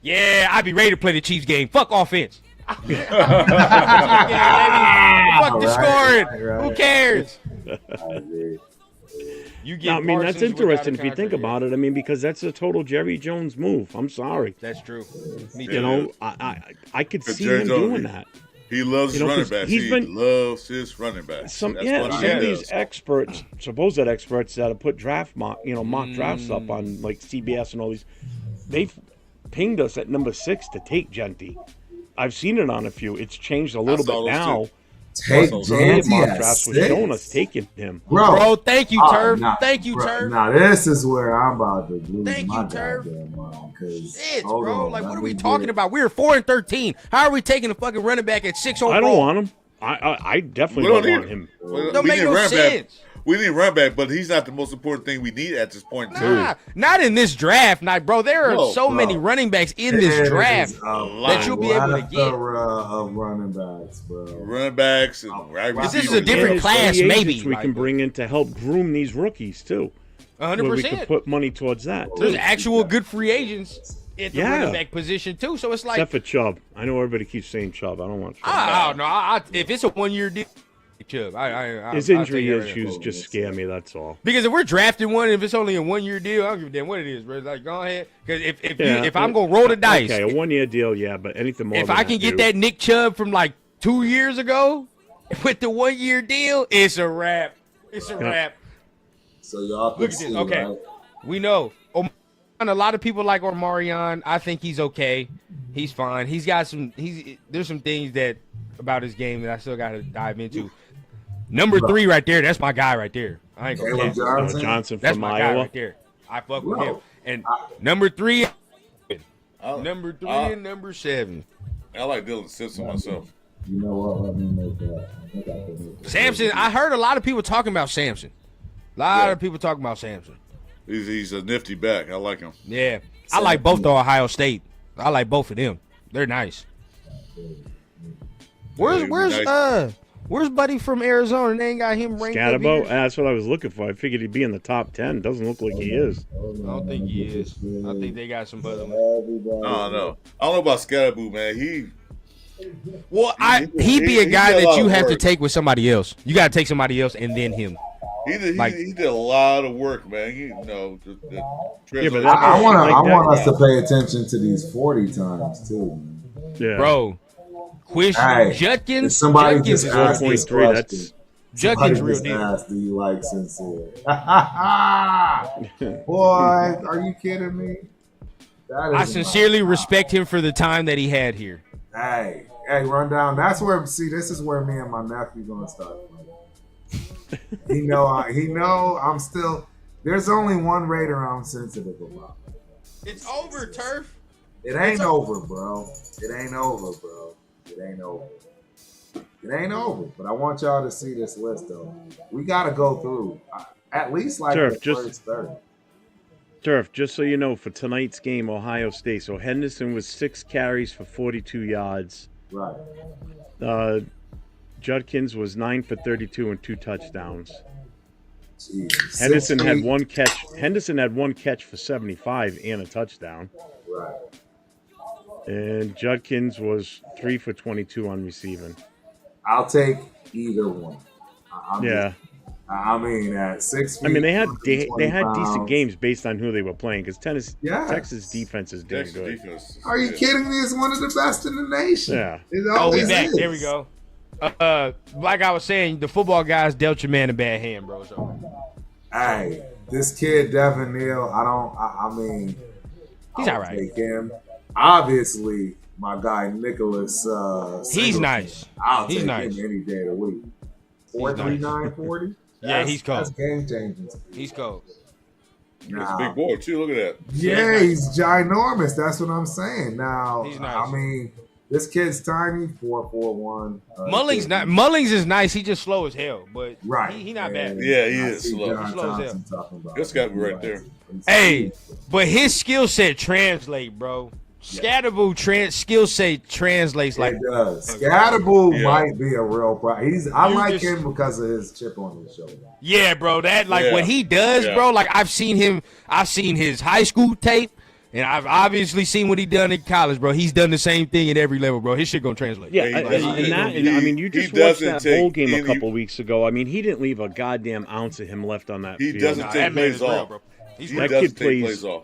Yeah, I'd be ready to play the Chiefs game. Fuck offense. Fuck the Right, scoring. right. Who cares? I agree. You No, get. I mean, that's Parsons without interesting a if you think contract. about it. I mean, because that's a total Jerry Jones move. I'm sorry. That's true. Me You too. know, I could But see Jerry him Jones, doing that. He loves You know, running 'cause backs. he's He been- loves his running backs. Some That's yeah, what some he of does. these experts, supposed experts that have put draft mock drafts up on like CBS and all these, they've pinged us at number 6 to take Genty. I've seen it on a few. It's changed a little saw bit those now. too. Take Some of the mock Janty at drafts was 6. showing us taking him. Bro, thank you, Turf. nah, Thank you, bro, Turf. Now this is where I'm about to lose Thank my you, Turf. goddamn mind. Shit, bro. Like, what are we talking about? We're 4-13. How are we taking a fucking running back at 6 overall? I don't want him. I definitely don't want him. Don't make no sense. We need run back, but he's not the most important thing we need at this point. Nah, not in this draft, bro. There are No, so many running backs in this draft that you'll be able to get. Of running backs, bro. Running backs and wide This is receivers. a different And class, free maybe. agents we can bring in to help groom these rookies too. 100%. Where we could put money towards that. There's Too. actual good free agents at the Yeah. running back position too. So it's like, Except for Chubb. I know everybody keeps saying Chubb. I don't want Chubb. no. If it's a 1-year deal, Chubb. His I'll injury take that right issues just scare me. That's all. Because if we're drafting one, if it's only a 1-year deal, I don't give a damn what it is, bro. Like, go ahead. Because if I'm gonna roll the dice, Okay, a 1-year deal, yeah, but anything more. if than I can get dude. that Nick Chubb from like 2 years ago with the 1-year deal, it's a wrap. It's a wrap. So y'all can Look at see, this. Okay, right? we know. A lot of people like Omarion. I think he's okay. He's fine. He's got some. There's some things that about his game that I still got to dive into. Number 3 right there. That's my guy right there. I ain't gonna Caleb cap. Johnson. Johnson That's from my guy Iowa. right there. I fuck with Bro. him. And number 3, I and number 7. like Dylan Simpson myself. You know what? Let me make that. I think I can make that. Samson. I heard a lot of people talking about Samson. A lot of people talking about Samson. He's a nifty back. I like him. Yeah, I like both the Ohio State. I like both of them. They're nice. Where's nice. Where's Buddy from Arizona? They ain't got him ranked up Scatterbo? here. That's what I was looking for. I figured he'd be in the top 10. Doesn't look like he is. I don't think he is. I think they got some other ones. I don't know. I don't know about Scatterboo, man. He'd be a guy did a that lot you of have to work. take with somebody else. You got to take somebody else and then him. He did a lot of work, man. Yeah, but I want us that. to pay attention to these 40 times too, man. Yeah. Bro, Hey, Judkins. if somebody Judkins just is asked real this 4.3, question, that's- Judkins somebody real just deal. asked, do you like sincere? Boy, are you kidding me? That I is sincerely respect him for the time that he had here. Hey, rundown. That's where. See, this is where me and my nephew gonna start playing. he know. I'm still. There's only one Raider I'm sensitive about. It's over, Turf. It ain't over, bro. It ain't over, bro. It ain't over. It ain't over. But I want y'all to see this list, though. We gotta go through at least like Turf, the first 30. Turf, just so you know, for tonight's game, Ohio State. So Henderson was 6 carries for 42 yards. Right. Judkins was 9 for 32 and 2 touchdowns. Jeez. Henderson 6 had feet. one catch. Henderson had one catch for 75 and a touchdown. Right. And Judkins was 3 for 22 on receiving. I'll take either one. Yeah. I mean, at 6 feet. I mean, they had 120 decent pounds. games based on who they were playing because Yes. Texas defense is damn Texas good. defense. Are you kidding me? It's one of the best in the nation. Yeah. It Oh, we always back. is. There we go. Like I was saying, the football guys dealt your man a bad hand, bro. So Hey, this kid Devin Neal. I mean, he's I'll all right. take him. Obviously, my guy Nicholas. He's Singleton. nice. I'll He's take nice. him any day of the week. 4.3940. Yeah, he's cold. That's game changing. He's cold. He's a big boy too. Look at that. Yeah, he's ginormous. That's what I'm saying. Now, He's nice. I mean, this kid's tiny, 4'1". Mullings is nice. He just slow as hell, but Right. he not bad. And Yeah, he I is see slow. John He's slow as hell. Thompson talking about This got me right there. Hey, but his skill set translate, bro. Scatterboo skill set translates like It does. Scatterboo Yeah. might be a real problem. I You like just- him because of his chip on his shoulder. yeah, bro. That like Yeah. what he does, Yeah. bro. Like I've seen his high school tape, and I've obviously seen what he done in college, bro. He's done the same thing at every level, bro. His shit gonna translate. Yeah, Yeah, and he- I mean, you he just watched doesn't that take bowl game a any- couple weeks ago. I mean, he didn't leave a goddamn ounce of him left on that He field. doesn't Nah, take that man plays is real, off. bro. He's He That doesn't kid take plays- plays off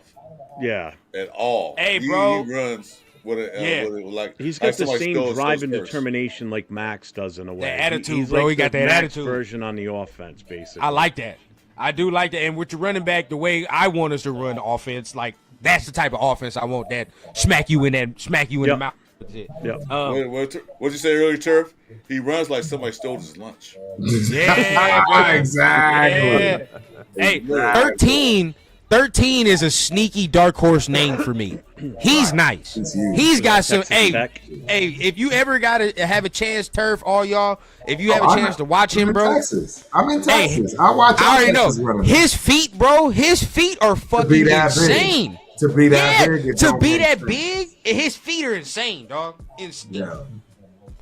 Yeah, at all. Hey, He bro. runs with a like he's like got the somebody same stole his drive and first. determination like Max does in a way. That attitude, He's bro. like He got the that Max attitude. version on the offense, basically. I like that. I do like that. And with your running back, the way I want us to run offense, like that's the type of offense I want. That smack you in the Yep. mouth. That's it. Yep. What'd you say earlier, Turf? He runs like somebody stole his lunch. Yeah, bro. Exactly. Yeah. Hey, 13 is a sneaky dark horse name for me. He's nice. He's huge. He's got some. Texas Hey, Tech. if you ever got to have a chance, Turf, all y'all, if you have a chance to watch him, bro. I'm in Hey, Texas. I watch. I already know Texas running. his feet, bro. His feet are fucking that big. insane. To be that Yeah, big, it to don't be make that sense. big, his feet are insane, dog. Insane. Yeah.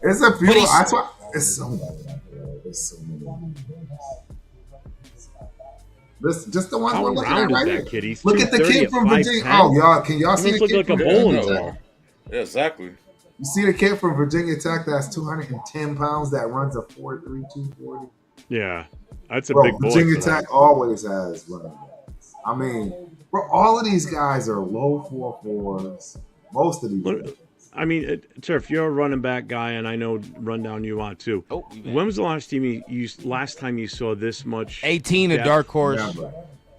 It's a few. But he's- That's why it's so many. It's so many. Listen, just the ones How we're looking at round is right that here. kid? He's Look at the 230 kid at from Virginia. 5'10". Oh, y'all, can y'all He see the looks kid like a from bowling Virginia ball. Tech? Yeah, exactly. You see the kid from Virginia Tech that's 210 pounds that runs a 4.3, 240? Yeah, that's a Bro, big boy. Virginia for that. Tech always has running backs. I mean, bro, all of these guys are low 4.4s. Most of these. Look, guys. I mean, Turf, you're a running back guy, and I know rundown you are too. Oh, we back. When was the last time you saw this much? 18, a depth? dark horse. Never.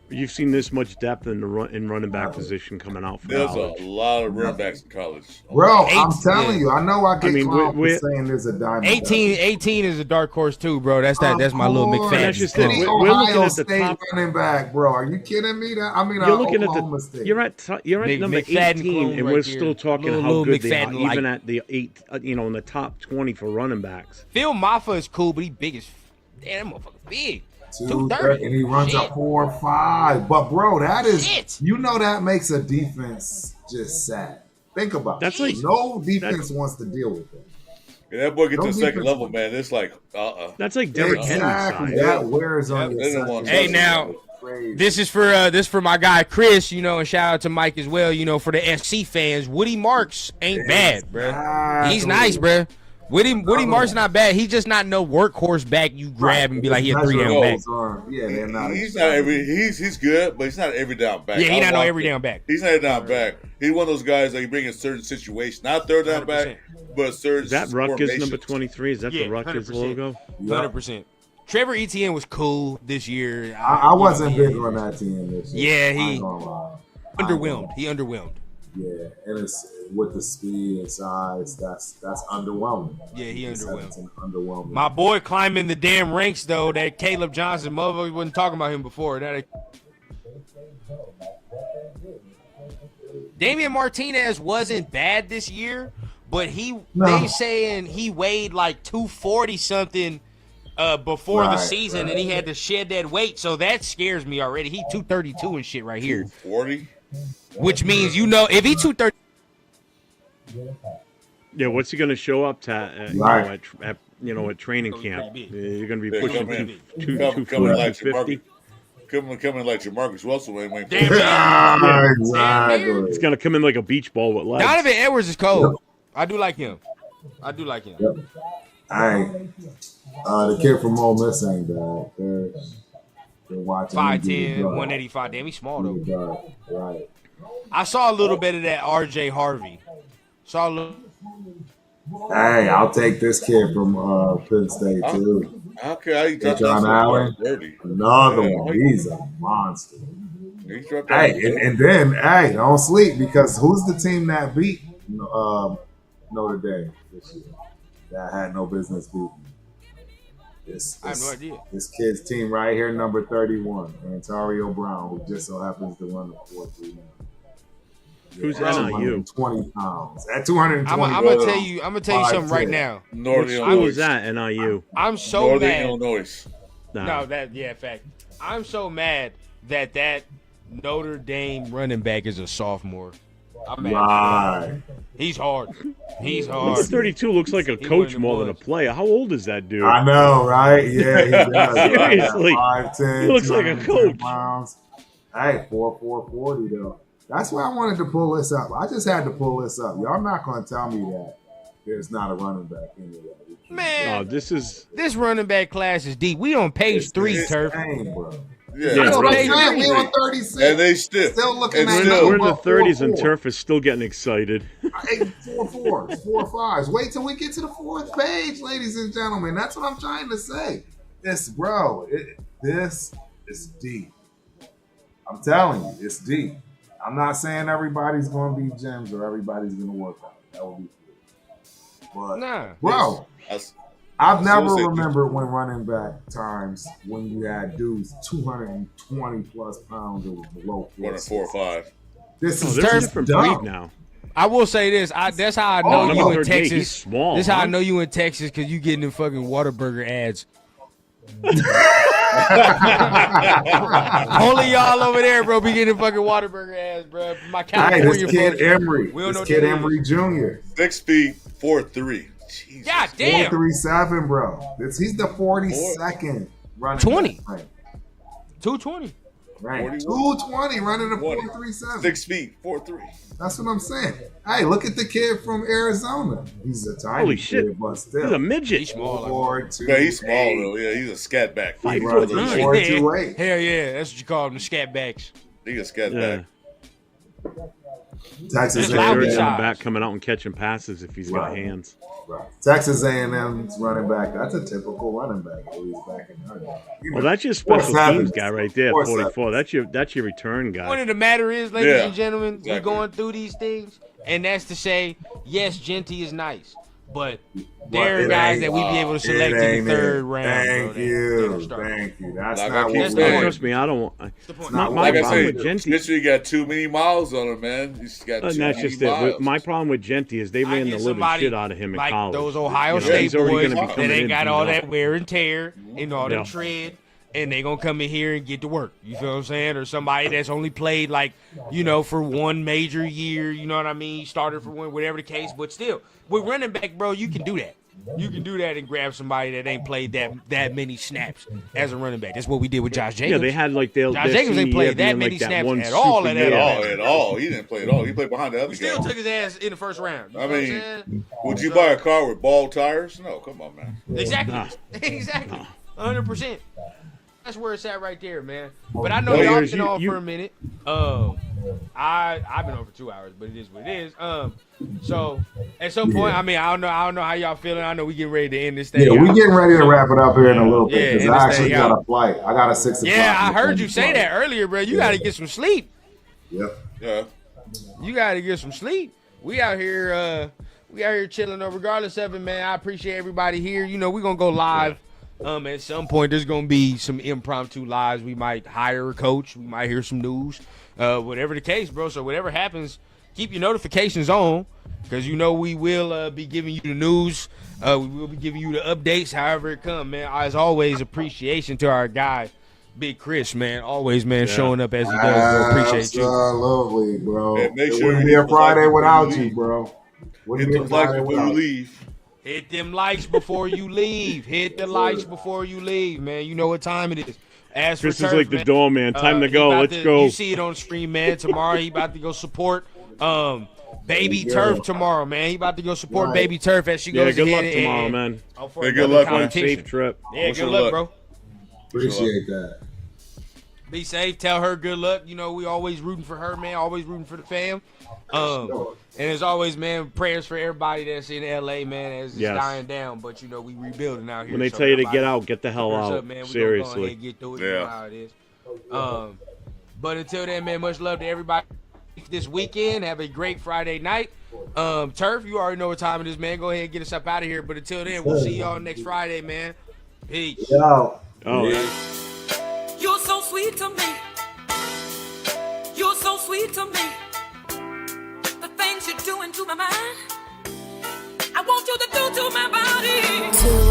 You've seen this much depth in the running back position coming out from There's college. a lot of running backs in college. Bro, I'm 18, telling you, I know I get I mean, clowned for we're- saying there's a diamond. 18 is a dark horse too, bro. That's my little Of course. McFadden. That's just club. it. The We're looking Ohio at the State top- running back, bro. Are you kidding me? You're You're looking at Oklahoma State. you're at Big number McFadden 18, clone and right we're there. still talking Little how good they are, McFadden even light. at the in the top 20 for running backs. Phil Maffa is cool, but he big as damn, that motherfucker big. 230, and he runs a Shit. 4.5. But bro, that is Shit. that makes a defense just sad. Think about That's it. like- No defense wants to deal with it. And that boy get to Don't the second defense- level, man. It's like, That's like Derrick Exactly. Henry size. That wears on They your didn't want second. Hey, now, Crazy. This is for my guy Chris, and shout out to Mike as well. For the SC fans, Woody Marks ain't bad, bro. He's nice, bro. Woody Marks not bad. He's just not no workhorse back you grab and be like he a 3 down back. Yeah, they're not. He's not he's good, but he's not every down back. Yeah, he's not no every down back. He's not a down back. He's one of those guys that you bring in certain situations, not third down 100%. back, but certain. Is that Rutgers formations. number 23? Is that the Rutgers 100%. logo? 100%. Trevor Etienne was cool this year. I wasn't big on that team this year. Yeah, I ain't gonna lie. underwhelmed. He underwhelmed. Yeah, and it's with the speed and size, that's underwhelming. Yeah, he It's underwhelmed. underwhelming. My boy climbing the damn ranks though. That Caleb Johnson, motherfucker wasn't talking about him before. That Damian Martinez wasn't bad this year, but they saying he weighed like 240 something before the season, and he had to shed that weight. So that scares me already. He 232 and shit right here, 40. which means if he 230. Yeah, what's he going to show up to at training camp? You're going to be pushing coming 250. Coming like Jamarcus Russell ain't waiting. Exactly. It's going to come in like a beach ball with legs. Donovan Edwards is cold. I do like him. Yep. The kid from Ole Miss ain't bad. They're watching. 5'10", 185. Damn, he's small though. Right. I saw a little bit of that RJ Harvey. Saw a little. Hey, I'll take this kid from Penn State too. Okay, John Allen. Another one. He's a monster. Hey, and then don't sleep, because who's the team that beat Notre Dame this year? That had no business beating. I have no idea. This kid's team right here, number 31, Antario Brown, who just so happens to run the 4-3. Who's NIU? 20 pounds at 220. I'm gonna tell you something right now. What school is that? NIU. I'm so Northern mad. Illinois. No, fact. I'm so mad that Notre Dame running back is a sophomore. I'm mad. Right. He's hard. Number 32 looks like a coach more than a player. How old is that dude? I know, right? Yeah, he does. Seriously. 5'10", He looks like a coach. Pounds. Hey, 4'40" though. That's why I wanted to pull this up. I just had to pull this up. Y'all not going to tell me that there's not a running back anyway. Man, this running back class is deep. We on page 3, Turf. Dang, bro. Yeah, That's what I'm Page saying. We 3. on 36. And they still looking at we're in the 30s and Turf is still getting excited. 4 4s. Wait till we get to the 4th page, ladies and gentlemen. That's what I'm trying to say. This is deep. I'm telling you, it's deep. I'm not saying everybody's going to be gems or everybody's going to work out. That would be cool. But, bro, I've never remembered when running back times when you had dudes 220 plus pounds or below 4 or 5. This is a different breed now. I will say this. That's how I know you in Texas. He's small. This is how I know you in Texas, because you getting them fucking Whataburger ads. Only y'all over there, bro, be getting fucking Whataburger ads, bro. My California. This kid Emery. This kid Emery Jr. 6 feet 4'3". Jesus. God damn. 4'37", bro. He's the 42nd running 20. back. Right. 220. Right. 220 running a 4'37". 6 feet 4'3". That's what I'm saying. Hey, look at the kid from Arizona. He's a tiny Holy kid, shit. but still. He's a midget. He's small. 4'2". Yeah, he's small though. Yeah, he's a scat back. 5'9". 4'2". Hell yeah, that's what you call them, the scat backs. He's a scat back. Texas loud A&M. inside. Back coming out and catching passes if he's got hands. Right. Texas A&M's running back. That's a typical running back. He's back in her. Well, that's your special 4'7". teams guy right there, 4'7". 44. That's your return The guy. point of the matter is, ladies and gentlemen, exactly. we're going through these things, and that's to say, yes, Genty is nice, but there are guys that we be able to select in the third round. Thank you. That's Like not I keep what saying. Trust me, I don't want. My Like I problem say, with Genty. Gentry got too many miles on him, man. He's got too And many that's just miles. it. My problem with Genty is they I ran get the living somebody shit out of him in like college. those Ohio You know, State he's already boys gonna be that coming ain't in got beat all up. that wear and tear and all Yeah. that tread, and they gonna come in here and get to work. You feel what I'm saying? Or somebody that's only played for one major year. You know what I mean? Started for one, whatever the case. But still, with running back, bro, you can do that. You can do that and grab somebody that ain't played that many snaps as a running back. That's what we did with Josh Jacobs. Yeah, they had like Josh Jacobs ain't played that many snaps at all At all. He didn't play at all. He played behind the other guy. He still took his ass in the first round. I mean, would you buy a car with bald tires? No, come on, man. Exactly. Exactly. 100%. That's where it's at right there, man. But I know y'all been on for a minute. I've been on for 2 hours, but it is what it is. So at some point, I mean, I don't know how y'all feeling. I know we getting ready to end this thing. Yeah, we getting ready to wrap it up here in a little bit because I actually got a flight. I got a 6 o'clock. Yeah, I heard you say that earlier, bro. You got to get some sleep. Yep. Yeah. You got to get some sleep. We out here chilling though. Regardless of it, man, I appreciate everybody here. You know, we're gonna go live. At some point, there's gonna be some impromptu lives. We might hire a coach. We might hear some news. Whatever the case, bro. So whatever happens, keep your notifications on because you know we will be giving you the news. We will be giving you the updates, however it comes, man. As always, appreciation to our guy, Big Chris, man. Always, man, showing up as he does, bro. Appreciate you. Absolutely, bro. And make it sure wouldn't be a Friday without you, bro. Hit the like before you leave. Hit them likes before you leave. Hit the likes before you leave, man. You know what time it is. As for Chris Turf, is like the door, man. Time to go. Let's go. You see it on the screen, man. Tomorrow he about to go support Baby Turf tomorrow, man. He about to go support Baby Turf as she goes good luck ahead tomorrow, man. Hey, good luck, man. Safe trip. Yeah, good luck, bro. Appreciate that. Be safe. Tell her good luck. You know, we always rooting for her, man. Always rooting for the fam. And as always, man, prayers for everybody that's in LA, man, as it's dying down. But you know, we rebuilding out here. When they tell you to get out, get the hell out. Up, man. Seriously. Go ahead and get through it. You know how it is. But until then, man, much love to everybody this weekend. Have a great Friday night. Turf, you already know what time it is, man. Go ahead and get us up out of here. But until then, we'll see y'all next Friday, man. Peace. Yo. You're so sweet to me. You're so sweet to me. The things you're doing to my mind, I want you to do to my body.